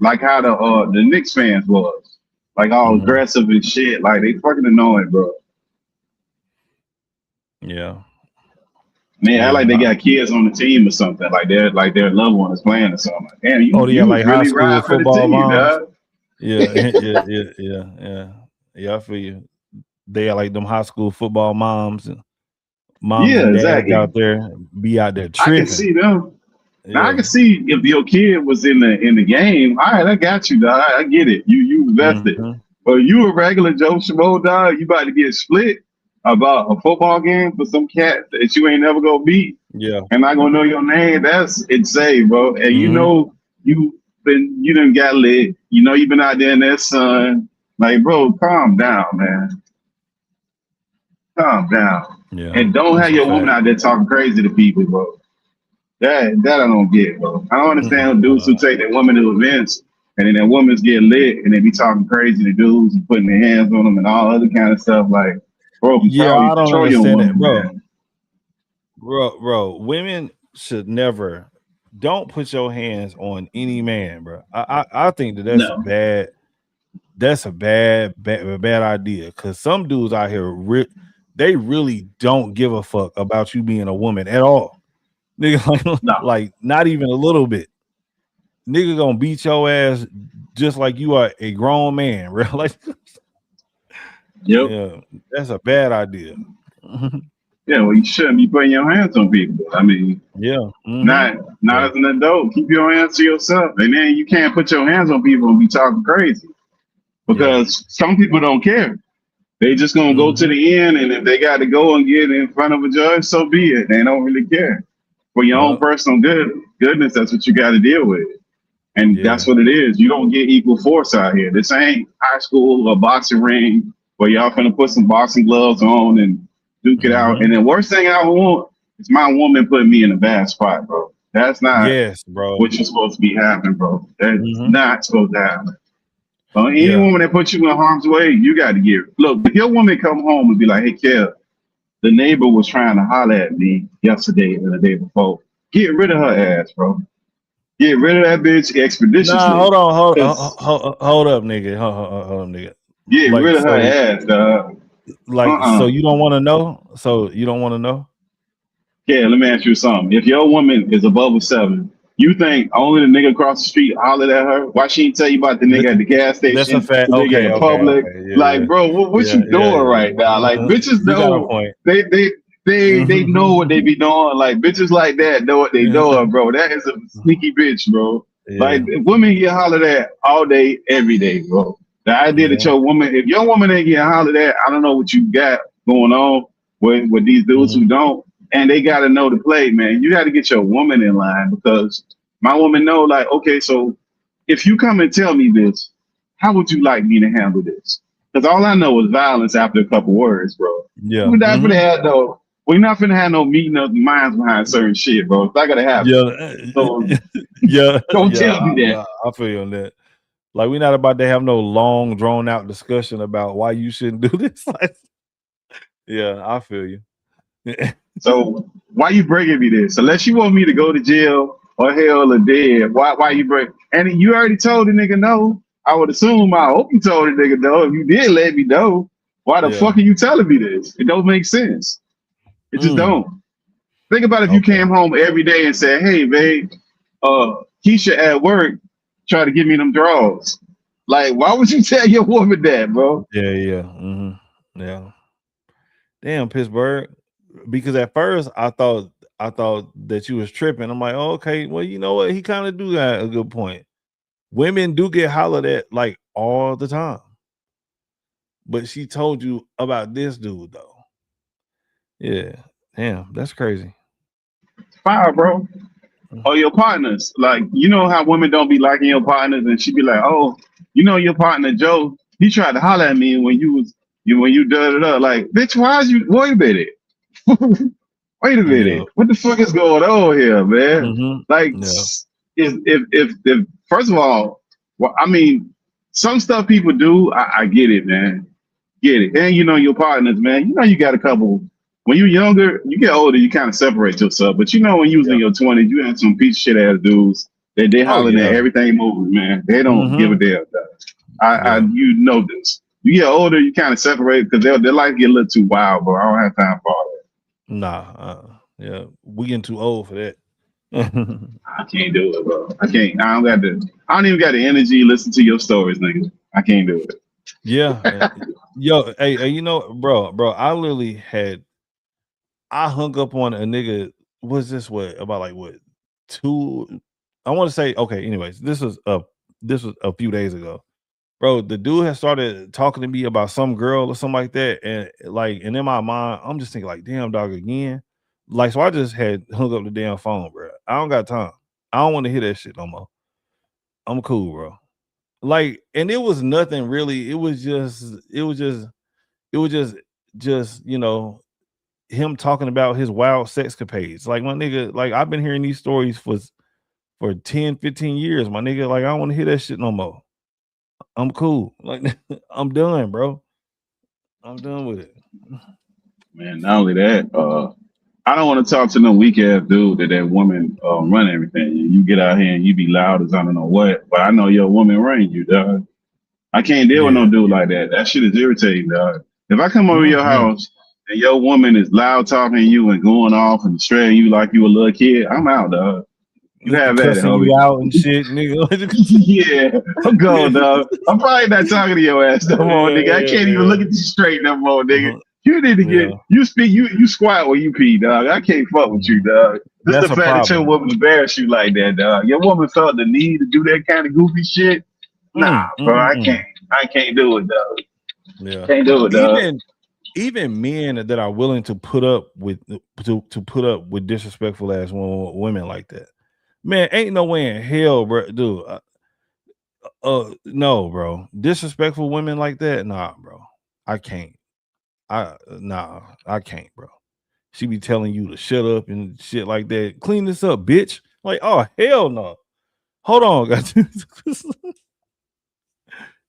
like how the Knicks fans was. Like all aggressive and shit. Like they fucking annoying, bro. Yeah. Man, act like they got kids on the team or something. Like their loved one is playing or something. Like, damn, you like high really school ride for the football team, moms. dog. Yeah, I feel you. They are like them high school football moms and moms Yeah, and dads exactly. out there I can tripping. see them. Now I Yeah. can see if your kid was in the game. All right, I got you, dog. I get it. You invested. But you a regular Joe Schmo, dog. You about to get split about a football game for some cat that you ain't never gonna beat. Yeah. And not gonna know your name. That's insane, bro. And you know you done got lit. You know you've been out there in that sun. Like, bro, calm down, man. Calm down. Yeah. And don't That's have a your woman fact. out there talking crazy to people, bro. That I don't get, bro. I don't understand dudes who take their women to events and then their women's get lit and they be talking crazy to dudes and putting their hands on them and all other kind of stuff. Like, bro, Yeah, I don't control your understand that, woman, bro. man. Bro, women should never don't put your hands on any man, bro. I think that's No. bad. That's a bad idea because some dudes out here they really don't give a fuck about you being a woman at all. Nigga, like not even a little bit. Nigga gonna beat your ass just like you are a grown man, bro. Like, yeah, that's a bad idea. Yeah, well, you shouldn't be putting your hands on people. I mean, not as an adult. Keep your hands to yourself, and then you can't put your hands on people and be talking crazy because some people don't care. They just gonna go to the end, and if they got to go and get in front of a judge, so be it. They don't really care. For your own personal goodness, that's what you got to deal with, and that's what it is. You don't get equal force out here. This ain't high school or boxing ring where y'all finna put some boxing gloves on and duke it out. And the worst thing I want is my woman putting me in a bad spot, bro. That's not what you're supposed to be happening, bro. That's not supposed to happen. Any woman that puts you in harm's way, you got to get. Look, if your woman come home and be like, "Hey, Kev, the neighbor was trying to holler at me yesterday and the day before," get rid of her ass, bro. Get rid of that bitch expeditiously. Nah, hold up, nigga. Hold up, nigga. Get rid of her ass, dog. So you don't want to know? So you don't want to know? Yeah, let me ask you something. If your woman is above a 7, you think only the nigga across the street hollered at her? Why she ain't tell you about the nigga at the gas station? That's a fact. The nigga in public. Okay. Bro, what you doing right now? Like, bitches know they know what they be doing. Like, bitches like that know what they doing, bro. That is a sneaky bitch, bro. Like, women get hollered at all day, every day, bro. The idea that your woman, if your woman ain't getting hollered at, I don't know what you got going on with these dudes who don't. And they got to know the play, man. You got to get your woman in line because my woman know, like, okay, so if you come and tell me this, how would you like me to handle this? Because all I know is violence after a couple words, bro. Yeah. We're not gonna have we're not gonna have no meeting of the minds behind certain shit, bro. It's not gonna happen. So, don't tell me that. I feel you on that. Like, we're not about to have no long, drawn out discussion about why you shouldn't do this. Yeah, I feel you. So why you bringing me this? Unless you want me to go to jail or hell or dead, why you bring? And you already told the nigga no. I would assume. I hope you told the nigga no. If you did, let me know. Why the fuck are you telling me this? It don't make sense. It just don't. Think about if you came home every day and said, "Hey, babe, Keisha at work try to give me them draws." Like, why would you tell your woman that, bro? Yeah. Damn, Pittsburgh. Because at first I thought that you was tripping. I'm like, oh, okay, well, you know what? He kind of do got a good point. Women do get hollered at like all the time. But she told you about this dude though. Yeah. Damn, that's crazy. Fire, bro. Or your partners. Like, you know how women don't be liking your partners, and she be like, "Oh, you know your partner Joe, he tried to holler at me when you did it up." Like, bitch, wait a minute. Wait a minute. What the fuck is going on here, man? Like, if first of all, well, I mean, some stuff people do, I get it, man. Get it. And you know your partners, man. You know you got a couple. When you're younger, you get older, you kind of separate yourself. But you know when you was in your 20s, you had some piece of shit ass dudes that they Oh hollering at yeah. everything moving, man. They don't give a damn. You know this. You get older, you kind of separate because their life get a little too wild, bro. I don't have time for all that. Nah, yeah, we getting too old for that. I can't do it, bro. I can't. I don't even got the energy to listen to your stories, nigga. I can't do it. Yeah, yo, hey, you know, bro, I literally I hung up on a nigga. Was this what about like what 2? I want to say okay. Anyways, this was a few days ago, bro. The dude had started talking to me about some girl or something like that, and in my mind, I'm just thinking like, damn dog again. Like, so I just had hung up the damn phone, bro. I don't got time. I don't want to hear that shit no more. I'm cool, bro. Like, and it was nothing really. It was just you know, him talking about his wild sex capades. Like, my nigga, like I've been hearing these stories for 10, 15 years, my nigga. Like, I don't want to hear that shit no more. I'm cool. Like, I'm done, bro. I'm done with it. Man, not only that, I don't want to talk to no weak ass dude that woman run everything. You get out here and you be loud as I don't know what, but I know your woman ran you, dog. I can't deal with no dude like that. That shit is irritating, dog. If I come over your house and your woman is loud talking to you and going off and straying you like you a little kid, I'm out, dog. You have at it, Cussing you homie. out and shit, nigga. Yeah, I'm going, dog. I'm probably not talking to your ass no more, nigga. I can't even look at you straight no more, nigga. You need to get you squat when you pee, dog. I can't fuck with you, dog. Just That's the a fact that your problem. woman embarrassed you like that, dog. Your woman felt the need to do that kind of goofy shit. Nah, bro, I can't do it, dog. Yeah. Can't do it, dog. Even men that are willing to put up with disrespectful ass women like that, man, ain't no way in hell, bro, dude. No, bro. Disrespectful women like that, nah, bro. I can't. I can't, bro. She be telling you to shut up and shit like that. Clean this up, bitch. Like, oh hell no. Hold on, guys.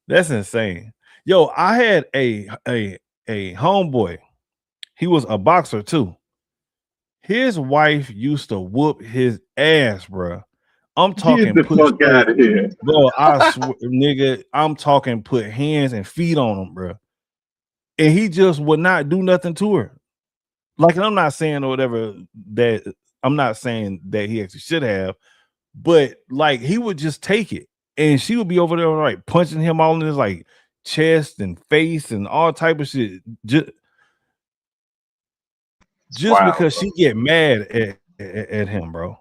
That's insane. Yo, I had a homeboy. He was a boxer too. His wife used to whoop his ass, bro. I'm Get talking the fuck out of here. bro. I swear, nigga, I'm talking put hands and feet on him, bro. And he just would not do nothing to her. Like, and I'm not saying or whatever that I'm not saying that he actually should have, but like he would just take it, and she would be over there like punching him all in his like chest and face and all type of shit. Just Wow, because bro. she get mad at him, bro.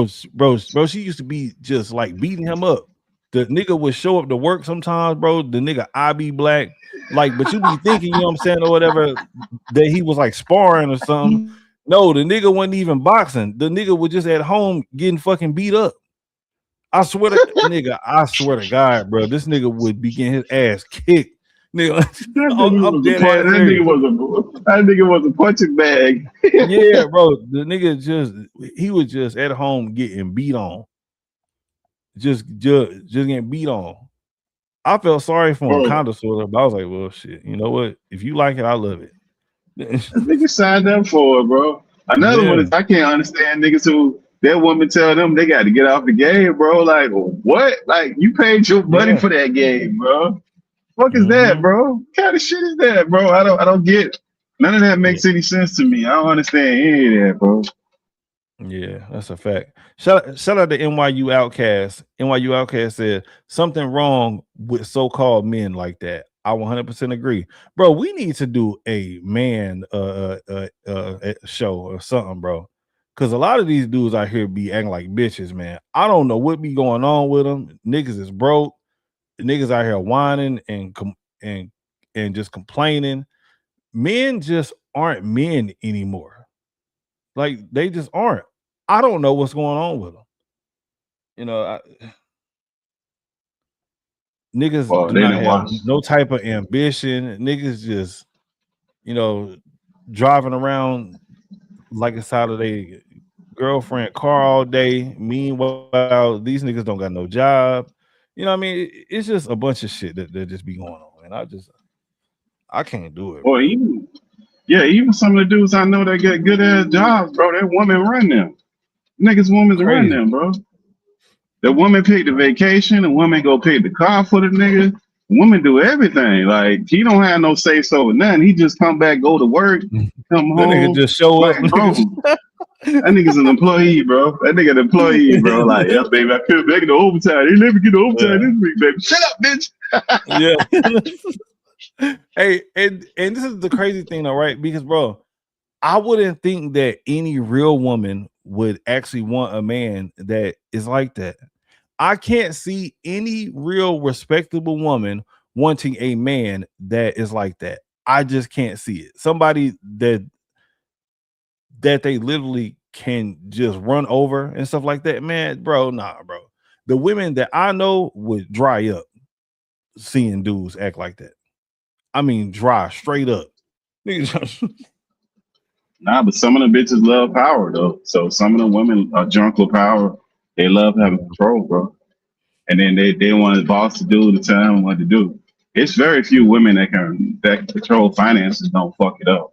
She used to be just like beating him up. The nigga would show up to work sometimes, bro. The nigga I be black, like, but you be thinking, you know what I'm saying, or whatever, that he was like sparring or something. No, the nigga wasn't even boxing. The nigga was just at home getting fucking beat up. I swear to God, bro, this nigga would be getting his ass kicked. Nigga, I'm dead ass serious. That nigga was a punching bag. Yeah, bro. The nigga he was just at home getting beat on. Just getting beat on. I felt sorry for him, Bro, kind of sort of, but I was like, well, shit, you know what? If you like it, I love it. that nigga signed up for it, bro. Another one Yeah. is I can't understand niggas who that woman tell them they got to get off the game, bro. Like, what? Like, you paid your money for that game, bro. Fuck is that, bro? What kind of shit is that, bro? I don't get it. None of that makes any sense to me. I don't understand any of that, bro. Yeah, that's a fact. Shout out to NYU Outcast. NYU Outcast said something wrong with so-called men like that. I 100% agree, bro. We need to do a man show or something, bro. Because a lot of these dudes out here be acting like bitches, man. I don't know what be going on with them. Niggas is broke. Niggas out here whining and just complaining. Men just aren't men anymore. Like, they just aren't. I don't know what's going on with them. You know, niggas Well, do they not don't have watch. no type of ambition. Niggas just, you know, driving around like inside of their girlfriend car all day. Meanwhile, these niggas don't got no job. You know what I mean? It's just a bunch of shit that just be going on, and I can't do it. Or even some of the dudes I know that get good ass jobs, bro. That woman run them. Niggas, women run them, bro. The woman pick the vacation, the woman go pick the car for the nigga. The woman do everything. Like he don't have no say so with nothing. He just come back, go to work, come That home. nigga just show up. Like, bro, that nigga's an employee, bro. That nigga an employee, bro. Like, yeah, baby, I couldn't make it to overtime. He never get to overtime this week, baby. Shut up, bitch. Yeah. Hey, and this is the crazy thing, though, right? Because, bro, I wouldn't think that any real woman would actually want a man that is like that. I can't see any real respectable woman wanting a man that is like that. I just can't see it. Somebody that they literally can just run over and stuff like that, man, bro. Nah, bro. The women that I know would dry up seeing dudes act like that. I mean, dry straight up. Nah, but some of the bitches love power though. So some of the women are drunk with power. They love having control, bro. And then they want the boss to do to tell them what to do. It's very few women that can control finances, don't fuck it up.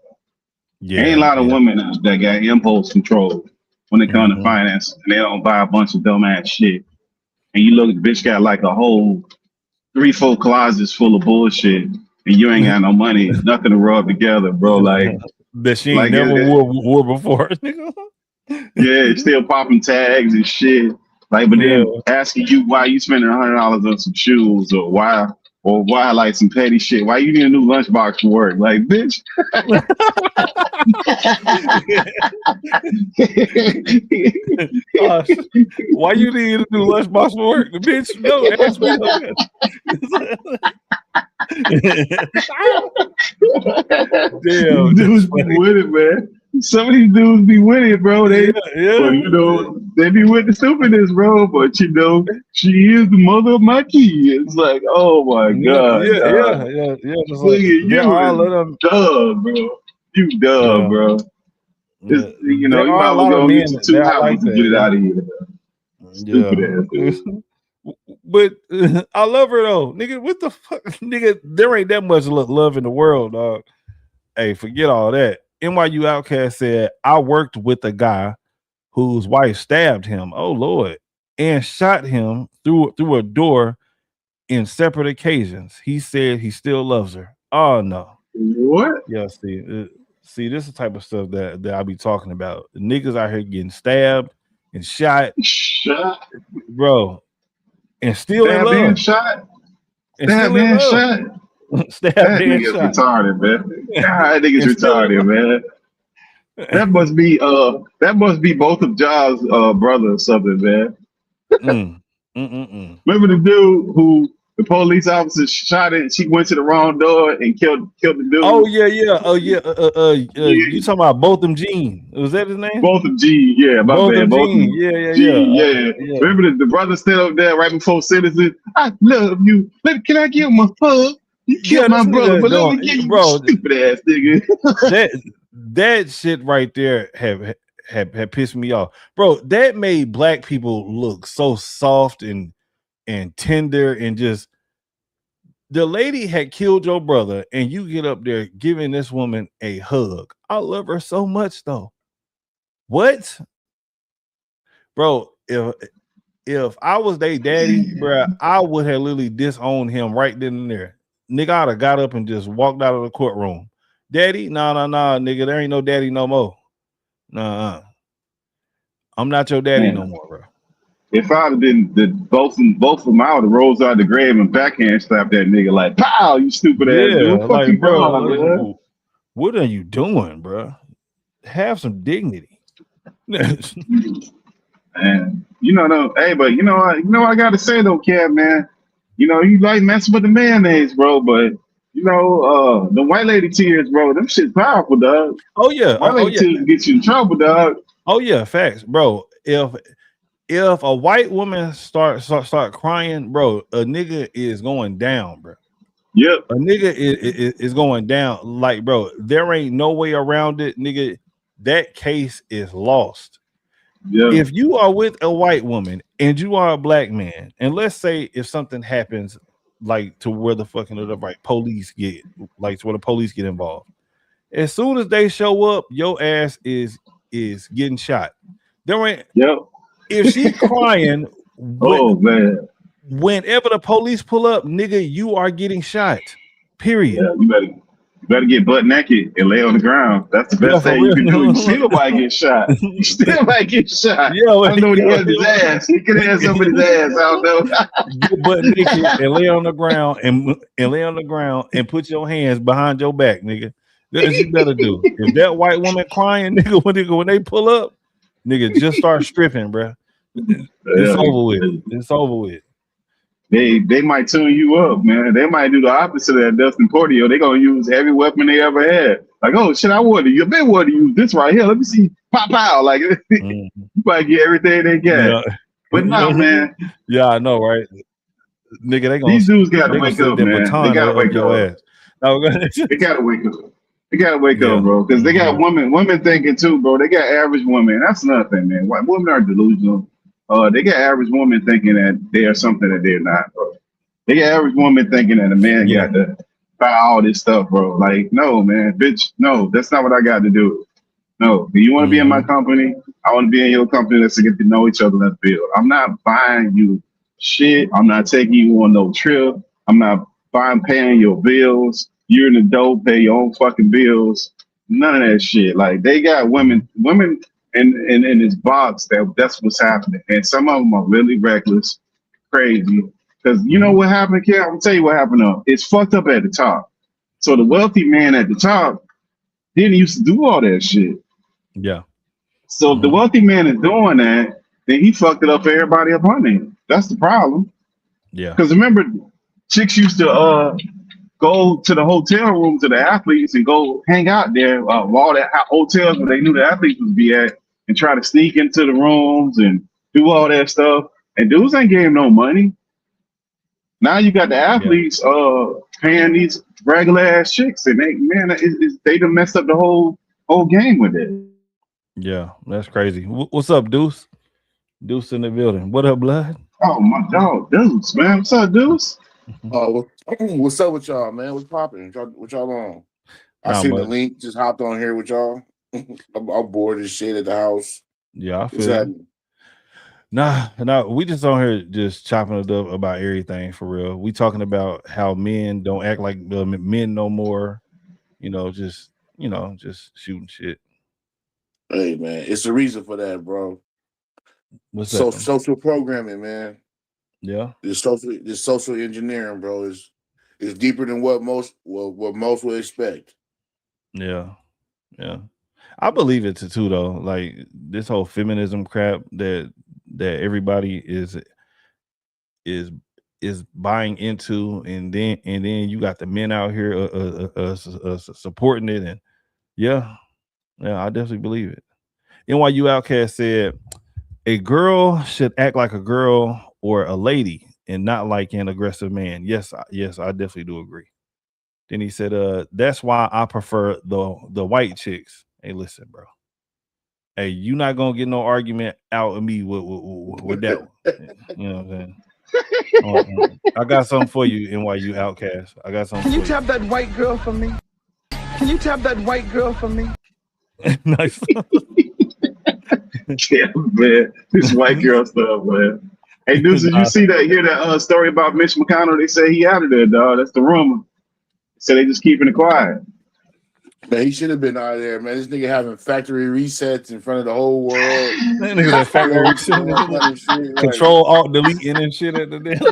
Yeah, ain't a lot of women that got impulse control when it comes to finance, and they don't buy a bunch of dumbass shit. And you look, the bitch got like a whole 3-4 closets full of bullshit, and you ain't got no money, nothing to rub together, bro. Like that she ain't never wore before. Yeah, still popping tags and shit. Like, but then asking you why you spending $100 on some shoes, or why like some petty shit. Why you need a new lunchbox for work? Like, bitch. Why you need a new lunchbox for work? The bitch, no, ask me Damn, dudes be with it, man. Some of these dudes be with it, bro. They, but, you know, they be with the stupidness, bro. But you know, she is the mother of my kids. Like, oh my god, yeah. Look at you, dumb, bro. You dumb, bro. You know, you might as well go get some two houses and get it out of here. Stupid ass. But I love her though, nigga. What the fuck, nigga? There ain't that much love in the world, dog. Hey, forget all that. NYU Outcast said, I worked with a guy whose wife stabbed him, oh Lord, and shot him through a door in separate occasions. He said he still loves her. Oh no. What? Yeah, see, this is the type of stuff that I be talking about. The niggas out here getting stabbed and shot, bro, and still in love. And shot. Stabbed and shot. That nigga's retarded, man. God, that nigga's retarded, man. That must be both of Jaws' brother or something, man. Remember the dude who the police officer shot it? She went to the wrong door and killed the dude. Oh yeah. You talking about Botham Jean? Was that his name? Botham Jean, yeah, my Botham bad. Botham Jean, yeah. Remember the brother stood up there right before citizen. I love you. Can I give him a hug? You killed my brother, but let me give you, bro, stupid ass nigga. that shit right there have pissed me off, bro. That made black people look so soft and tender, and just the lady had killed your brother, and you get up there giving this woman a hug. I love her so much, though. What, bro? If I was their daddy, bro, I would have literally disowned him right then and there. Nigga, I'd have got up and just walked out of the courtroom. Daddy, nah, nigga, there ain't no daddy no more. Nah, I'm not your daddy no more, bro. If I'd have been both of them, I would have rose out of the grave and backhand slapped that nigga like, pow, you stupid ass dude. Fuck you, bro. What are you doing, bro? Have some dignity. And you know, though, hey, but you know what I gotta say though, Kev, man. You know, you like messing with the mayonnaise, bro, but you know, the white lady tears, bro, them shit's powerful, dog. Oh yeah. White lady tears get you in trouble, dog. Oh yeah, facts, bro. If a white woman start crying, bro, a nigga is going down, bro. Yep. A nigga is going down. Like, bro, there ain't no way around it, nigga. That case is lost. Yeah. If you are with a white woman and you are a black man, and let's say if something happens, like to where the fucking police get, like to where the police get involved, as soon as they show up, your ass is getting shot. There ain't. Yep. If she crying, Oh man. Whenever the police pull up, nigga, you are getting shot. Period. Yeah, you better get butt naked and lay on the ground. That's the best thing you can do. You still might get shot. You still might get shot. Yeah, I don't know what he had his ass. He could have had somebody's ass. I don't know. Get butt naked and lay on the ground and lay on the ground and put your hands behind your back, nigga. That's what you better do. If that white woman crying, nigga, when they pull up, nigga, just start stripping, bro. It's over with. It's over with. They might tune you up, man. They might do the opposite of that Dustin Portillo. They gonna use every weapon they ever had. Like, oh shit, I've been wanting to use this right here. Let me see, pop out. Like, you might get everything they got. Yeah. But no, man. Yeah, I know, right? Nigga, they gonna these dudes gotta wake up, man. They gotta wake up. They gotta wake up. They gotta wake up, bro. Because they got women thinking too, bro. They got average women. That's nothing, man. White women are delusional. They got average women thinking that they are something that they're not, bro. They got average women thinking that a man got to buy all this stuff, bro. Like, no, man, bitch, no, that's not what I got to do. No, do you want to be in my company? I want to be in your company. Let's get to know each other. Let's build. I'm not buying you shit. I'm not taking you on no trip. I'm not paying your bills. You're in the dope, pay your own fucking bills. None of that shit. Like, they got women in this box that's what's happening. And some of them are really reckless, crazy. Because you know what happened, Kel? I'm gonna tell you what happened though. It's fucked up at the top. So the wealthy man at the top didn't used to do all that shit. Yeah. So if the wealthy man is doing that, then he fucked it up for everybody up on him. That's the problem. Yeah. Because remember, chicks used to go to the hotel rooms of the athletes and go hang out there, all the hotels where they knew the athletes would be at, and try to sneak into the rooms and do all that stuff. And dudes ain't getting no money. Now you got the athletes paying these regular ass chicks, and they done messed up the whole game with it. Yeah, that's crazy. What's up, Deuce? Deuce in the building. What up, blood? Oh my dog, Deuce, man. What's up, Deuce? What's up with y'all, man? What's popping? What y'all on? I seen the link, just hopped on here with y'all. I'm bored as shit at the house. Yeah, I feel Nah, we just on here just chopping it up about everything for real. We talking about how men don't act like men no more. Just shooting shit. Hey man, it's the reason for that, bro. What's that? Social programming, man. Yeah. This social engineering, bro, is deeper than what most would expect. Yeah. I believe it too, though. Like this whole feminism crap that everybody is buying into, and then you got the men out here supporting it, and yeah, I definitely believe it. NYU Outcast said a girl should act like a girl or a lady and not like an aggressive man. Yes, I definitely do agree. Then he said, that's why I prefer the white chicks. Hey, listen, bro. Hey, you not gonna get no argument out of me with that one. You know what I'm saying? I got something for you, NYU Outcast. I got something. Can you tap that white girl for me? Can you tap that white girl for me? Nice. Yeah, man. This white girl stuff, man. Hey, dudes, did you hear that story about Mitch McConnell? They say he out of there, dog. That's the rumor. So they just keeping it quiet. Man, he should have been out of there, man. This nigga having factory resets in front of the whole world. That nigga that factory reset. Control Alt deleting and shit at the damn.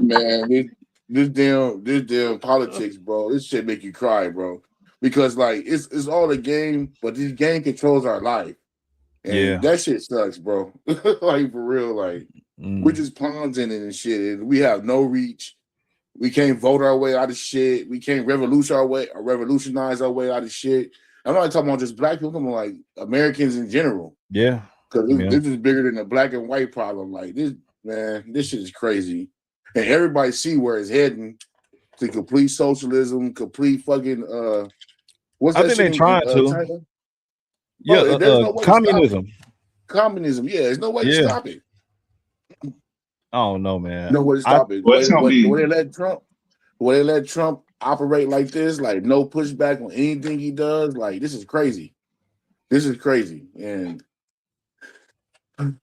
Man, this damn politics, bro. This shit make you cry, bro. Because like it's all a game, but this game controls our life. And that shit sucks, bro. Like for real, like we're just pawns in it and shit. And we have no reach. We can't vote our way out of shit. We can't revolutionize our way out of shit. I'm not talking about just black people, I'm talking about like Americans in general. Yeah. Because this is bigger than the black and white problem. Like this, man, this shit is crazy. And everybody see where it's heading to complete socialism, complete fucking I think they're trying to. China? Yeah, Bro, there's no way to stop it. communism. Communism, yeah, there's no way to Yeah, stop it. I don't know, man. No way to I stop it. Well, it's gonna The be. way they let Trump operate like this, like no pushback on anything he does, like this is crazy. This is crazy. And man,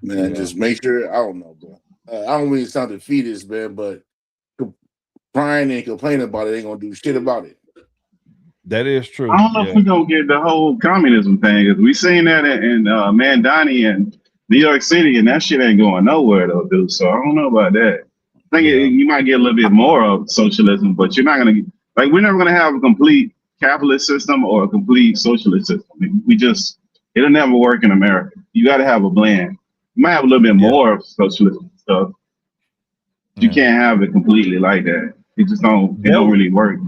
yeah, just make sure. I don't know, bro. I don't really sound defeatist, man, but crying and complaining about it ain't gonna do shit about it. that is I true. don't know if Yeah, we're gonna get the whole communism thing. 'Cause we seen that in Mandani and New York City, and that shit ain't going nowhere though, dude. So I don't know about that. I think yeah, you might get a little bit more of socialism, but you're not gonna like we're never gonna have a complete capitalist system or a complete socialist system. It'll never work in America. You got to have a blend. You might have a little bit yeah, more of socialism stuff. You yeah. can't have it completely like that. It just don't. It That don't would really work.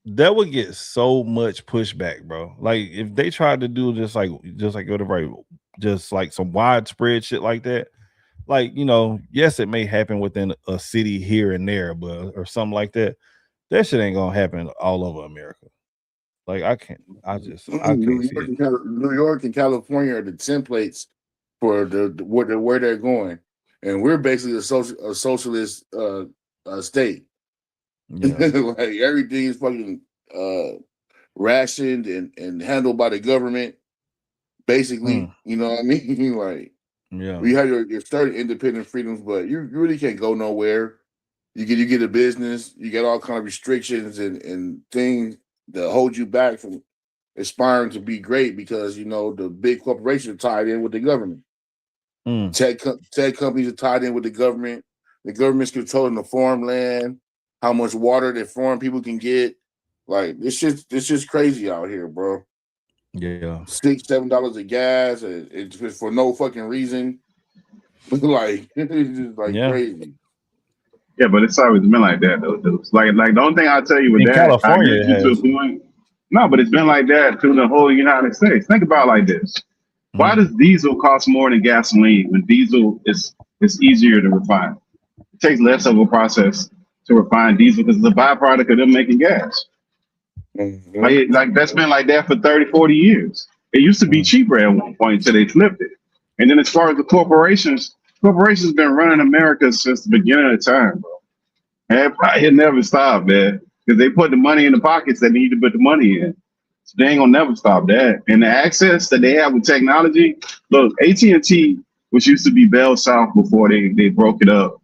that would get so much pushback, bro. Like if they tried to do just like whatever, just like some widespread shit like that. Like yes, it may happen within a city here and there, but or something like that. That shit ain't gonna happen all over America. Like I can't see it. New York and California are the templates for where they're going, and we're basically a socialist state. Yeah, Like everything is fucking rationed and handled by the government. Basically, you know what I mean? Like yeah, you have your certain independent freedoms, but you really can't go nowhere. You get a business, you get all kind of restrictions and things that hold you back from aspiring to be great because the big corporations are tied in with the government. Tech companies are tied in with the government. The government's controlling the farmland, how much water that foreign people can get. Like it's just crazy out here, bro. yeah, $6-7 of gas, it's just for no fucking reason. Like it's just like yeah. crazy. Yeah, but it's always been like that though, dude. Like the only thing I'll tell you with In that, I California, agree with it you to has. a point. No, but it's been like that through the whole United States. Think about it like this. Why does diesel cost more than gasoline when diesel is easier to refine? It takes less of a process to refine diesel because it's a byproduct of them making gas. Like that's been like that for 30, 40 years. It used to be cheaper at one point until they flipped it. And then as far as the corporations been running America since the beginning of time, bro. And it never stopped, man. Because they put the money in the pockets that need to put the money in. So they ain't gonna never stop that. And the access that they have with technology, look, AT&T, which used to be Bell South before they broke it up,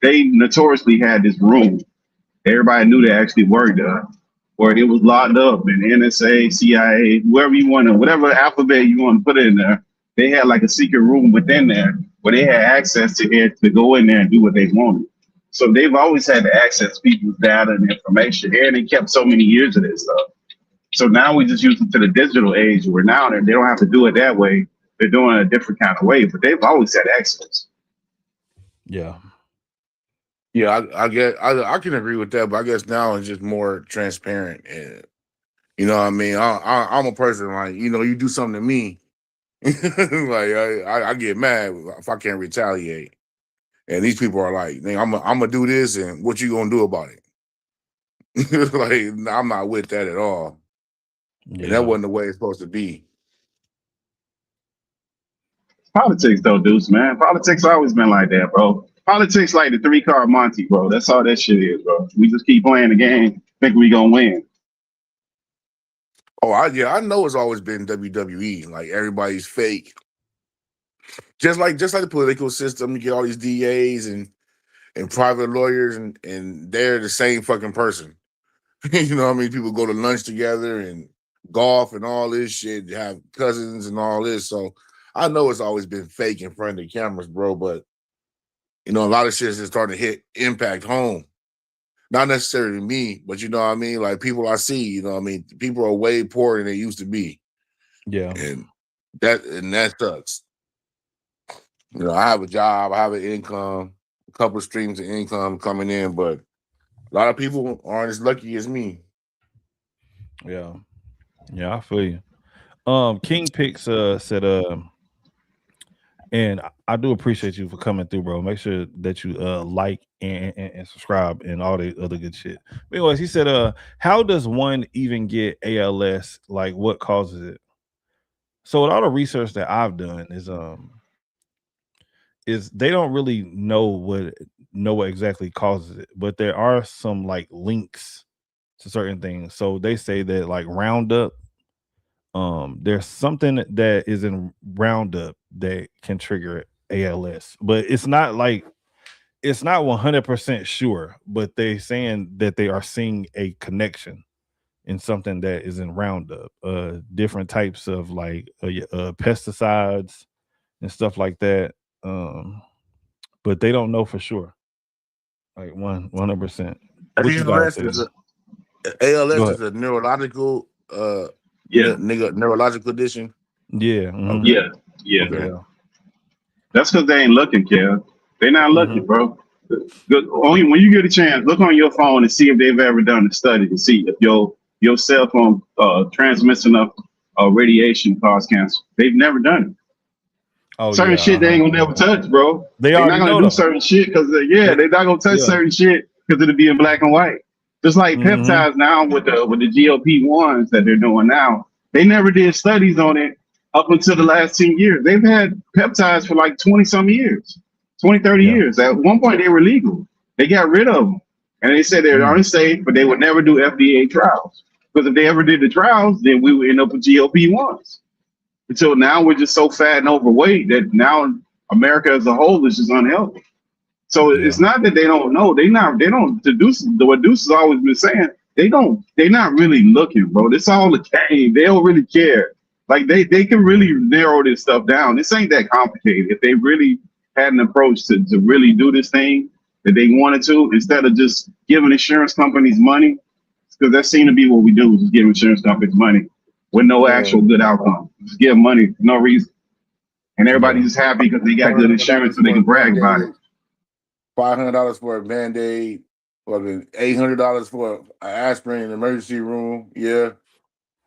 they notoriously had this room. Everybody knew they actually worked there, where it was locked up in NSA, CIA, whoever you want to, whatever alphabet you want to put in there. They had like a secret room within there where they had access to it to go in there and do what they wanted. So they've always had to access people's data and information, and they kept so many years of this stuff. So now we just use it to the digital age where now they don't have to do it that way. They're doing it a different kind of way, but they've always had access. Yeah. Yeah, I can agree with that, but I guess now it's just more transparent, and you know what I mean. I'm a person like you do something to me, like I get mad if I can't retaliate, and these people are like, I'm gonna do this, and what you gonna do about it? Like I'm not with that at all, and that wasn't the way it's supposed to be. Politics though, Deuce, man. Politics always been like that, bro. Politics like the 3-card Monte, bro. That's all that shit is, bro. We just keep playing the game, think we gonna win. Oh, I know it's always been WWE. Like everybody's fake. Just like the political system, you get all these DAs and private lawyers, and they're the same fucking person. You know what I mean? People go to lunch together and golf and all this shit, have cousins and all this. So I know it's always been fake in front of the cameras, bro. But a lot of shit is starting to impact home. Not necessarily me, but you know what I mean? Like people I see, people are way poorer than they used to be. Yeah. And that sucks. I have a job, I have an income, a couple of streams of income coming in, but a lot of people aren't as lucky as me. Yeah. Yeah, I feel you. King Pix said And I do appreciate you for coming through, bro. Make sure that you like and subscribe and all the other good shit. But anyways, he said, how does one even get ALS? Like, what causes it? So with all the research that I've done is they don't really know what exactly causes it, but there are some like links to certain things. So they say that like Roundup, there's something that is in Roundup that can trigger ALS, but it's not 100% sure, but they saying that they are seeing a connection in something that is in Roundup, different types of like pesticides and stuff like that. But they don't know for sure, like 100%. What you guys ALS say? is Go ALS ahead. is a neurological Yeah. neurological condition. Yeah. Okay. Yeah. Okay. That's because they ain't looking, Kev. They're not looking, bro. Only when you get a chance, look on your phone and see if they've ever done a study to see if your cell phone transmits enough radiation to cause cancer. They've never done it. Oh Certain yeah. shit they ain't gonna never touch, bro. They They're not already gonna know do though. certain shit because they're not gonna touch certain shit because it'll be in black and white. Just like peptides now with the GLP-1s that they're doing now, they never did studies on it up until the last 10 years. They've had peptides for like 20 some years, 20, 30 years. At one point they were legal. They got rid of them. And they said they're unsafe, but they would never do FDA trials. Because if they ever did the trials, then we would end up with GLP-1s. Until now, we're just so fat and overweight that now America as a whole is just unhealthy. So it's not that they don't know. What Deuce has always been saying, they're not really looking, bro. This all a game. They don't really care. Like they can really narrow this stuff down. This ain't that complicated. If they really had an approach to really do this thing that they wanted to, instead of just giving insurance companies money, because that seemed to be what we do, just give insurance companies money with no actual good outcome. Just give money for no reason. And everybody's just happy because they got good insurance so they can brag about it. $500 for a Band-Aid, or $800 for an aspirin in the emergency room. Yeah.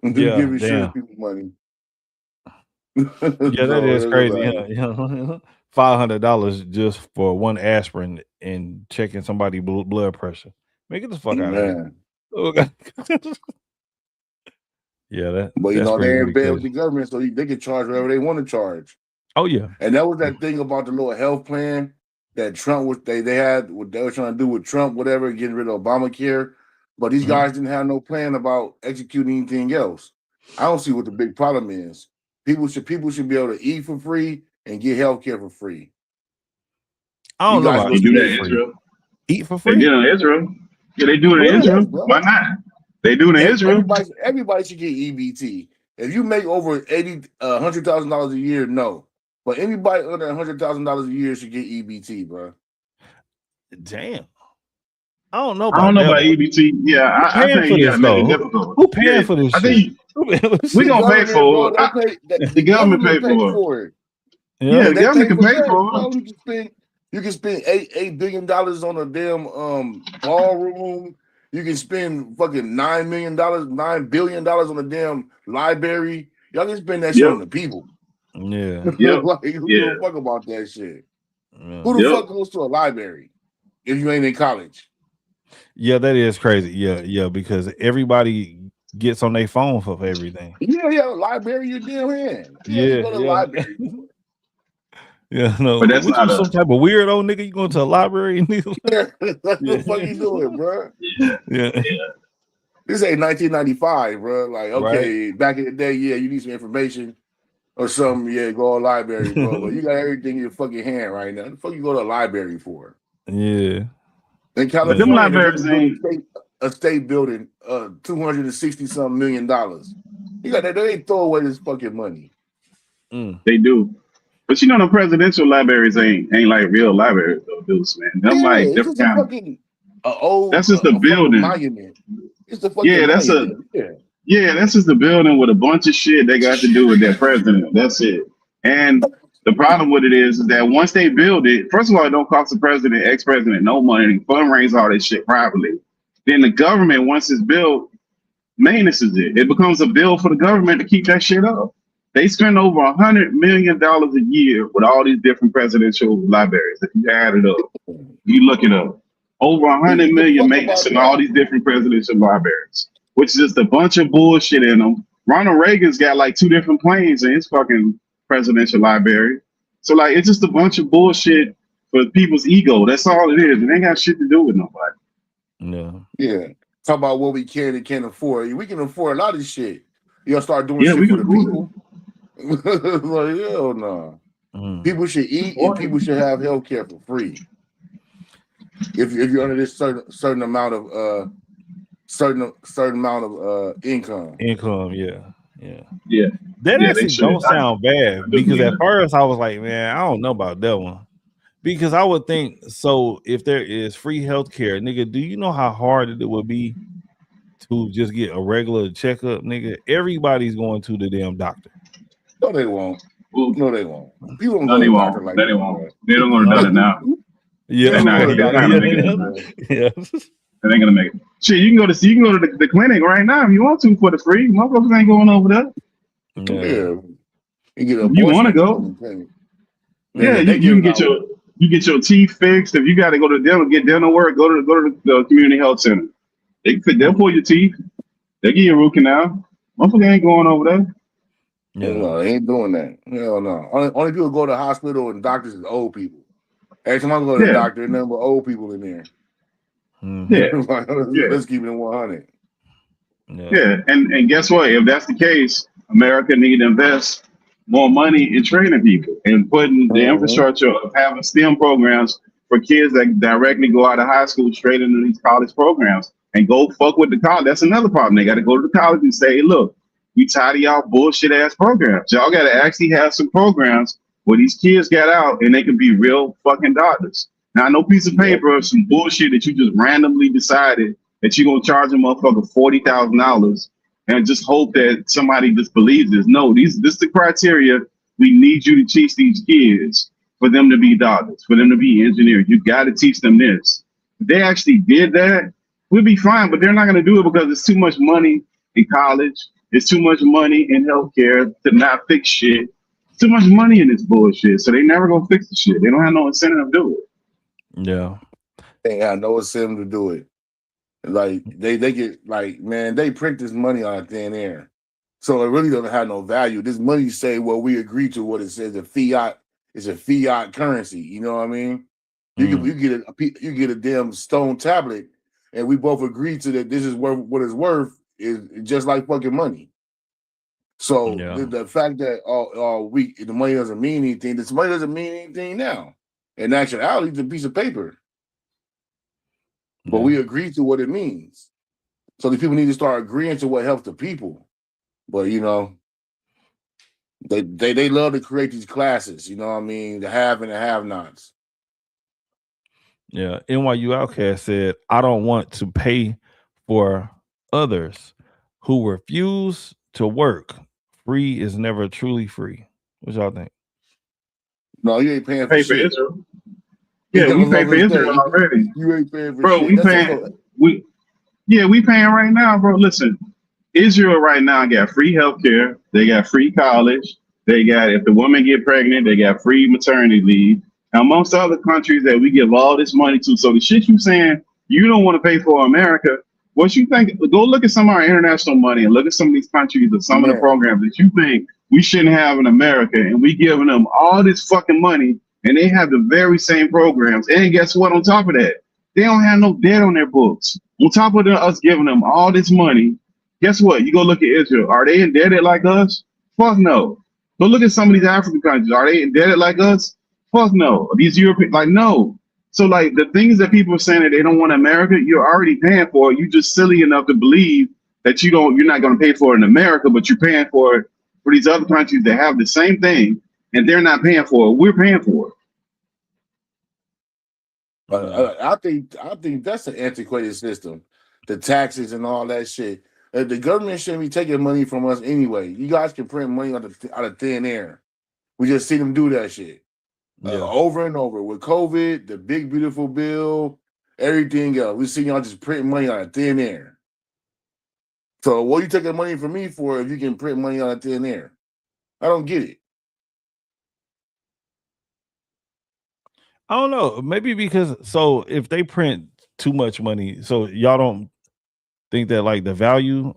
Yeah, Give insurance damn. people money. Yeah, that is crazy. Yeah. $500 just for one aspirin and checking somebody's blood pressure. Make it the fuck out of here. Yeah, But that's they really, ain't really bad with crazy. the government, so they can charge whatever they want to charge. Oh yeah. And that was that thing about the little health plan that Trump was they had what they were trying to do with Trump, whatever, getting rid of Obamacare. But these guys didn't have no plan about executing anything else. I don't see what the big problem is. People should be able to eat for free and get health care for free. I don't know about they do that in Israel. Eat for free? They do it in Israel. Yeah, they do it in Israel. Why not? They do it in Israel. Everybody should get EBT. If you make over $100,000 a year, no. But anybody under $100,000 a year should get EBT, bro. Damn. I don't know about EBT. Yeah, I think you gotta make it difficult. Who paying for this I shit? think we gonna pay for it. The government pay for it. Yeah, the government can pay for it. You can spend $8 billion on a damn ballroom. You can spend fucking $9 billion on a damn library. Y'all can spend that shit on the people. Yeah. Like, who give a fuck about that shit? Who the fuck goes to a library if you ain't in college? Yeah, that is crazy. Yeah, because everybody gets on their phone for everything. Yeah, library your damn hand. You go to the library. Yeah, no, but that's not some type of weirdo nigga. You going to a library? What the fuck you doing, bro? Yeah. This ain't 1995, bro. Like, okay, back in the day, yeah, you need some information or something. Yeah, go to the library, bro. But you got everything in your fucking hand right now. What the fuck you go to a library for? Yeah. In California, a state building, $260-something million. You got that? They throw away this fucking money. They do. But you know, the presidential libraries ain't like real libraries, though, dudes, man. Them like different kind. That's just the building. Monument. It's the fucking monument. That's just the building with a bunch of shit they got to do with their president. That's it. And the problem with it is that once they build it, first of all, it don't cost the president, ex-president, no money. They fundraise all this shit privately. Then the government, once it's built, maintenance is it. It becomes a bill for the government to keep that shit up. They spend over $100 million a year with all these different presidential libraries. If you add it up, you look it up. Over Who 100 the million fuck maintenance about in all that? these different presidential libraries, which is just a bunch of bullshit in them. Ronald Reagan's got like 2 different planes in his fucking presidential library. So like, it's just a bunch of bullshit for people's ego. That's all it is. It ain't got shit to do with nobody. No. Yeah. Talk about what we can and can't afford. We can afford a lot of shit. You gotta start doing Yeah, shit we for can the afford people. Like, hell no. Mm. People should eat and people should have health care for free. If you're under this certain amount of income. Income, yeah. Yeah, That yeah, they actually should. don't sound bad I do because believe at that. first I was like, man, I don't know about that one. Because I would think so if there is free healthcare, nigga, do you know how hard it would be to just get a regular checkup, nigga? Everybody's going to the damn doctor. No, they won't. Well, No, they won't. People don't no, go to they the doctor won't. like No, they that, won't. bro. They don't want to do it now. Yeah, They don't go to the They're not doctor gonna like make it. that, bro. yeah. They ain't gonna make it. Shit, you can go to the clinic right now if you want to for the free. Motherfuckers ain't going over there. Yeah. You get an If you abortion want to at the go, fucking clinic. yeah, Nigga, they you can giving get out. your teeth fixed. If you got to go to dental, get dental work, go to the community health center. They'll pull your teeth. They give you a root canal. Motherfucker ain't going over there. No, they ain't doing that. Hell no. Only people go to the hospital and doctors is old people. Every time I go to the Yeah, doctor, there's nothing but old people in there. yeah, Like, yeah, let's keep it in 100. yeah. And guess what? If that's the case, America need to invest more money in training people and putting the infrastructure of having STEM programs for kids that directly go out of high school straight into these college programs and go fuck with the college. That's another problem. They got to go to the college and say, hey, look, we tired of y'all bullshit ass programs. Y'all got to actually have some programs where these kids get out and they can be real fucking doctors. Now, no piece of paper or some bullshit that you just randomly decided that you're gonna charge a motherfucker $40,000 and just hope that somebody just believes this. No, this is the criteria we need you to teach these kids for them to be doctors, for them to be engineers. You got to teach them this. If they actually did that, we'd be fine. But they're not gonna do it because it's too much money in college. It's too much money in healthcare to not fix shit. Too much money in this bullshit, so they never gonna fix the shit. They don't have no incentive to do it. Yeah. They ain't got no incentive to do it. Like they get like, man, they print this money on a thin air. So it really doesn't have no value. This money say, well, we agree to what it says. A fiat is a fiat currency. You know what I mean? You get a damn stone tablet, and we both agree to that. This is worth what it's worth. Is just like fucking money. So the fact that the money doesn't mean anything. This money doesn't mean anything now. In actuality, it's a piece of paper. But we agree to what it means. So the people need to start agreeing to what helps the people. But you know, they love to create these classes, you know what I mean? The have and the have-nots. Yeah. NYU Outcast said, I don't want to pay for others who refuse to work. Free is never truly free. What y'all think? No, you ain't paying for Pay for shit. Israel. Yeah, we pay for Israel already. You ain't paying for bro, shit. we paying we paying right now, bro. Listen, Israel right now got free healthcare. They got free college. They got, if the woman get pregnant, they got free maternity leave. Now, amongst other countries that we give all this money to. So the shit you saying you don't want to pay for America, what you think? Go look at some of our international money and look at some of these countries and some of the programs that you think we shouldn't have in America, and we giving them all this fucking money, and they have the very same programs. And guess what? On top of that, they don't have no debt on their books. On top of us giving them all this money, guess what? You go look at Israel. Are they indebted like us? Fuck no. Go look at some of these African countries. Are they indebted like us? Fuck no. These European, like, no. So, like, the things that people are saying that they don't want America, you're already paying for it. You're just silly enough to believe that you're not going to pay for it in America, but you're paying for it for these other countries that have the same thing, and they're not paying for it. We're paying for it. I think that's an antiquated system. The taxes and all that shit. The government shouldn't be taking money from us anyway. You guys can print money out of thin air. We just see them do that shit over and over with COVID, the big beautiful bill, everything else. We see y'all just print money out of thin air. So what are you taking money from me for if you can print money out of thin air? I don't get it. I don't know. Maybe because so if they print too much money, so y'all don't think that like the value,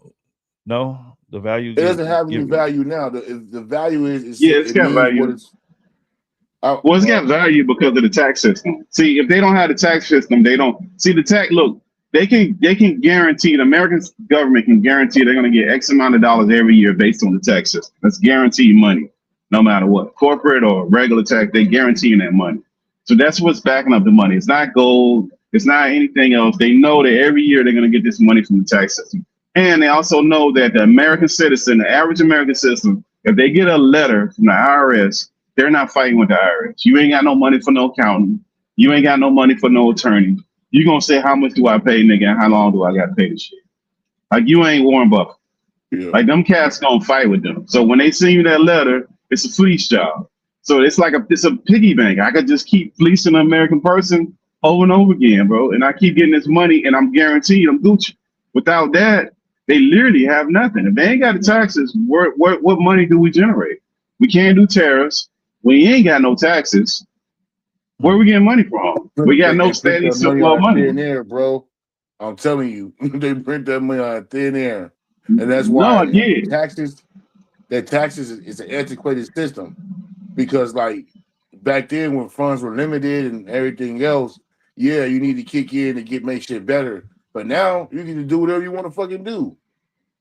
no, the value It doesn't have any value now. The value Yeah, it's it got means what value. it's. Well, it's got value because of the tax system. See, if they don't have the tax system, they don't see the tax. Look, they can guarantee the American government can guarantee they're going to get X amount of dollars every year based on the tax system. That's guaranteed money, no matter what, corporate or regular tax. They guaranteeing that money. So that's what's backing up the money. It's not gold. It's not anything else. They know that every year they're going to get this money from the tax system, and they also know that the American citizen, the average American citizen, if they get a letter from the IRS. They're not fighting with the IRS. You ain't got no money for no accountant. You ain't got no money for no attorney. You gonna say how much do I pay, nigga, and how long do I gotta pay this shit? Like you ain't Warren Buffett. Yeah. Like them cats gonna fight with them. So when they send you that letter, it's a fleece job. So it's like it's a piggy bank. I could just keep fleecing an American person over and over again, bro. And I keep getting this money, and I'm guaranteed I'm Gucci. Without that, they literally have nothing. If they ain't got the taxes, what money do we generate? We can't do tariffs. We ain't got no taxes. Where we getting money from? We got no steady supply of money. Thin air, bro. I'm telling you, they print that money out of thin air, and that's why No, I get it. taxes is an antiquated system because like back then when funds were limited and everything else, yeah, you need to kick in and make shit better. But now you can do whatever you want to fucking do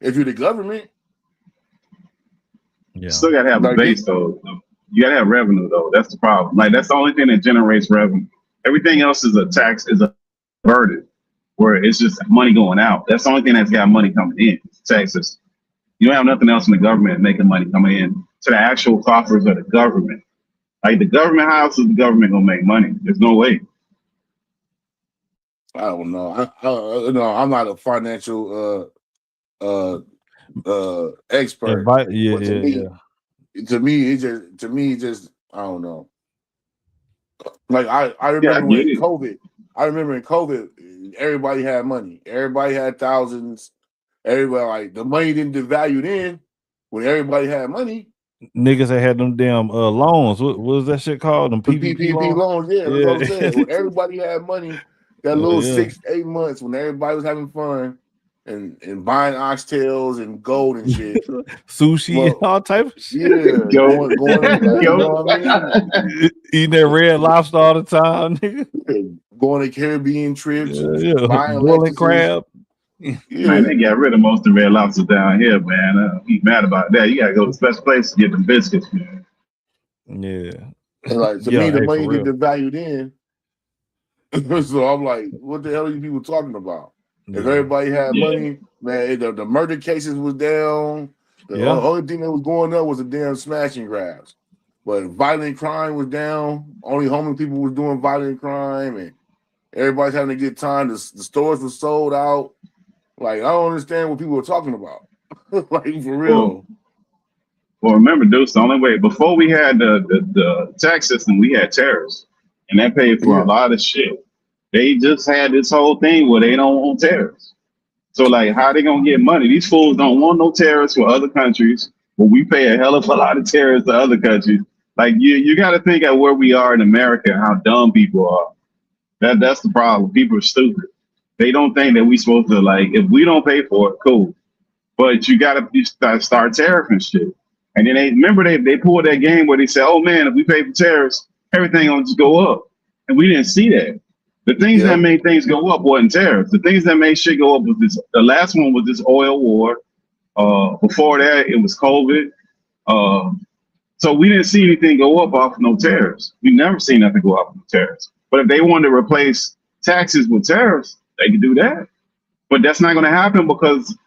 if you're the government. Yeah, Still gotta have a base though. You gotta have revenue though. That's the problem. Like that's the only thing that generates revenue. Everything else is a tax, is a burden, where it's just money going out. That's the only thing that's got money coming in. Taxes. You don't have nothing else in the government making money coming in to the actual coffers of the government. Like the government house is the government gonna make money. There's no way. I don't know. No, I'm not a financial expert. Yeah, But to me, it just I don't know. Like I remember when COVID. I remember in COVID, everybody had money. Everybody had thousands. Everybody like the money didn't devalue then. When everybody had money, niggas that had them damn loans. What was that shit called? Them the PPP PPP loans. Yeah, that's what I'm saying. When everybody had money, that little 6-8 months when everybody was having fun and buying oxtails and gold and shit, sushi and all type of shit. Yeah, going you know what I mean? Eating that red lobster all the time, nigga. Going to Caribbean trips, buying boiling crab. Man, they got rid of most of the red lobsters down here, man. He's mad about that. You gotta go to special place to get the biscuits, man. Yeah. And like to me, the money didn't devalue then. So I'm like, what the hell are you people talking about? If everybody had money, man, the murder cases was down. The only thing that was going up was the damn smash and grabs. But violent crime was down. Only homeless people was doing violent crime, and everybody's having a good time. The stores were sold out. Like, I don't understand what people were talking about. Like, for real. Well, remember, Deuce, the only way, before we had the tax system, we had tariffs. And that paid for a lot of shit. They just had this whole thing where they don't want tariffs. So, like, how they going to get money? These fools don't want no tariffs for other countries, but we pay a hell of a lot of tariffs to other countries. Like, you got to think at where we are in America and how dumb people are. That's the problem. People are stupid. They don't think that we supposed to, like, if we don't pay for it, cool. But you got to start tariffing shit. And then they pulled that game where they said, oh, man, if we pay for tariffs, everything will just go up. And we didn't see that. The things that made things go up wasn't tariffs. The things that made shit go up was this. The last one was this oil war. Before that, it was COVID. So we didn't see anything go up off no tariffs. We never seen nothing go up with tariffs. But if they wanted to replace taxes with tariffs, they could do that. But that's not going to happen because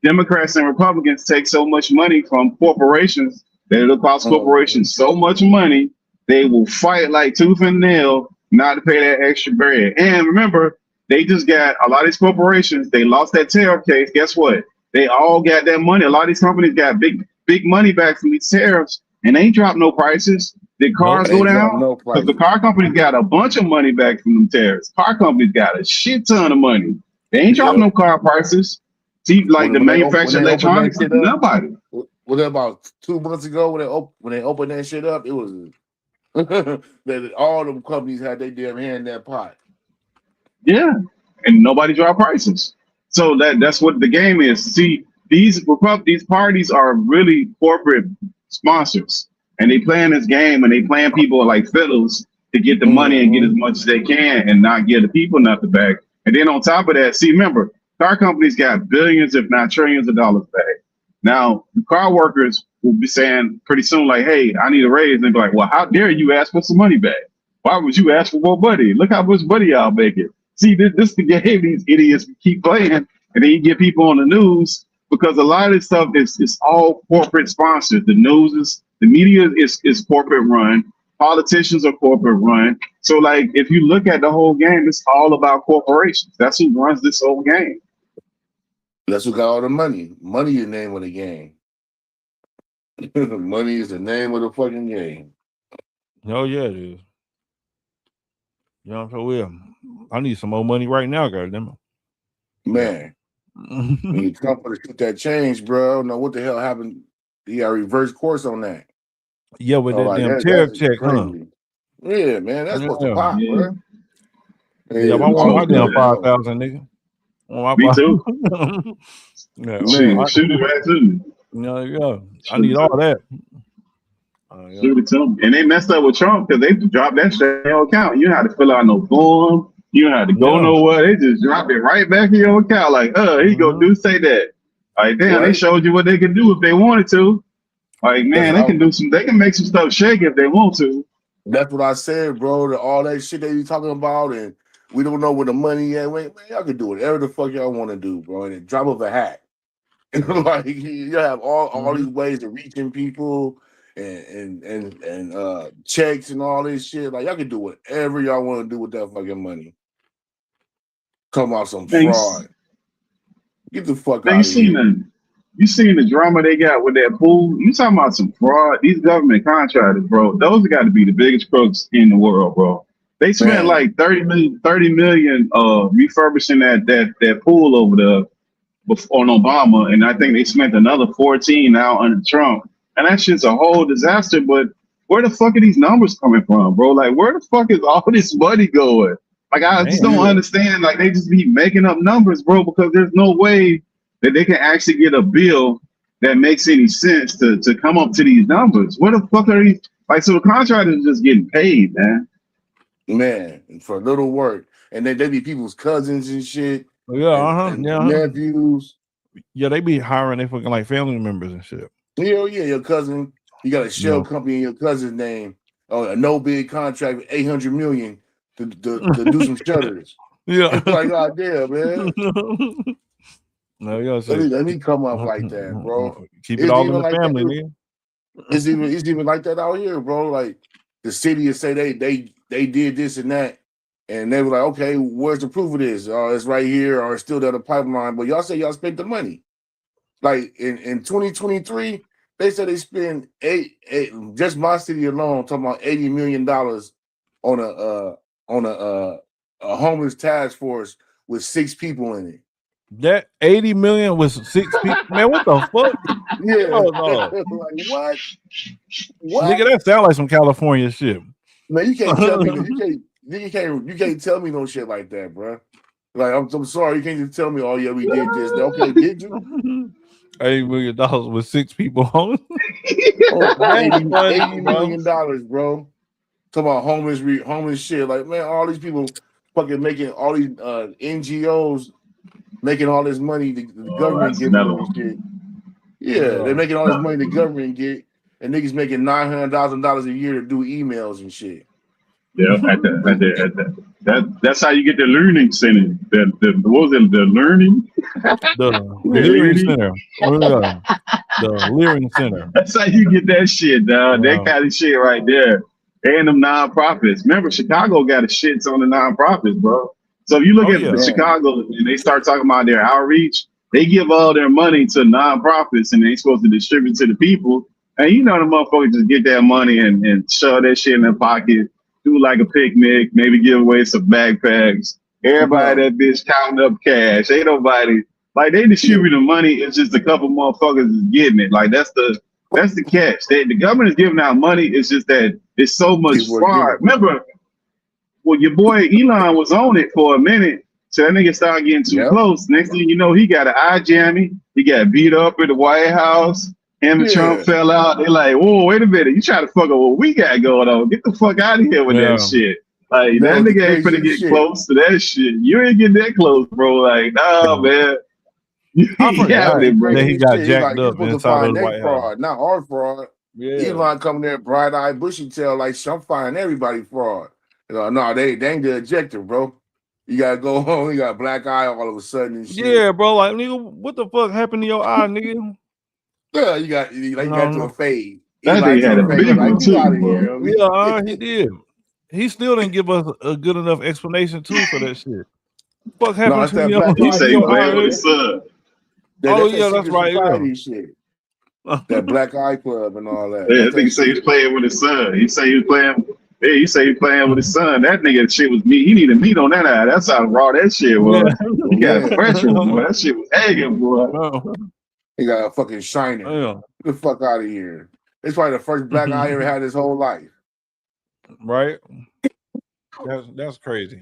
Democrats and Republicans take so much money from corporations that it'll cost corporations so much money, they will fight like tooth and nail not to pay that extra bread. And remember, they just got a lot of these corporations, they lost that tariff case. Guess what? They all got that money. A lot of these companies got big money back from these tariffs, and they ain't dropped no prices. Did cars go down? Because the car companies got a bunch of money back from them tariffs. Car companies got a shit ton of money. They ain't dropped no car prices. See, like the manufactured electronics, nobody. was it about 2 months ago when they opened that shit up? It was that all them companies had their damn hand in that pot. Yeah, and nobody drop prices. So that's what the game is. See, these parties are really corporate sponsors, and they playing this game, and they playing people like fiddles to get the money and get as much as they can, and not give the people nothing back. And then on top of that, see, remember, car companies got billions, if not trillions, of dollars back. Now, the car workers will be saying pretty soon, like, "Hey, I need a raise," and they'll be like, "Well, how dare you ask for some money back? Why would you ask for more money? Look how much money y'all making." See, this the game these idiots keep playing, and then you get people on the news because a lot of this stuff is all corporate sponsored. The news the media is corporate run. Politicians are corporate run. So, like, if you look at the whole game, it's all about corporations. That's who runs this whole game. That's who got all the money. Money is the name of the game. Money is the name of the fucking game. Oh yeah, it is. Yeah, so well, I need some more money right now, goddamn. Man, when you come for to shoot that change, bro, I don't know what the hell happened. You got reverse course on that. Yeah, with that damn that's tariff check, crazy. Yeah, man, that's supposed to pop, bro. Yeah, I want my damn 5,000, nigga. Me too. Yeah, Shoot it right to me. Yeah. I need all that. Shoot it to them. And they messed up with Trump because they dropped that shit in your account. You don't have to fill out no form. You don't have to go nowhere. They just dropped it right back in your account. Like, he go do say that. Like, damn, they showed you what they could do if they wanted to. Like, man, they can make some stuff shake if they want to. That's what I said, bro. All that shit they be talking about, and we don't know where the money at. Man, y'all can do whatever the fuck y'all want to do, bro. And the drop of a hat. Like, you have all these ways of reaching people and checks and all this shit. Like, y'all can do whatever y'all want to do with that fucking money. Come out some fraud. Get the fuck out of here. You seen the drama they got with that pool? You talking about some fraud? These government contractors, bro. Those got to be the biggest crooks in the world, bro. They spent like 30 million refurbishing that pool over there on Obama, and I think they spent another 14 now under Trump. And that shit's a whole disaster. But where the fuck are these numbers coming from, bro? Like, where the fuck is all this money going? Like, I just don't understand. Like, they just be making up numbers, bro, because there's no way that they can actually get a bill that makes any sense to come up to these numbers. What the fuck are these? Like, so the contractors just getting paid, man. Man, for little work. And then they be people's cousins and shit. And Yeah. nephews. Yeah, they be hiring their fucking like family members and shit. Yeah, your cousin. You got a shell company in your cousin's name. A no bid contract with $800 million to do some shutters. Yeah. It's like, God damn, man. No, let me come up like that, bro. Keep it all in the family, nigga. It's even like that out here, bro. Like the city will say they did this and that, and they were like, okay, where's the proof of this? It's right here, or it's still down the pipeline. But y'all say y'all spent the money. Like in 2023, they said they spent just my city alone, talking about $80 million on a homeless task force with 6 people in it. That 80 million was 6 people. Man, what the fuck? Yeah. Like, what? Nigga, that sound like some California shit. Man, you can't tell me you can't tell me no shit like that, bro. Like, I'm sorry, you can't just tell me, oh yeah, we did this. Okay, did you? $80 million with 6 people on. $80 million, bro. Talking about homeless shit. Like, man, all these people fucking making all these NGOs making all this money, the government giving them this shit. Yeah, they're making all this money the government get, and niggas making $900,000 a year to do emails and shit. Yeah, that's how you get the learning center. What was it? The learning? The learning center. The learning center. That's how you get that shit, dog. That kind of shit right there. And them nonprofits. Remember, Chicago got a shit on the nonprofits, bro. So if you look at Chicago and they start talking about their outreach, they give all their money to nonprofits and they supposed to distribute to the people. And you know the motherfuckers just get that money and shove that shit in their pocket, do like a picnic, maybe give away some backpacks. Everybody that bitch counting up cash. Ain't nobody Like they distributing money, it's just a couple motherfuckers is getting it. Like that's the catch. The government is giving out money. It's just that it's so much People are fraud. giving. Remember, well, your boy Elon was on it for a minute. So that nigga started getting too close. Next thing you know, he got an eye jammy. He got beat up at the White House. Him and Trump fell out. They like, whoa, wait a minute. You try to fuck up what we got going on. Get the fuck out of here with that shit. Like, That that was the nigga ain't finna craziest get shit. close to that shit. You ain't getting that close, bro. Like, nah, man. I forgot it, bro. that he got He's jacked like, you're up supposed to inside of find the their White House. fraud, not our fraud. Yeah. Elon coming there bright-eyed, bushy-tail, like, I'm finding everybody fraud. You know, no, they ain't the objective, bro. You gotta go home. You got a black eye all of a sudden and shit. Yeah, bro. Like, nigga, what the fuck happened to your eye, nigga? Yeah, you got to a fade. That Elon nigga had to a fade. big Like, one get out too, of bro. here. Yeah, he did. He still didn't give us a good enough explanation too for that shit. What No, happened it's to that your, black He eye say he your playing eye? with his son. Oh That's yeah, that that's secret right. society shit. That black eye club and all that. Yeah, That's I think he that say shit. he's playing with his son. He say he was playing. Yeah, he say he playing with his son. That nigga shit was meat. He needed meat on that eye. That's how raw that shit was. He got a fresh one, boy. That shit was hanging, boy. He got a fucking shiner. Yeah. Get the fuck out of here. It's probably the first black eye he ever had his whole life. Right? That's crazy.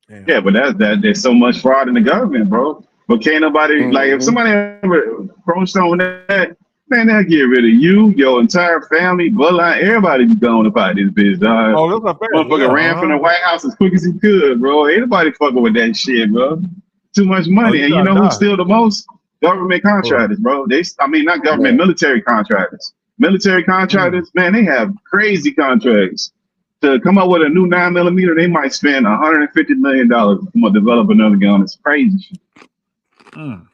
Damn. Yeah, but there's so much fraud in the government, bro. But can't nobody like if somebody ever approached on that, man, they'll get rid of you, your entire family, bloodline, everybody be gone about this bitch, dog. Oh, that's not fair. Motherfucker ran from the White House as quick as he could, bro. Ain't nobody fucking with that shit, bro. Too much money. you And you gotta know who die. steal the most? Government contractors, bro. Not government, military contractors. Military contractors, man, they have crazy contracts. To come up with a new 9mm, they might spend $150 million to develop another gun. It's crazy shit. And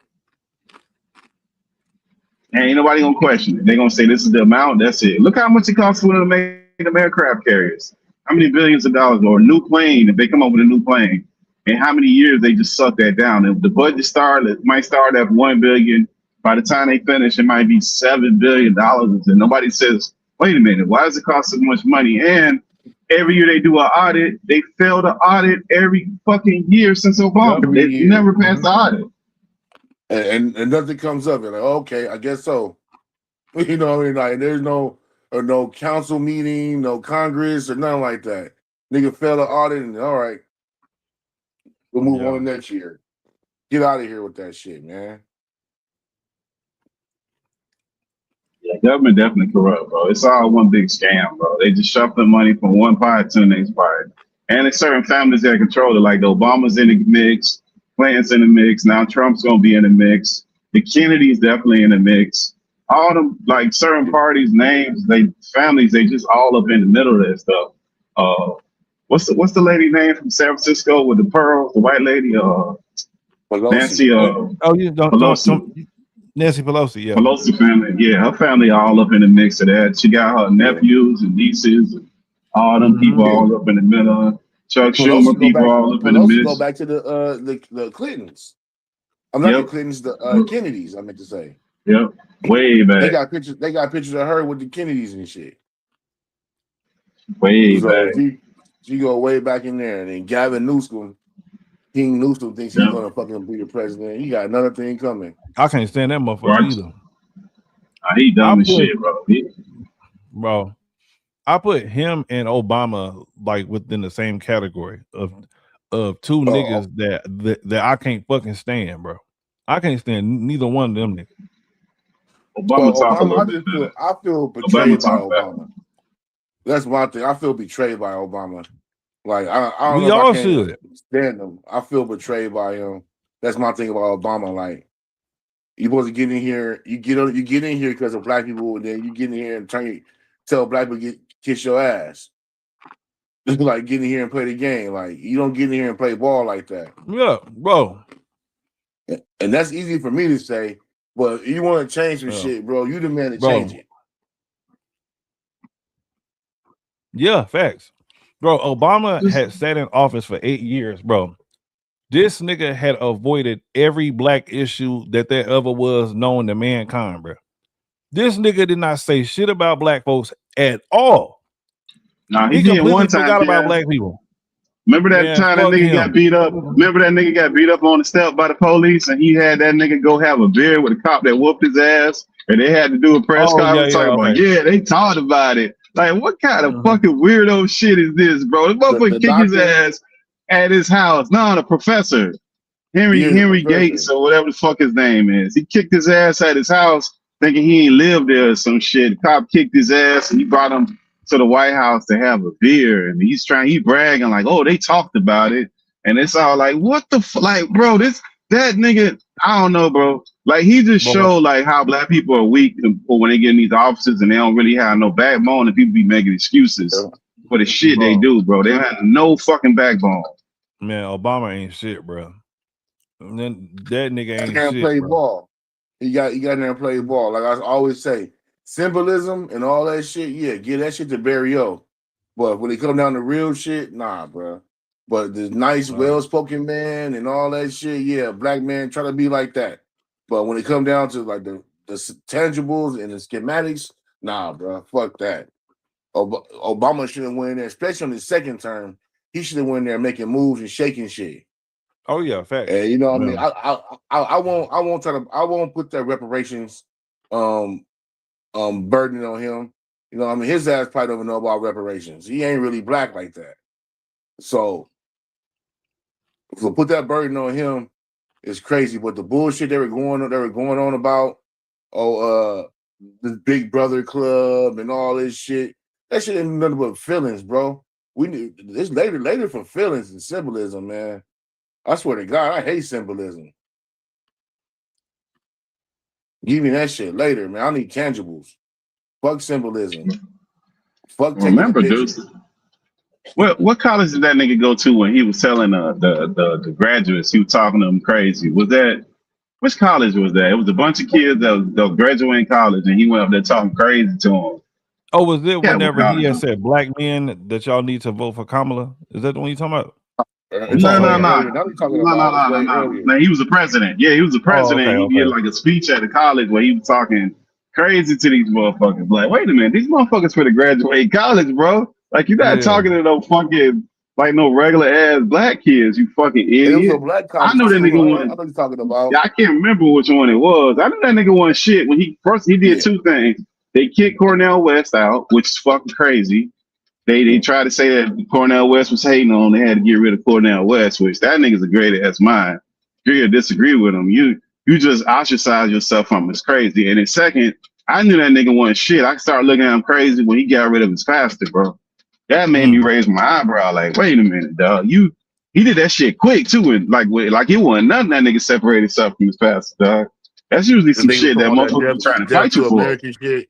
ain't nobody gonna question it. They're gonna say this is the amount, that's it. Look how much it costs for them to make them aircraft carriers. How many billions of dollars, or a new plane, if they come up with a new plane, and how many years they just suck that down. If the budget it might start at $1 billion. By the time they finish, it might be $7 billion. And nobody says, wait a minute, why does it cost so much money? And every year they do an audit, they fail to audit every fucking year since Obama. They never passed the audit. And nothing comes of it. Like, okay, I guess so. You know what I mean? Like, there's no council meeting, no Congress, or nothing like that. Nigga failed the audit, and all right, we'll move on next year. Get out of here with that shit, man. Yeah, government definitely corrupt, bro. It's all one big scam, bro. They just shuffling money from one pot to the next pot. And there's certain families that control it, like the Obama's in the mix, Clinton's in the mix, now Trump's gonna be in the mix. The Kennedy's definitely in the mix. All them, like certain parties, names, families, they just all up in the middle of that stuff. What's the lady name from San Francisco with the pearls, the white lady? Nancy Pelosi. Nancy Pelosi, yeah. Pelosi family, yeah, her family all up in the mix of that. She got her nephews and nieces and all them people all up in the middle. Chuck Schumer people all up in the mix. Go back to the Clintons. I'm not the Clintons, the Kennedys. I meant to say. Yep, way back. They got pictures of her with the Kennedys and shit. Way back. She go way back in there, and then Gavin Newsom, King Newsom, thinks he's gonna fucking be the president. He got another thing coming. I can't stand that motherfucker either. He dumb as shit, bro. Bro, I put him and Obama like within the same category of two niggas that I can't fucking stand, bro. I can't stand neither one of them niggas. I feel betrayed by Obama. That's my thing. I feel betrayed by Obama. Like I don't we know all if I can't should stand him. I feel betrayed by him. That's my thing about Obama. Like, you supposed to get in here. You get in here because of black people, and then you get in here and tell black people kiss your ass. Like, get in here and play the game. Like, you don't get in here and play ball like that. Yeah, bro. And that's easy for me to say, but you want to change some shit, bro. You the man to change it. Yeah, facts. Bro, Obama had sat in office for 8 years, bro. This nigga had avoided every black issue that there ever was known to mankind, bro. This nigga did not say shit about black folks at all. Nah, he did completely one time, forgot about black people. Remember that Man, time that fuck nigga got him. beat up? Remember that nigga got beat up on the step by the police, and he had that nigga go have a beer with a cop that whooped his ass, and they had to do a press Oh yeah, conference yeah, talking about, okay. yeah, they talked about it. Like, what kind of fucking weirdo shit is this, bro? This The motherfucker kicked his doctor, ass at his house. No, the professor. yeah, the Henry professor. Gates or whatever the fuck his name is. He kicked his ass at his house thinking he ain't lived there or some shit. The cop kicked his ass and he brought him to the White House to have a beer. And he bragging like, oh, they talked about it. And it's all like, what the like, bro, that nigga, I don't know, bro. Like, he just Well, showed like how black people are weak when they get in these offices and they don't really have no backbone and people be making excuses for the shit they bro, do, bro. They don't have no fucking backbone. man, Obama ain't shit, bro. And then that nigga Got ain't there and play shit, bro. ball. He got there and play ball. Like I always say, symbolism and all that shit. Yeah, give that shit to Barry O. But when it come down to real shit, nah, bro. But the nice, well-spoken man and all that shit, yeah, black man try to be like that. But when it come down to like the tangibles and the schematics, nah, bro, fuck that. Obama should have went in there, especially on his second term. He should have went in there making moves and shaking shit. Oh yeah, facts. And you know what I mean? Yeah. I won't put that reparations burden on him. You know what I mean? His ass probably don't even know about reparations. He ain't really black like that. So put that burden on him is crazy. But the bullshit they were going on about the Big Brother Club and all this shit, that shit ain't nothing but feelings, bro. We need this later for feelings and symbolism, man. I swear to God, I hate symbolism. Give me that shit later, man. I need tangibles. Fuck symbolism. Fuck taking a Remember, picture. dude. What college did that nigga go to when he was telling the graduates he was talking to them crazy? Was that which college was that? It was a bunch of kids that was graduating college, and he went up there talking crazy to them. Oh, was it Yeah, what whenever he college? had said black men that y'all need to vote for Kamala? Is that the one you talking about? I'm No, talking no, about no, something else. Now we're talking no, no, about no, no, way no. earlier. No, he was the president. Yeah, he was the Oh, president. okay, He did okay. like a speech at the college where he was talking crazy to these motherfuckers. Like, wait a minute, these motherfuckers for the graduate college, bro. Like, you're not Yeah. talking to no fucking like no regular ass black kids. You fucking It was a idiot. black I college know that too. nigga I wanted. know what you're talking about. Yeah, I can't remember which one it was. I know that nigga won shit when he did Yeah. two things. They kicked Cornell West out, which is fucking crazy. They tried to say that Cornell West was hating on. They had to get rid of Cornell West, which that nigga's a great ass mind. Agree or disagree with him, you just ostracize yourself from him. It's crazy. And then second, I knew that nigga wasn't shit. I started looking at him crazy when he got rid of his pastor, bro. That made me raise my eyebrow. Like, wait a minute, dog. He did that shit quick too, and like it wasn't nothing that nigga separated himself from his pastor, dog. That's usually The some nigga shit talking that about that motherfuckers be trying to death fight you to for. American shit.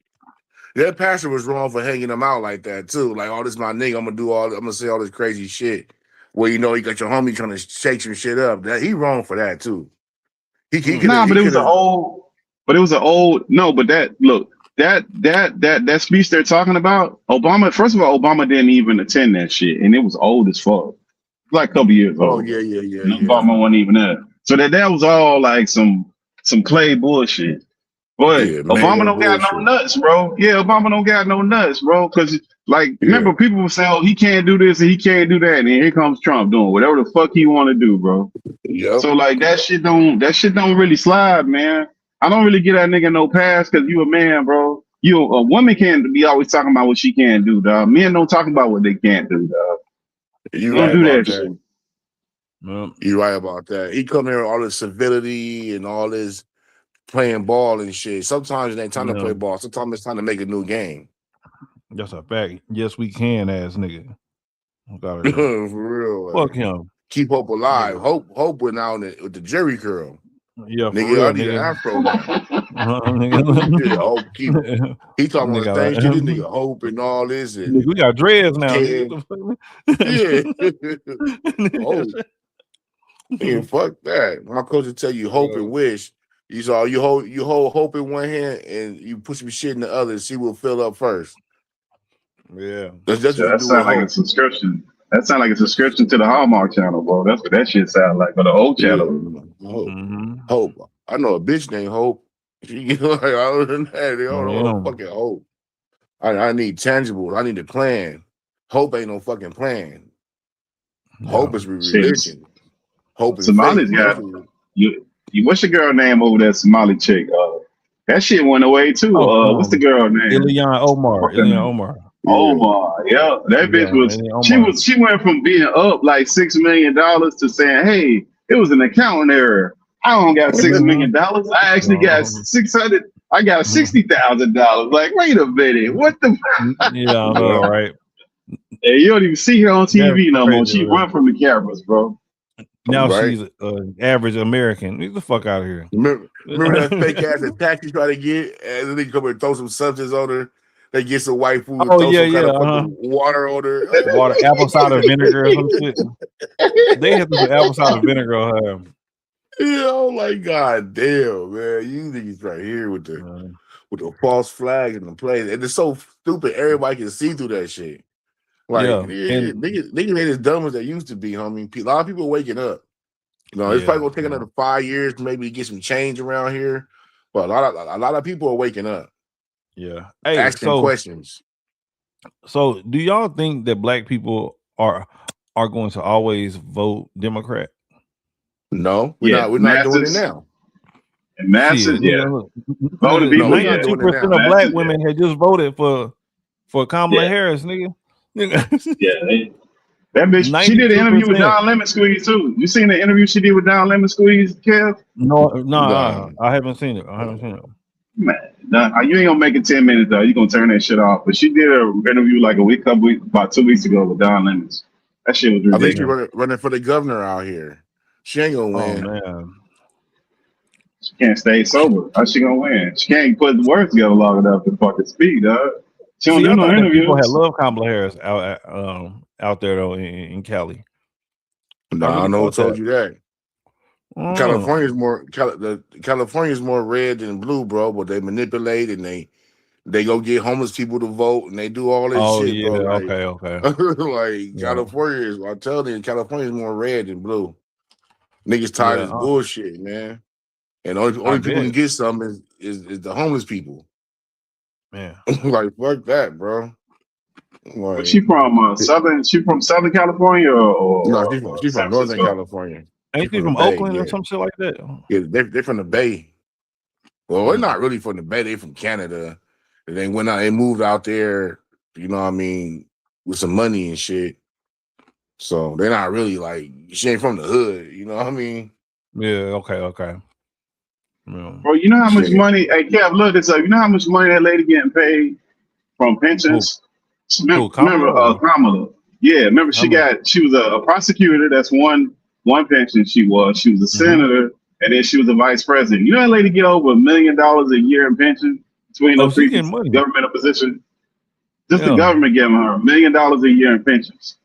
That pastor was wrong for hanging him out like that too. Like, oh, this my nigga. I'm gonna say all this crazy shit. Well, you know, he got your homie trying to shake some shit up. That he wrong for that too. He could Nah, have. but it was an old. No, but that speech they're talking about, Obama. First of all, Obama didn't even attend that shit, and it was old as fuck, like a couple years Oh old. yeah. And Obama wasn't even there, so that was all like some clay bullshit. But Yeah, made Obama up don't got no bullshit. nuts, bro. Yeah, Obama don't got no nuts, bro. Because like, Yeah. remember people were saying, oh, he can't do this and he can't do that, and then here comes Trump doing whatever the fuck he want to do, bro. Yep. So like that shit don't really slide, man. I don't really get that nigga no pass because you a man, bro. A woman can't be always talking about what she can't do, dog. Men don't talk about what they can't do, dog. You Don't right do about that that. shit. You right about that. He come here with all this civility and all this playing ball and shit. Sometimes it ain't time to play ball. Sometimes it's time to make a new game. That's a fact. Yes, we can, ass nigga. For real. Fuck Like, him. keep hope alive. Nigga. Hope went out with the Jerry curl. Yeah, for Nigga, real, I need nigga. an afro now. Nigga. Yeah, hope keep. He talking about the Nigga, things shit. This nigga hope and all this and we got dreads now. yeah. Hope. Yeah, fuck that. My coach will tell you hope and wish. You saw you hold hope in one hand and you put some shit in the other. See what fill up first. Yeah, that's what you That do with sounds like a hope. subscription. That sounds like a subscription to the Hallmark channel, bro. That's what that shit sounds like, or the old Yeah, channel. hope. Hope. I know a bitch named Hope. She like other than that, they don't know no fucking hope. I need tangibles. I need a plan. Hope ain't no fucking plan. Hope is Shit. religion. Hope is Somali's faith. got you. What's your girl name over there, Somali chick? That shit went away too. What's the girl name? Ilian Omar. Fucking Omar. Yeah, that bitch was. She went from being up like $6 million to saying, "Hey, it was an accounting error. I don't got $6 million. I actually got 600. I got $60,000. Like, wait a minute, what the? Yeah, I know, right? Hey, you don't even see her on TV no more. crazy, She bro. run from the cameras, bro. Now Right. she's an average American. Get the fuck out of here. Remember that fake ass attack you try to get, and then they come and throw some substance on her. They get some white food, Oh, throw yeah, some kind yeah, of fucking water on her. Water, apple cider vinegar or some shit. They have to put apple cider vinegar on her. Yeah, I'm like, God damn, man. You niggas right here with the false flag and the play. And it's so stupid, everybody can see through that shit. Like, Yeah, and niggas ain't as dumb as they used to be, homie. A lot of people are waking up. You know, it's probably gonna take another 5 years maybe to get some change around here. But a lot of people are waking up. Yeah. Hey, Asking questions. So do y'all think that black people are going to always vote Democrat? No, we're not doing it now. And masses, Shit, yeah. Voted No, we're not 92% doing it of now. black women had just voted for Kamala Harris, nigga. Yeah, that bitch. She did an interview with 92%. Don Lemon Squeeze too. You seen the interview she did with Don Lemon Squeeze, Kev? No, I haven't seen it. Man, you ain't gonna make it 10 minutes though. You gonna turn that shit off. But she did an interview like about 2 weeks ago with Don Lemons. That shit was I think she's ridiculous. running for the governor out here. She ain't gonna win. Oh man. She can't stay sober. How's she gonna win? She can't put the words together long enough to fucking speak, dog. She don't See, do I no thought that people had interviews. loved Kamala Harris out there though in Cali. No, I know who told you that. Oh. California's more red than blue, bro. But they manipulate and they go get homeless people to vote and they do all this shit, yeah, bro. Like, okay. like California is. I'm telling you, California is more red than blue. Niggas tired of this bullshit, man. And only people can get something is the homeless people. Man, like fuck that, bro. Like, But she from Southern? She from Southern California or no, she's from Northern California. Ain't she from Oakland or some shit like that? Yeah, they're from the Bay. Well, they're not really from the Bay. They from Canada. And they went out. They moved out there. You know what I mean, with some money and shit. So they're not really like she ain't from the hood. You know what I mean? Yeah. Okay. Yeah. Bro, you know how much money? Hey, Kev, look this up. You know how much money that lady getting paid from pensions? Remember, Kamala? Yeah, remember she was a prosecutor. That's one pension she was. She was a senator, and then she was a vice president. You know that lady get over $1 million a year in pension between the three governmental positions. Just the government giving her $1 million a year in pensions.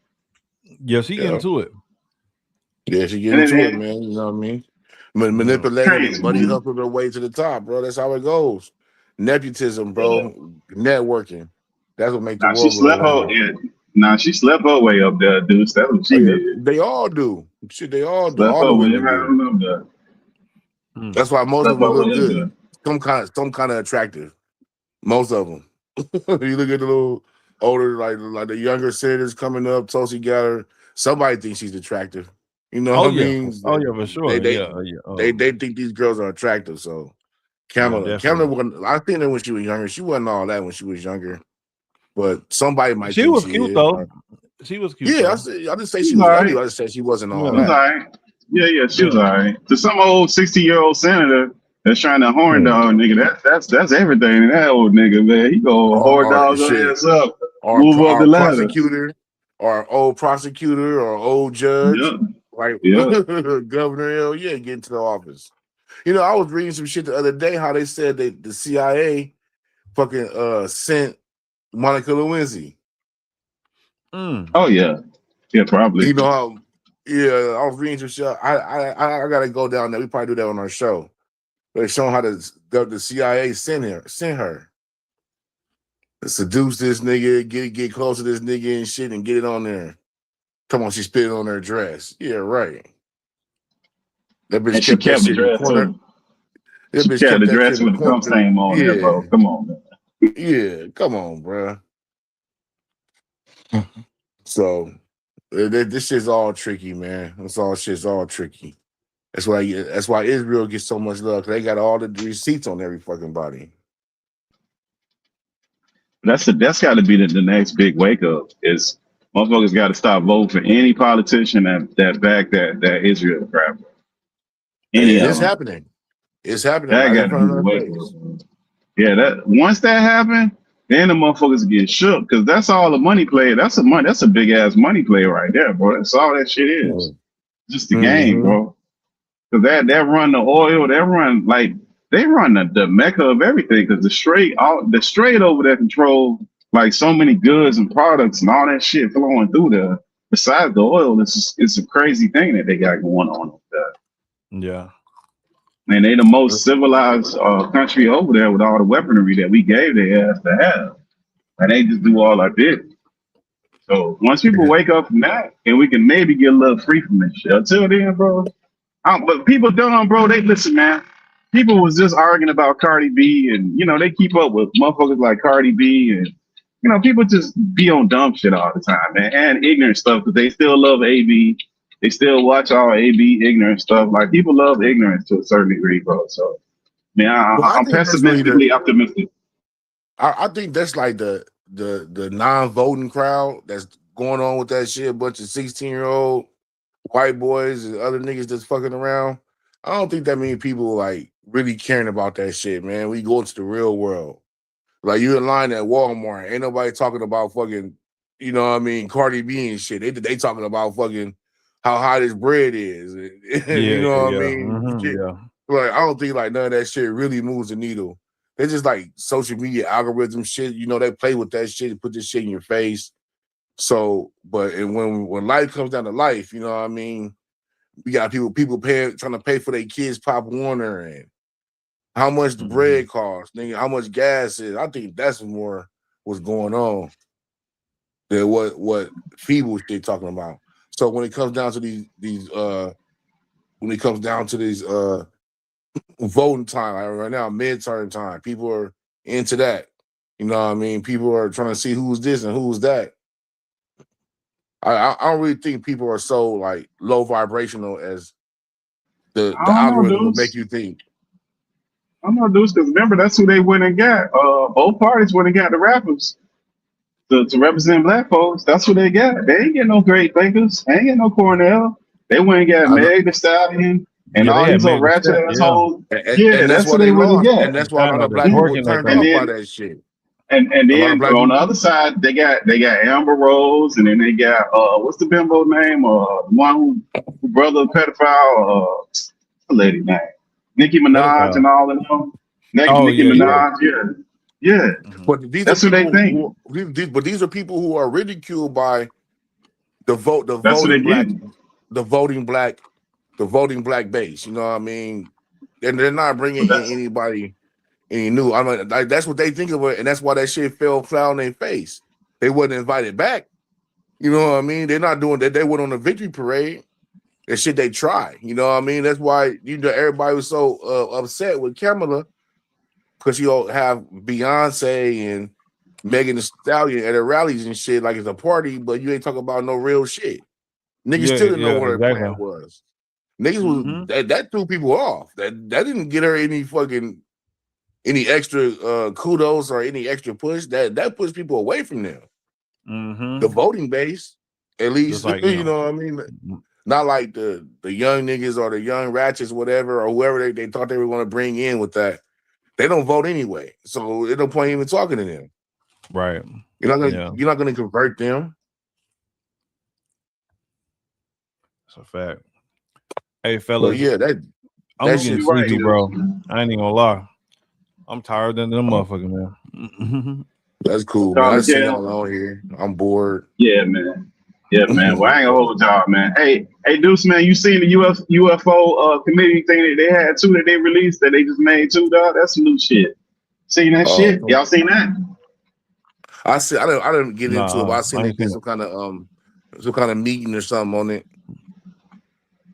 Yeah, she get into it. Yeah, she get into it, man. You know what I mean? Manipulating and buddy hustled her way to the top, bro. That's how it goes. Nepotism, bro. Networking. That's what makes the world go around. She slept her way up there, dude. That's what she did. They all do. Shit, they all do. Slept All the women do. That's why most of them look good. Some kind of attractive. Most of them. You look at the little older, like the younger senators coming up. Tulsi Gabbard. Somebody thinks she's attractive. You know what I mean? Oh yeah, for sure. They think these girls are attractive. So Kamala, I think that when she was younger, she wasn't all that when she was younger. But somebody might. She was cute though. She was cute. Yeah, I didn't say she was ugly. I just said she wasn't all that. All right. Yeah, she was all right. To some old 60-year-old senator that's trying to horn dog nigga, that's everything. That old nigga, man, he go horn dog her ass up, move up the ladder. Prosecutor, or old prosecutor, or old judge, like governor. Hell yeah, get into the office. You know, I was reading some shit the other day how they said the CIA fucking sent Monica Lewinsky. Oh yeah, probably. You know how? Yeah, I was reading some shit. I gotta go down there. We probably do that on our show. They're showing how the CIA sent her to seduce this nigga, get close to this nigga and shit, and get it on there. Come on, she spit on her dress. Yeah, right. That bitch kept that shit the dress too. She kept the dress with the cum stain on there, bro. Come on, man. Yeah, come on, bro. So This shit's all tricky, man. Shit's all tricky. That's why Israel gets so much love. 'Cause they got all the receipts on every fucking body. That's got to be the next big wake up. Is motherfuckers got to stop voting for any politician that back that Israel crap. Any of It's them. happening. It's happening That right got in to front be of the our wake face. up. Yeah, that once that happened, then the motherfuckers get shook because that's all the money play. That's a big ass money play right there, bro. That's all that shit is. Just the game, bro. Because that run the oil, they run the mecca of everything. Because the straight over there control like so many goods and products and all that shit flowing through there. Besides the oil, it's a crazy thing that they got going on over there. Yeah. And they the most civilized country over there with all the weaponry that we gave their ass to have. And they just do all I did. So once people wake up from that, and we can maybe get a little free from this shit. Until then, bro. But people dumb, bro. They listen, man. People was just arguing about Cardi B, and they keep up with motherfuckers like Cardi B, and people just be on dumb shit all the time, man, and ignorant stuff. Because they still love AB, they still watch all AB ignorant stuff. Like people love ignorance to a certain degree, bro. So, man, I'm pessimistically optimistic. I think that's like the non-voting crowd that's going on with that shit. A bunch of 16-year-old white boys and other niggas that's fucking around. I don't think that many people like really caring about that shit, man. We go into the real world. Like you in line at Walmart, ain't nobody talking about fucking, Cardi B and shit. They talking about fucking how high this bread is. You know what I mean? Mm-hmm, Shit. yeah. Like I don't think like none of that shit really moves the needle. It's just like social media algorithm shit. They play with that shit and put this shit in your face. So, and when life comes down to life, you know what I mean? We got people trying to pay for their kids Pop Warner and how much the bread costs, nigga, how much gas is. I think that's more what's going on than what feeble shit talking about. So when it comes down to these voting time right now, midterm time, people are into that. You know what I mean? People are trying to see who's this and who's that. I don't really think people are so like low vibrational as the algorithm will make you think. I don't know, dudes, because remember that's who they went and got. Both parties went and got the rappers to represent black folks. That's who they got. They ain't get no great thinkers. They ain't get no Cornell. They went and got Meg Thee Stallion and all these old ratchet assholes. Yeah, that's who they went and got. And that's why a lot of black people turned off by that shit. And then on the other side, they got Amber Rose, and then they got what's the bimbo name? The one who brother pedophile, the lady name, Nicki Minaj and all of them. Nicki Minaj, yeah. But these that's are who they think. But these are people who are ridiculed by the voting black base. You know what I mean? And they're not bringing in anybody. And you knew, I mean, like that's what they think of it, and that's why that shit fell flat on their face. They wasn't invited back. You know what I mean? They're not doing that. They went on a victory parade. And shit, they try. You know what I mean? That's why everybody was so upset with Kamala because you have Beyonce and Megan Thee Stallion at her rallies and shit like it's a party, but you ain't talking about no real shit. Niggas still didn't know what her plan was. Niggas was that threw people off. That didn't get her any extra kudos or any extra push. That pushed people away from them. The voting base, at least, like, you know what I mean? Not like the young niggas or the young ratchets, whatever, or whoever they thought they were going to bring in with that. They don't vote anyway, so it don't point even talking to them. Right. You're not gonna convert them. That's a fact. Hey, fellas. Well, I'm getting sleepy, bro. I ain't even gonna lie. I'm tired than the motherfucker, man. That's cool, man. I see y'all out here. I'm bored. Yeah, man. Yeah, man. Well, I ain't gonna hold y'all, man. Hey, Deuce, man, you seen the UFO committee thing that they had too that they released that they just made too, dog? That's some new shit. Seen that shit? Y'all seen that? I didn't get into it, but I seen they did some kind of meeting or something on it.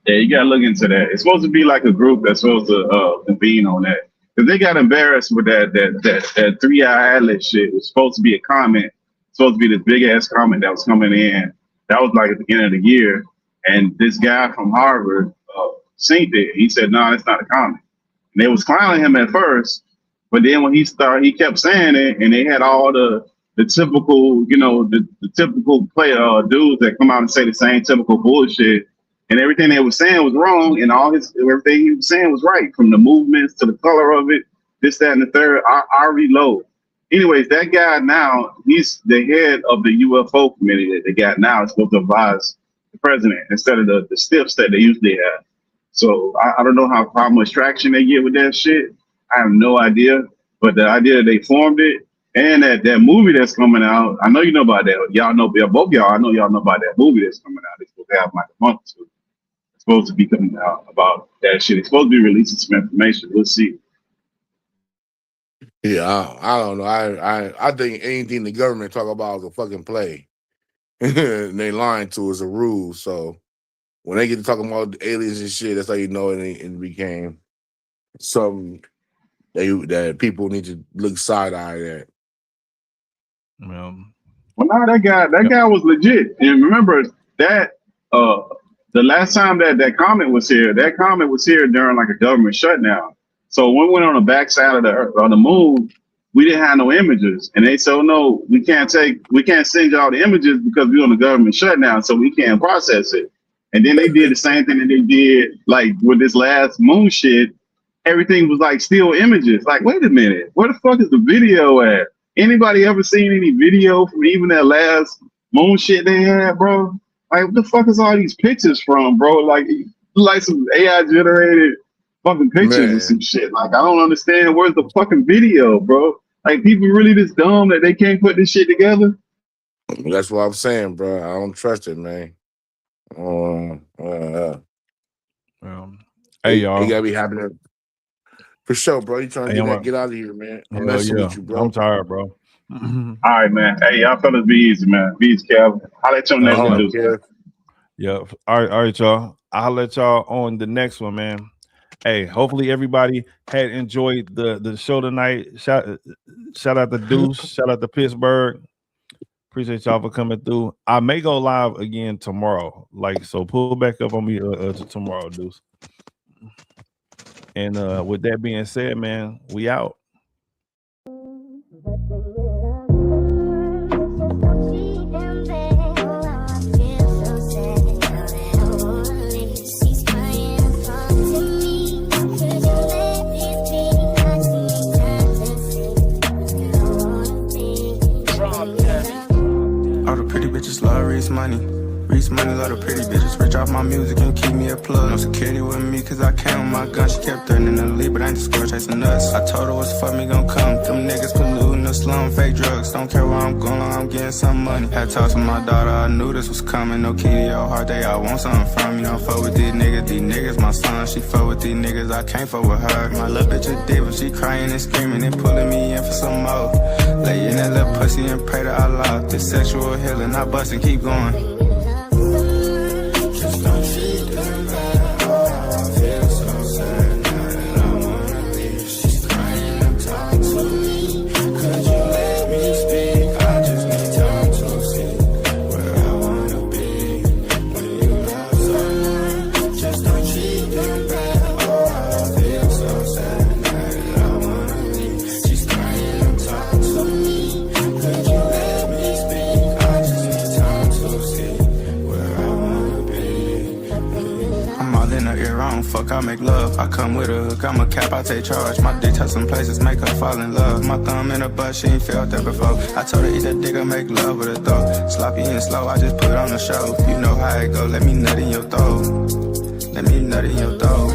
Yeah, you gotta look into that. It's supposed to be like a group that's supposed to convene on that. Because they got embarrassed with that 3-eye atlas shit. It was supposed to be a comment. It's supposed to be this big ass comment that was coming in That was like at the beginning of the year. And this guy from Harvard seen it. He said, "No, it's not a comic." And they was clowning him at first, but then when he started, he kept saying it, and they had all the typical, the typical dudes that come out and say the same typical bullshit, and everything they were saying was wrong, and everything he was saying was right, from the movements to the color of it, this, that, and the third. I reload. Anyways, that guy now, he's the head of the UFO committee that they got now. It's supposed to advise the president instead of the stiffs that they usually have. So I don't know how much traction they get with that shit. I have no idea. But the idea that they formed it and that movie that's coming out, I know you know about that. Y'all know, both y'all, I know y'all know about that movie that's coming out. It's supposed to have like a month or two. It's supposed to be coming out about that shit. It's supposed to be releasing some information. We'll see. Yeah, I don't know. I think anything the government talk about is a fucking play. And they lying to us a rule. So when they get to talking about aliens and shit, that's how you know it became something that people need to look side eye at. Well, no, that guy was legit. And remember that the last time that comment was here, during like a government shutdown. So when we went on the backside of the moon, we didn't have no images, and they said, "Oh, no, we can't send y'all the images because we're on the government shutdown, so we can't process it." And then they did the same thing that they did like with this last moon shit. Everything was like still images. Like, wait a minute, where the fuck is the video at? Anybody ever seen any video from even that last moon shit they had, bro? Like, what the fuck is all these pictures from, bro? Like some AI generated fucking pictures and some shit. Like, I don't understand. Where's the fucking video, bro? Like, people really this dumb that they can't put this shit together? That's what I'm saying, bro. I don't trust it, man. Hey, y'all. You gotta be happening for sure, bro. You trying to get out of here, man. I'm messing with you, bro. I'm tired, bro. All right, man. Hey, y'all fellas, be easy, man. Be easy, Calvin. I'll let you on next one, dude. Yeah. All right, y'all. I'll let y'all on the next one, man. Hey, hopefully everybody had enjoyed the show tonight. Shout out to Deuce. Shout out to Pittsburgh. Appreciate y'all for coming through. I may go live again tomorrow. So pull back up on me tomorrow, Deuce. And with that being said, man, we out. All the pretty bitches love Reese money. Reese money, love the pretty bitches. Rich off my music and keep me a plug. No security with me cause I came with my gun. She kept threatening to leave, but I ain't the score chasing nuts. I told her what's fuck me gon' come. Them niggas polluting the slum, fake drugs. Don't care where I'm going, I'm getting some money. Had talked to my daughter, I knew this was coming. No key to your heart, they all want something from me. Don't fuck with these niggas my son. She fuck with these niggas, I can't fuck with her. My little bitch a diva, she crying and screaming and pulling me in for some more. Lay in that little pussy and pray to Allah. This sexual healing, I bust and keep going. Just don't treat them bad. I feel so sad now that I wanna leave. She's crying and talk to me. Could you let me speak? I just need time to see where I wanna be. When you love someone, just don't treat them bad. I feel so sad now that I wanna leave. She's crying and talk to me. Could you let me speak? I just need time to see where I wanna be. I'm all in her ear, I don't fuck, I make love. I come with a hook, I'm a cap, I take charge. My dick touch some places, make her fall in love. My thumb in her butt, she ain't felt that before. I told her eat that dick and make love with her throat. Sloppy and slow, I just put on the show. You know how it go, let me nut in your throat. Let me nut in your throat.